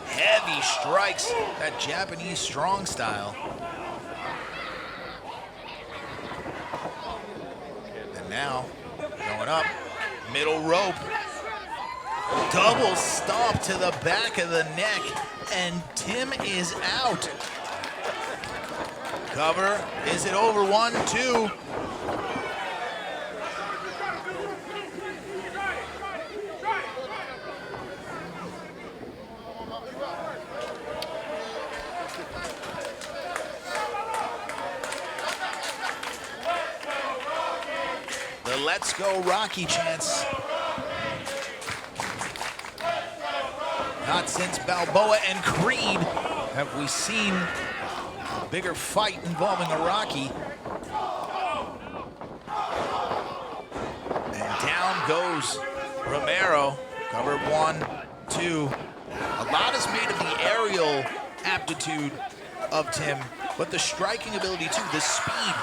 Speaker 5: Heavy strikes, that Japanese strong style. And now, going up, middle rope. Double stomp to the back of the neck, and Tim is out. Cover, is it over? 1, 2. The Let's Go Rocky chants. Not since Balboa and Creed have we seen a bigger fight involving a Rocky. And down goes Romero. Covered 1, 2. A lot is made of the aerial aptitude of Tim, but the striking ability too, the speed,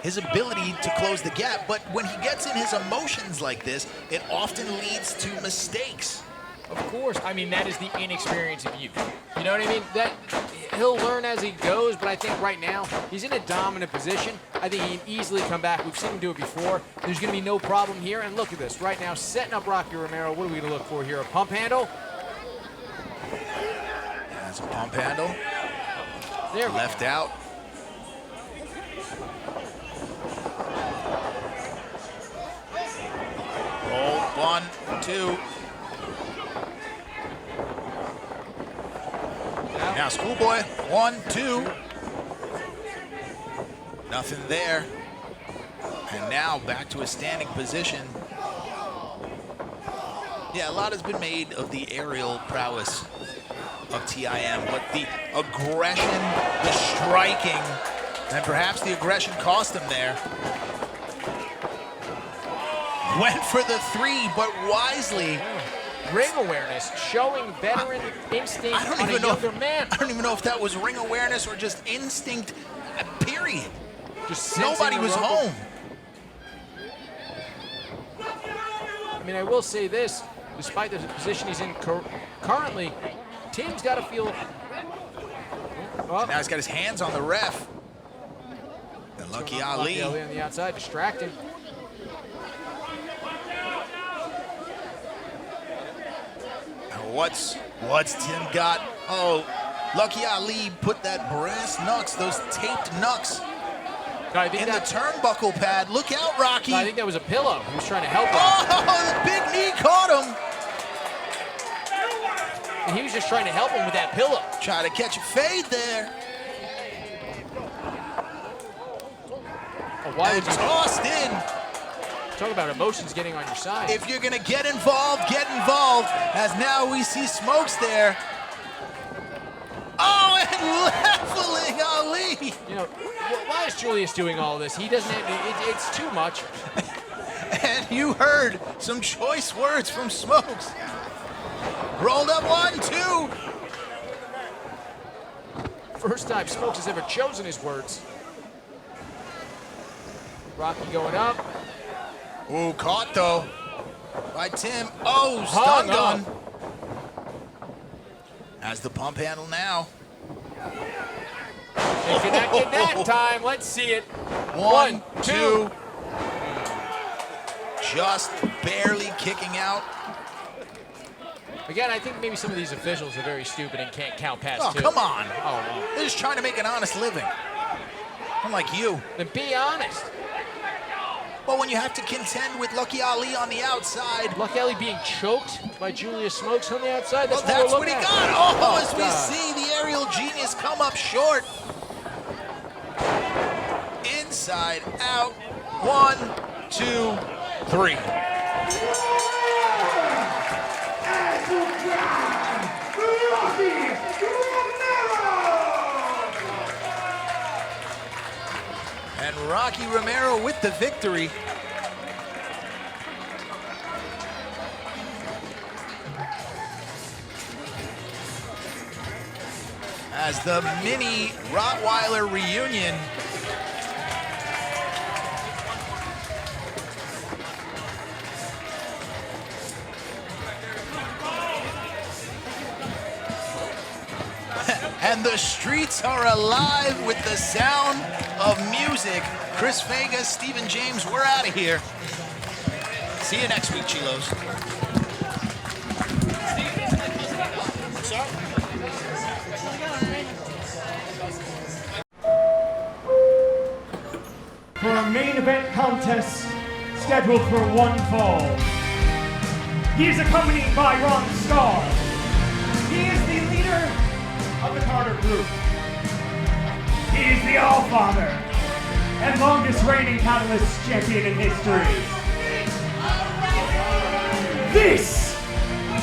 Speaker 5: his ability to close the gap. But when he gets in his emotions like this, it often leads to mistakes.
Speaker 6: Of course. I mean, that is the inexperience of youth. You know what I mean? That he'll learn as he goes, but I think right now he's in a dominant position. I think he can easily come back. We've seen him do it before. There's going to be no problem here. And look at this. Right now, setting up Rocky Romero. What are we going to look for here? A pump handle?
Speaker 5: That's a pump handle.
Speaker 6: There we
Speaker 5: left
Speaker 6: go.
Speaker 5: out. Hold 1, 2. Now schoolboy, 1, 2. Nothing there. And now back to a standing position. Yeah, a lot has been made of the aerial prowess of TIM, but the aggression, the striking, and perhaps the aggression cost him there. Went for the 3, but wisely.
Speaker 6: Ring awareness, showing veteran instinct on a younger man.
Speaker 5: I don't even know if that was ring awareness or just instinct, period.
Speaker 6: Just
Speaker 5: nobody was home.
Speaker 6: I mean, I will say this, despite the position he's in currently, Tim's got to feel...
Speaker 5: Now he's got his hands on the ref. And Lucky Ali.
Speaker 6: on the outside, distracting.
Speaker 5: What's Tim got? Oh, Lucky Ali put that brass knucks, those taped knucks, in the turnbuckle pad. Look out, Rocky.
Speaker 6: I think that was a pillow. He was trying to help him.
Speaker 5: Oh, the big knee caught him.
Speaker 6: And he was just trying to help him with that pillow.
Speaker 5: Try to catch a fade there.
Speaker 6: Oh, why would you
Speaker 5: tossed in?
Speaker 6: Talk about emotions getting on your side.
Speaker 5: If you're gonna get involved, as now we see Smokes there. Oh, and leveling Ali.
Speaker 6: You know, why is Julius doing all this? He doesn't have, it's too much.
Speaker 5: And you heard some choice words from Smokes. Rolled up 1, 2.
Speaker 6: First time Smokes has ever chosen his words. Rocky going up.
Speaker 5: Ooh, caught though by Tim. Oh, stun gun. Has the pump handle now.
Speaker 6: They connected that time. Let's see it.
Speaker 5: 1, 2. Just barely kicking out.
Speaker 6: Again, I think maybe some of these officials are very stupid and can't count past 2.
Speaker 5: Come on.
Speaker 6: Oh, no.
Speaker 5: They're just trying to make an honest living. Unlike you.
Speaker 6: Then be honest.
Speaker 5: Well, when you have to contend with Lucky Ali on the outside.
Speaker 6: Lucky Ali being choked by Julius Smokes on the outside.
Speaker 5: That's what he got. Oh, as we see the aerial genius come up short. Inside, out. 1, 2, 3.
Speaker 1: Rocky
Speaker 5: And Rocky Romero with the victory. As the mini Rottweiler reunion and the streets are alive with the sound of music. Chris Vega, Stephen James, we're out of here. See you next week, Chilos.
Speaker 1: For a main event contest scheduled for one fall. He is accompanied by Starr. He is the leader of the Carter Group. He is the Allfather and longest reigning Catalyst champion in history. This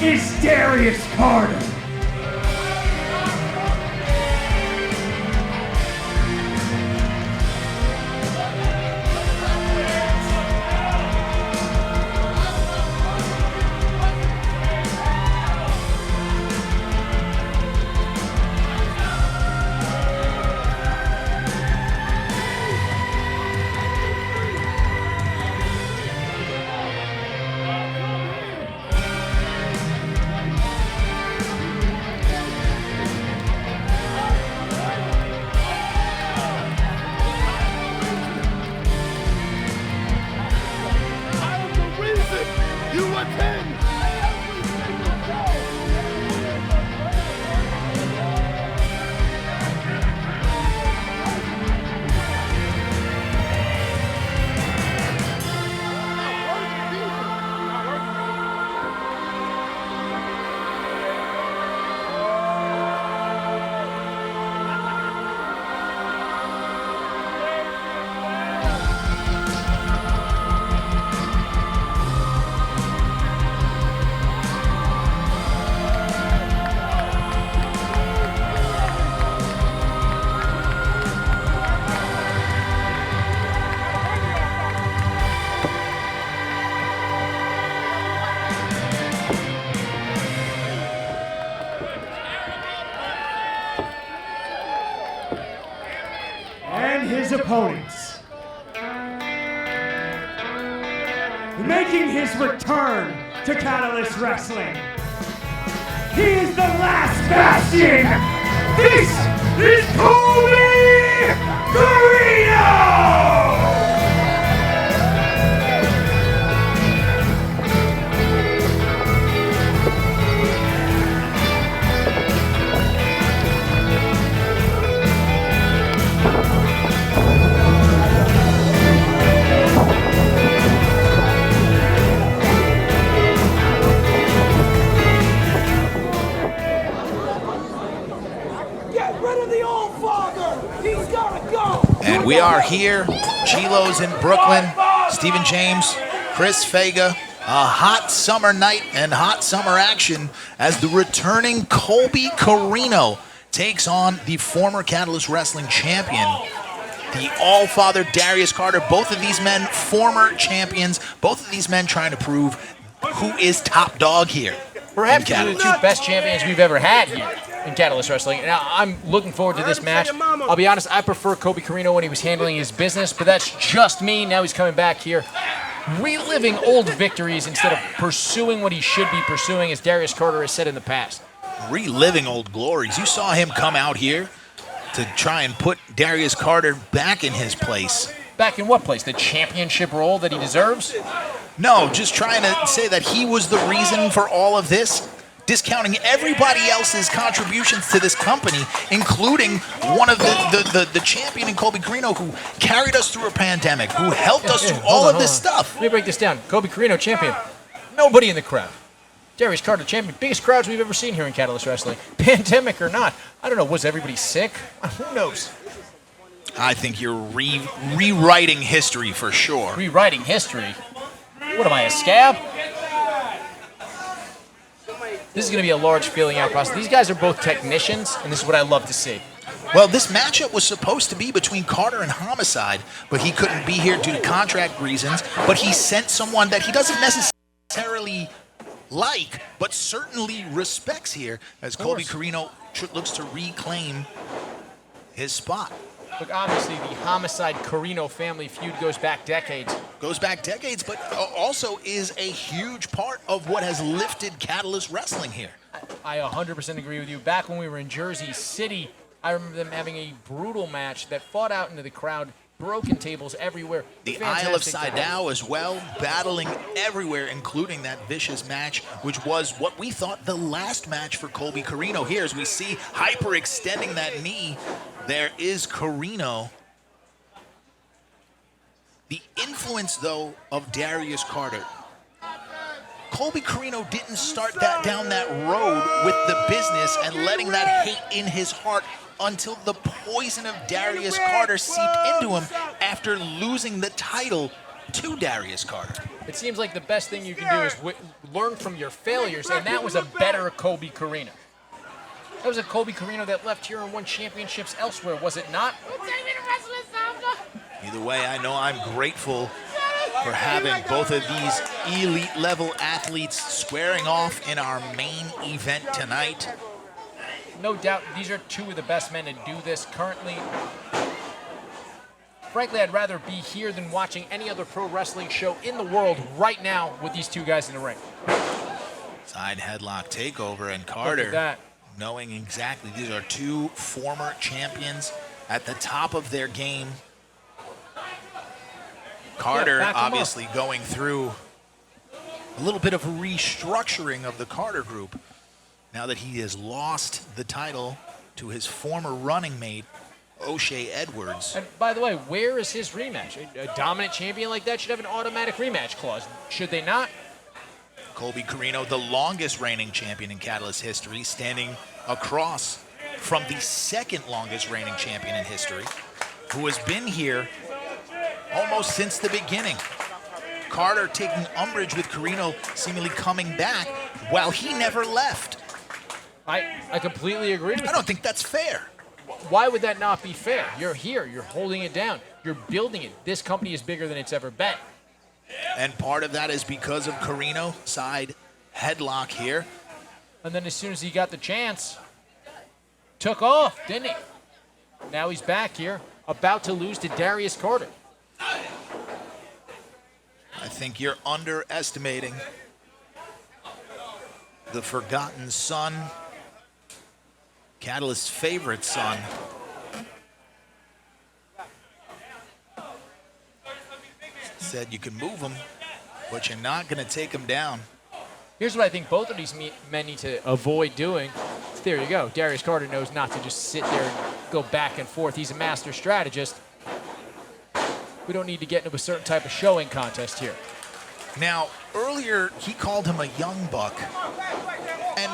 Speaker 1: is Darius Carter. his opponents. Making his return to Catalyst Wrestling. He is the last bastion. This is Colby Corino!
Speaker 5: And we are here, Chilo's in Brooklyn, Stephen James, Chris Fega, a hot summer night and hot summer action as the returning Colby Corino takes on the former Catalyst Wrestling champion, the All-Father Darius Carter. Both of these men, former champions, both of these men trying to prove who is top dog here.
Speaker 6: Perhaps these are the two best champions we've ever had here in Catalyst Wrestling. Now, I'm looking forward to this match. I'll be honest, I prefer Colby Corino when he was handling his business, but that's just me. Now he's coming back here, reliving old victories instead of pursuing what he should be pursuing, as Darius Carter has said in the past.
Speaker 5: Reliving old glories. You saw him come out here to try and put Darius Carter back in his place.
Speaker 6: Back in what place? The championship role that he deserves?
Speaker 5: No, just trying to say that he was the reason for all of this, discounting everybody else's contributions to this company, including one of the champion in Colby Corino, who carried us through a pandemic, who helped us through all of this stuff.
Speaker 6: Let me break this down. Colby Corino, champion. Nobody in the crowd. Darius Carter, champion. Biggest crowds we've ever seen here in Catalyst Wrestling. Pandemic or not. I don't know, was everybody sick? Who knows?
Speaker 5: I think you're rewriting history for sure.
Speaker 6: Rewriting history? What am I, a scab? This is going to be a large feeling out process. These guys are both technicians, and this is what I love to see.
Speaker 5: Well, this matchup was supposed to be between Carter and Homicide, but he couldn't be here due to contract reasons. But he sent someone that he doesn't necessarily like, but certainly respects here, as Colby Corino looks to reclaim his spot.
Speaker 6: Look, obviously, the Homicide Corino family feud goes back decades.
Speaker 5: Goes back decades, but also is a huge part of what has lifted Catalyst Wrestling here.
Speaker 6: I 100% agree with you. Back when we were in Jersey City, I remember them having a brutal match that fought out into the crowd, broken tables everywhere.
Speaker 5: The Isle of Sidao as well, battling everywhere, including that vicious match, which was what we thought the last match for Colby Corino. Here, as we see hyperextending that knee, there is Corino. The influence, though, of Darius Carter. Colby Corino didn't start down that road with the business and letting that hate in his heart until the poison of Darius Carter seeped into him after losing the title to Darius Carter.
Speaker 6: It seems like the best thing you can do is learn from your failures, and that was a better Colby Corino. That was a Colby Corino that left here and won championships elsewhere, was it not?
Speaker 5: Either way, I know I'm grateful for having both of these elite level athletes squaring off in our main event tonight.
Speaker 6: No doubt, these are two of the best men to do this currently. Frankly, I'd rather be here than watching any other pro wrestling show in the world right now with these two guys in the ring.
Speaker 5: Side headlock takeover, and Carter, knowing exactly these are two former champions at the top of their game. Carter obviously going through a little bit of restructuring of the Carter group now that he has lost the title to his former running mate, O'Shea Edwards.
Speaker 6: And by the way, where is his rematch? A dominant champion like that should have an automatic rematch clause. Should they not?
Speaker 5: Colby Corino, the longest reigning champion in Catalyst history, standing across from the second longest reigning champion in history, who has been here almost since the beginning. Carter taking umbrage with Corino seemingly coming back while he never left.
Speaker 6: I completely agree with you.
Speaker 5: I don't think that's fair.
Speaker 6: Why would that not be fair? You're here, you're holding it down, you're building it. This company is bigger than it's ever been.
Speaker 5: And part of that is because of Corino, side headlock here.
Speaker 6: And then as soon as he got the chance, took off, didn't he? Now he's back here. about to lose to Darius Carter.
Speaker 5: I think you're underestimating the forgotten son, Catalyst's favorite son. Said you can move him, but you're not going to take him down.
Speaker 6: Here's what I think both of these men need to avoid doing. There you go. Darius Carter knows not to just sit there and go back and forth. He's a master strategist. We don't need to get into a certain type of showing contest here.
Speaker 5: Now, earlier he called him a young buck, and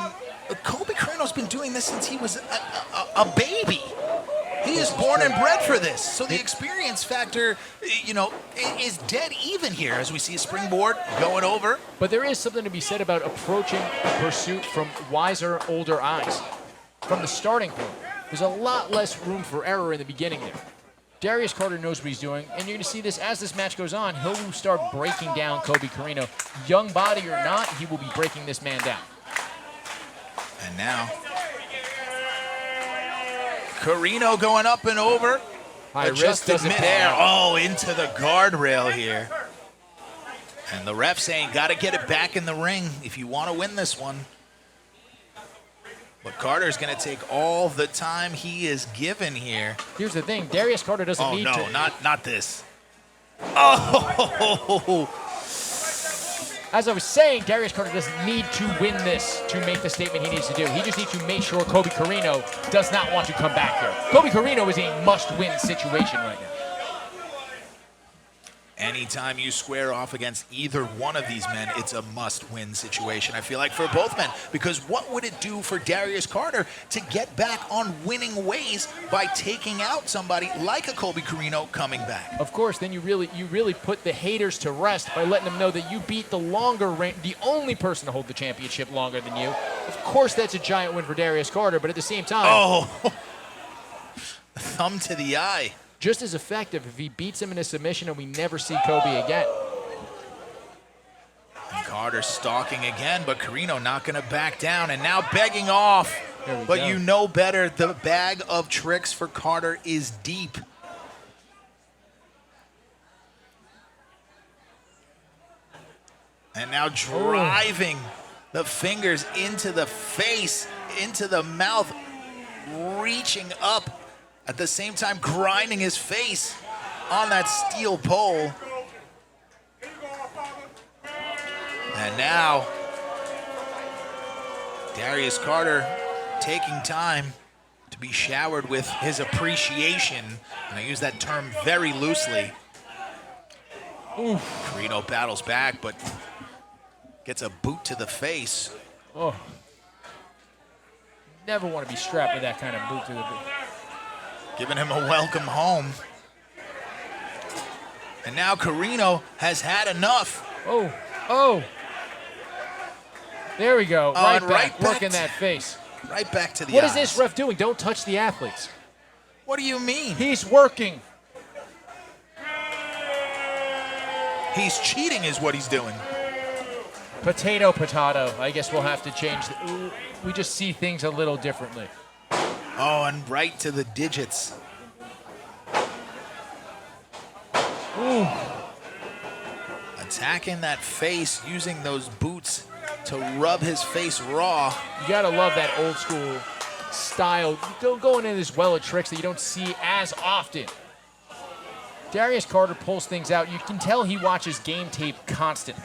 Speaker 5: Colby Corino's been doing this since he was a baby. He is born and bred for this, so the experience factor, you know, is dead even here as we see a springboard going over.
Speaker 6: But there is something to be said about approaching a pursuit from wiser, older eyes. From the starting point, there's a lot less room for error in the beginning there. Darius Carter knows what he's doing, and you're going to see this as this match goes on. He'll start breaking down Colby Corino. Young body or not, he will be breaking this man down.
Speaker 5: And now, Corino going up and over.
Speaker 6: High risk,
Speaker 5: Adjusted
Speaker 6: doesn't
Speaker 5: midair.
Speaker 6: pan
Speaker 5: Oh, into the guardrail here. And the ref saying, got to get it back in the ring if you want to win this one. But Carter's going to take all the time he is given here.
Speaker 6: Here's the thing, Darius Carter doesn't need to.
Speaker 5: Oh, no, not this. Oh!
Speaker 6: As I was saying, Darius Carter doesn't need to win this to make the statement he needs to do. He just needs to make sure Colby Corino does not want to come back here. Colby Corino is a must-win situation right now.
Speaker 5: Anytime you square off against either one of these men, it's a must-win situation, I feel like, for both men. Because what would it do for Darius Carter to get back on winning ways by taking out somebody like a Colby Corino coming back?
Speaker 6: Of course, then you really put the haters to rest by letting them know that you beat the only person to hold the championship longer than you. Of course, that's a giant win for Darius Carter, but at the same time...
Speaker 5: Oh! Thumb to the eye.
Speaker 6: Just as effective if he beats him in a submission and we never see Colby again.
Speaker 5: And Carter stalking again, but Corino not going to back down, and now begging off. But
Speaker 6: go.
Speaker 5: You know better. The bag of tricks for Carter is deep. And now driving the fingers into the face, into the mouth, reaching up. At the same time, grinding his face on that steel pole. And now, Darius Carter taking time to be showered with his appreciation. And I use that term very loosely. Corino battles back, but gets a boot to the face.
Speaker 6: Oh. Never want to be strapped with that kind of boot to the face.
Speaker 5: Giving him a welcome home. And now Corino has had enough.
Speaker 6: Oh. There we go. Right back, working that face.
Speaker 5: Right back to the
Speaker 6: What
Speaker 5: eyes.
Speaker 6: is this ref doing? Don't touch the athletes.
Speaker 5: What do you mean?
Speaker 6: He's working.
Speaker 5: He's cheating is what he's doing.
Speaker 6: Potato. I guess we'll have to change. We just see things a little differently.
Speaker 5: Oh, and right to the digits.
Speaker 6: Ooh.
Speaker 5: Attacking that face, using those boots to rub his face raw.
Speaker 6: You gotta love that old school style. Going in this well of tricks that you don't see as often. Darius Carter pulls things out. You can tell he watches game tape constantly.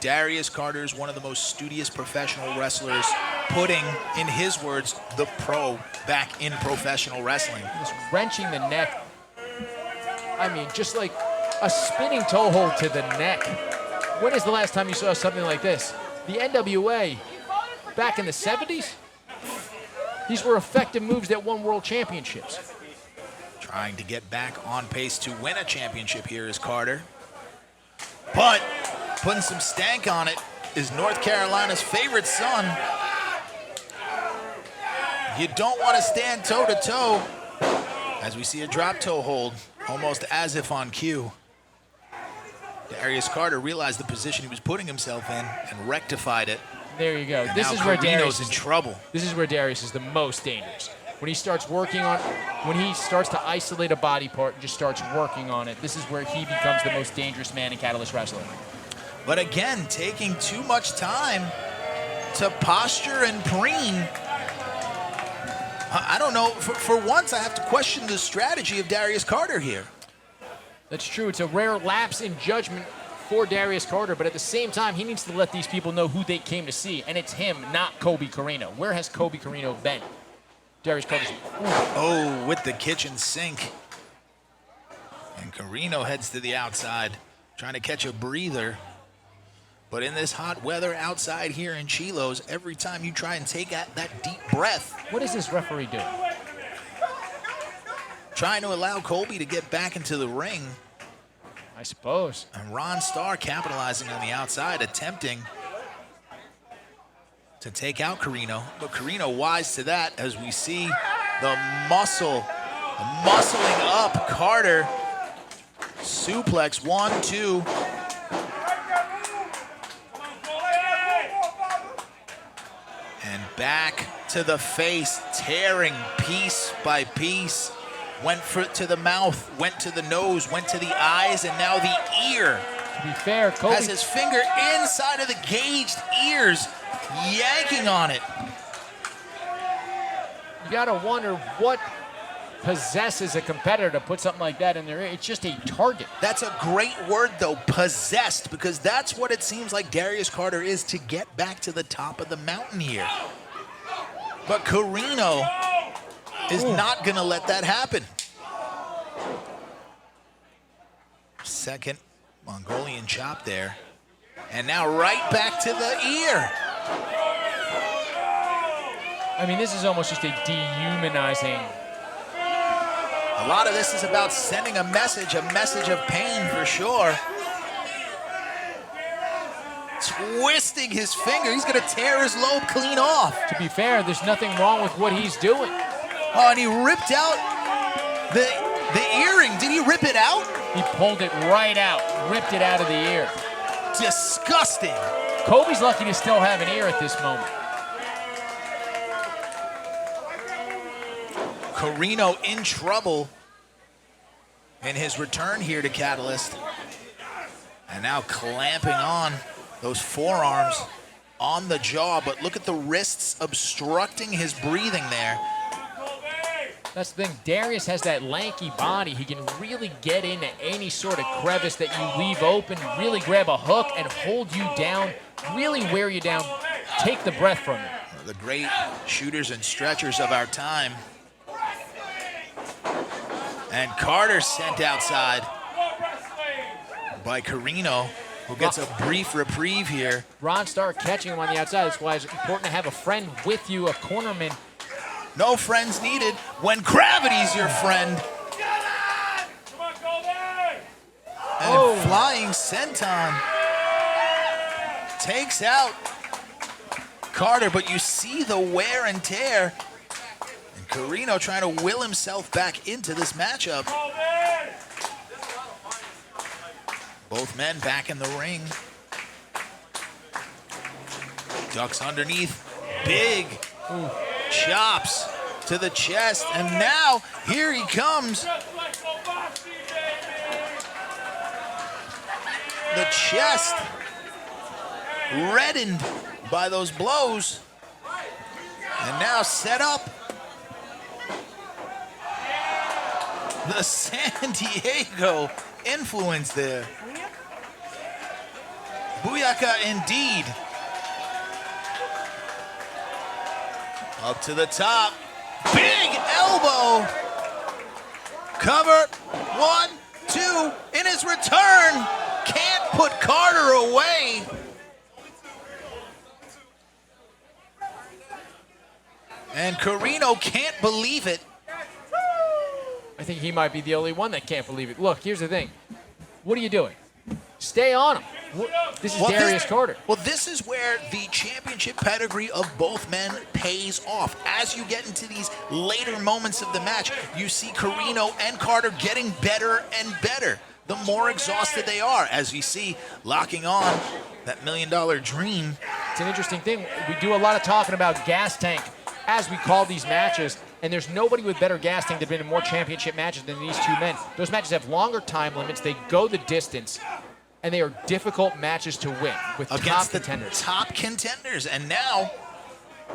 Speaker 5: Darius Carter is one of the most studious professional wrestlers, putting, in his words, the pro back in professional wrestling.
Speaker 6: Just wrenching the neck. I mean, just like a spinning toe hold to the neck. When is the last time you saw something like this? The NWA, back in the 70s? These were effective moves that won world championships.
Speaker 5: Trying to get back on pace to win a championship here is Carter. But putting some stank on it is North Carolina's favorite son. You don't want to stand toe-to-toe as we see a drop toe hold, almost as if on cue. Darius Carter realized the position he was putting himself in and rectified it.
Speaker 6: There you go.
Speaker 5: And
Speaker 6: This
Speaker 5: now
Speaker 6: is where
Speaker 5: Corino's
Speaker 6: Darius
Speaker 5: in trouble.
Speaker 6: This is where Darius is the most dangerous. When he starts working on, when he starts to isolate a body part and just starts working on it, this is where he becomes the most dangerous man in Catalyst Wrestling.
Speaker 5: But again, taking too much time to posture and preen. I don't know. For once, I have to question the strategy of Darius Carter here.
Speaker 6: That's true. It's a rare lapse in judgment for Darius Carter, but at the same time, he needs to let these people know who they came to see, and it's him, not Colby Corino. Where has Colby Corino been? Darius Carter's.
Speaker 5: Oh, with the kitchen sink. And Corino heads to the outside, trying to catch a breather. But in this hot weather outside here in Chilo's, every time you try and take that deep breath.
Speaker 6: What is this referee doing?
Speaker 5: Trying to allow Colby to get back into the ring.
Speaker 6: I suppose.
Speaker 5: And Ron Starr capitalizing on the outside, attempting to take out Corino. But Corino wise to that as we see the muscling up Carter. Suplex, 1, 2. And back to the face, tearing piece by piece. Went to the mouth, went to the nose, went to the eyes, and now the ear.
Speaker 6: To be fair, Colby
Speaker 5: has his finger inside of the gauged ears, yanking on it.
Speaker 6: You gotta wonder what possesses a competitor to put something like that in their ear. It's just a target.
Speaker 5: That's a great word, though, possessed, because that's what it seems like Darius Carter is to get back to the top of the mountain here. But Corino is not gonna let that happen. Second Mongolian chop there. And now right back to the ear.
Speaker 6: I mean, this is almost just a dehumanizing.
Speaker 5: A lot of this is about sending a message of pain for sure. Twisting his finger. He's gonna tear his lobe clean off.
Speaker 6: To be fair, there's nothing wrong with what he's doing.
Speaker 5: Oh, and he ripped out the earring. Did he rip it out?
Speaker 6: He pulled it right out, ripped it out of the ear.
Speaker 5: Disgusting.
Speaker 6: Colby's lucky to still have an ear at this moment.
Speaker 5: Corino in trouble in his return here to Catalyst. And now clamping on those forearms on the jaw, but look at the wrists obstructing his breathing there.
Speaker 6: That's the thing, Darius has that lanky body. He can really get into any sort of crevice that you leave open, really grab a hook and hold you down, really wear you down, take the breath from you.
Speaker 5: The great shooters and stretchers of our time. And Carter sent outside by Corino, who gets a brief reprieve here.
Speaker 6: Ron Starr catching him on the outside. That's why it's important to have a friend with you, a cornerman.
Speaker 5: No friends needed when gravity's your friend. And flying senton takes out Carter, but you see the wear and tear. And Corino trying to will himself back into this matchup. Both men back in the ring. Ducks underneath. Big chops to the chest. And now, here he comes. The chest reddened by those blows. And now set up. The San Diego influence there. Booyaka indeed. Up to the top. Big elbow. Cover. 1, 2. In his return. Can't put Carter away. And Corino can't believe it.
Speaker 6: I think he might be the only one that can't believe it. Look, here's the thing. What are you doing? Stay on him. This is Darius Carter.
Speaker 5: Well, this is where the championship pedigree of both men pays off. As you get into these later moments of the match, you see Corino and Carter getting better and better. The more exhausted they are, as you see, locking on that $1 million dream.
Speaker 6: It's an interesting thing. We do a lot of talking about gas tank as we call these matches, and there's nobody with better gas tank that have been in more championship matches than these two men. Those matches have longer time limits, they go the distance, and they are difficult matches to win with
Speaker 5: against
Speaker 6: top contenders.
Speaker 5: Top contenders, and now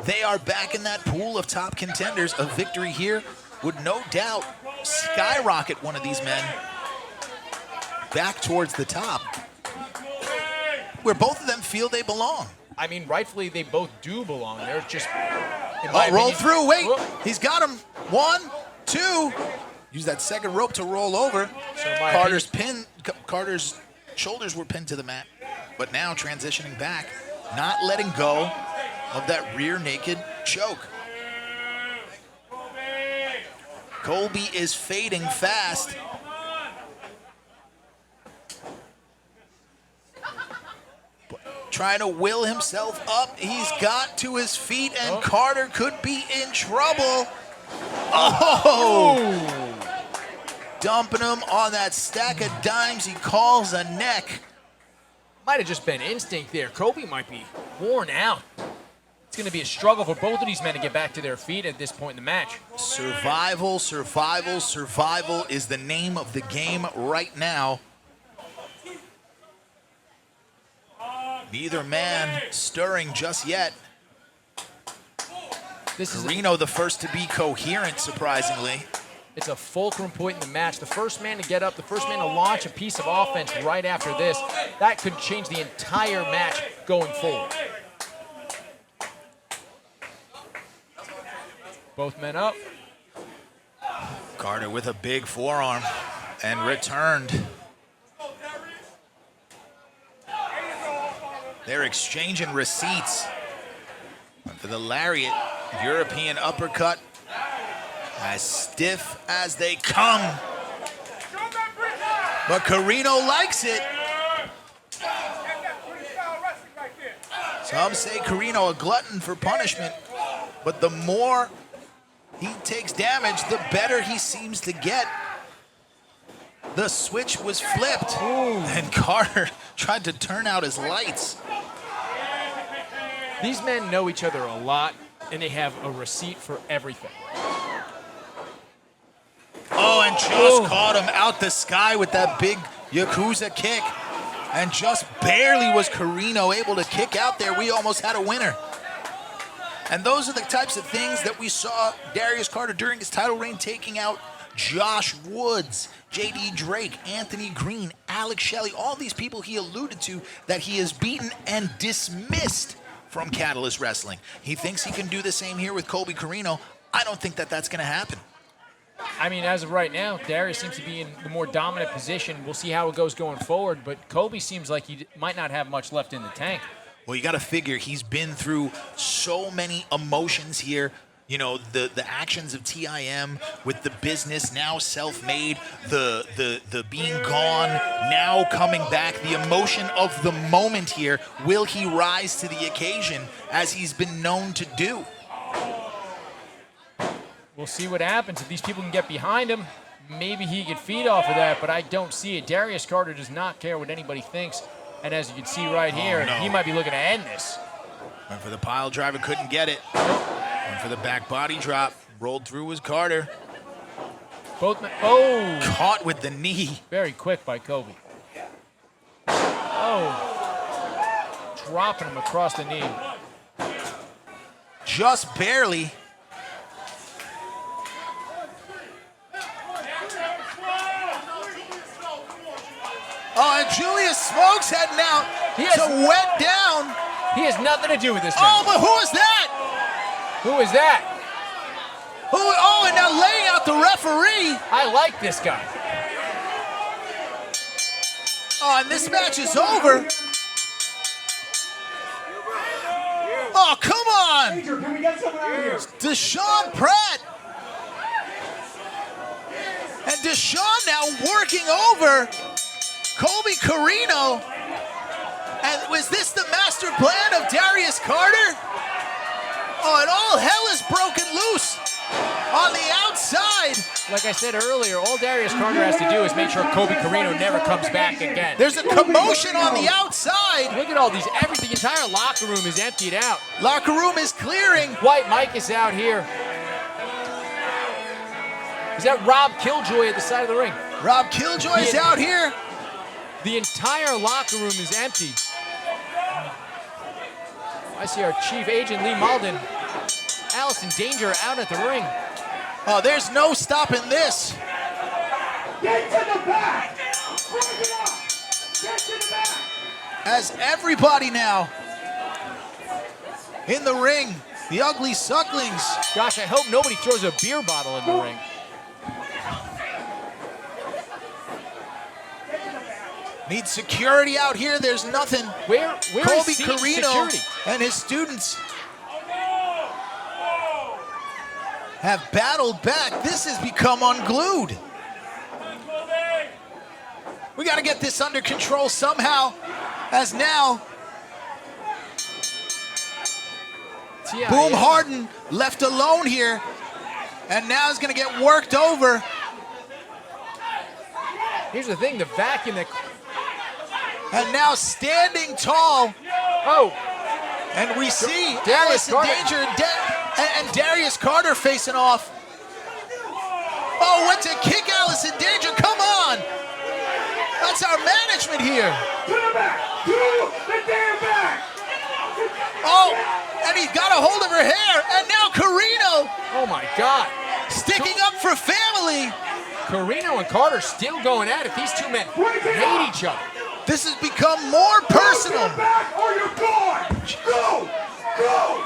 Speaker 5: they are back in that pool of top contenders. A victory here would no doubt skyrocket one of these men back towards the top, where both of them feel they belong.
Speaker 6: I mean, rightfully, they both do belong. They're just...
Speaker 5: roll through, wait. He's got him. 1, 2. Use that second rope to roll over. So Carter's shoulders were pinned to the mat, but now transitioning back, not letting go of that rear naked choke. Colby is fading fast. Trying to will himself up. He's got to his feet, and Carter could be in trouble. Oh! Dumping him on that stack of dimes he calls a neck.
Speaker 6: Might have just been instinct there. Colby might be worn out. It's going to be a struggle for both of these men to get back to their feet at this point in the match.
Speaker 5: Survival, survival, survival is the name of the game right now. Neither man stirring just yet. Corino the first to be coherent, surprisingly.
Speaker 6: It's a fulcrum point in the match. The first man to get up, the first man to launch a piece of offense right after this, that could change the entire match going forward. Both men up.
Speaker 5: Carter with a big forearm and returned. They're exchanging receipts. For the lariat, European uppercut, as stiff as they come. But Corino likes it. Some say Corino a glutton for punishment, but the more he takes damage, the better he seems to get. The switch was flipped, and Carter tried to turn out his lights.
Speaker 6: These men know each other a lot, and they have a receipt for everything.
Speaker 5: Oh, and just caught him out the sky with that big Yakuza kick. And just barely was Corino able to kick out there. We almost had a winner. And those are the types of things that we saw Darius Carter during his title reign, taking out Josh Woods, JD Drake, Anthony Green, Alex Shelley, all these people he alluded to that he has beaten and dismissed from Catalyst Wrestling. He thinks he can do the same here with Colby Corino. I don't think that that's going to happen.
Speaker 6: I mean, as of right now, Darius seems to be in the more dominant position. We'll see how it goes going forward, but Colby seems like he might not have much left in the tank.
Speaker 5: Well, you got to figure he's been through so many emotions here. You know, the actions of TIM with the business, now self-made, the being gone, now coming back, the emotion of the moment here. Will he rise to the occasion as he's been known to do?
Speaker 6: We'll see what happens. If these people can get behind him, maybe he could feed off of that, but I don't see it. Darius Carter does not care what anybody thinks, and as you can see right here, he might be looking to end this.
Speaker 5: Went for the pile driver, couldn't get it. Went for the back body drop, rolled through was Carter.
Speaker 6: Both men,
Speaker 5: caught with the knee.
Speaker 6: Very quick by Colby. Dropping him across the knee.
Speaker 5: Just barely. Oh, and Julius Smokes heading out to wet down.
Speaker 6: He has nothing to do with this match.
Speaker 5: Oh, but who is that?
Speaker 6: Who is that?
Speaker 5: And now laying out the referee.
Speaker 6: I like this guy.
Speaker 5: Oh, and this match is over. Oh, come on.
Speaker 1: Danger, can we get someone out of here?
Speaker 5: Desean Pratt. And Desean now working over Colby Corino. And was this the master plan of Darius Carter? Oh, and all hell is broken loose. on the outside.
Speaker 6: Like I said earlier, all Darius Carter has to do is make sure Colby Corino never comes back again.
Speaker 5: There's a commotion on the outside.
Speaker 6: Look at all these, the entire locker room is emptied out.
Speaker 5: Locker room is clearing.
Speaker 6: White Mike is out here. Is that Rob Killjoy at the side of the ring?
Speaker 5: Rob Killjoy is out here.
Speaker 6: The entire locker room is empty. I see our chief agent, Lee Malden. Allison Danger out at the ring.
Speaker 5: Oh, there's no stopping this.
Speaker 1: Get to the back! Break it up! Get to the back!
Speaker 5: As everybody now in the ring, the ugly Sucklings.
Speaker 6: Gosh, I hope nobody throws a beer bottle in the ring.
Speaker 5: Need security out here. There's nothing.
Speaker 6: Where
Speaker 5: Colby
Speaker 6: is Seaton
Speaker 5: Corino
Speaker 6: security?
Speaker 5: and his students have battled back. This has become unglued. We got to get this under control somehow, as now Boom Harden left alone here, and now is going to get worked over.
Speaker 6: Here's the thing, the vacuum that...
Speaker 5: And now standing tall.
Speaker 6: Oh.
Speaker 5: And we see
Speaker 6: Darius
Speaker 5: Allison Danger and Darius Carter facing off. Oh, went to kick Allison Danger. Come on. That's our management here.
Speaker 1: To the back. To the damn back.
Speaker 5: Oh, and he got a hold of her hair. And now Corino.
Speaker 6: Oh, my God.
Speaker 5: Sticking up for family.
Speaker 6: Corino and Carter still going at it. These two men hate each other.
Speaker 5: This has become more personal.
Speaker 1: Go back or you're gone. Go. Go.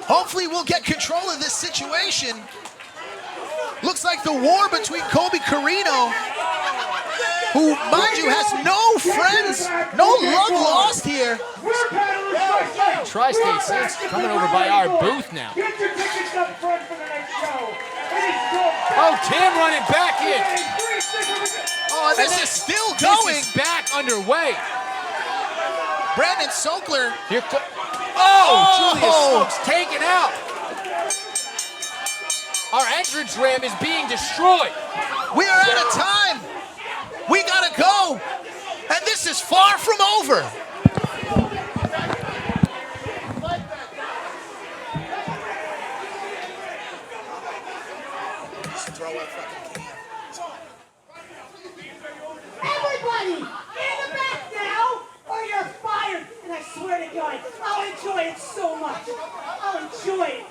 Speaker 5: Hopefully we'll get control of this situation. Looks like the war between Colby Corino, who, mind you, has no friends, no love lost here.
Speaker 6: Tri-State Saints coming over by our booth now.
Speaker 1: Get your tickets up front for the next show.
Speaker 6: Oh, Tim running back in.
Speaker 5: Oh, and this is still going.
Speaker 6: This is back underway.
Speaker 5: Brandon Sokler.
Speaker 6: Here Julius Smokes taken out. Our entrance ramp is being destroyed.
Speaker 5: We are out of time. We gotta go. And this is far from over.
Speaker 1: Everybody, in the back now, or you're fired. And I swear to God, I'll enjoy it so much. I'll enjoy it.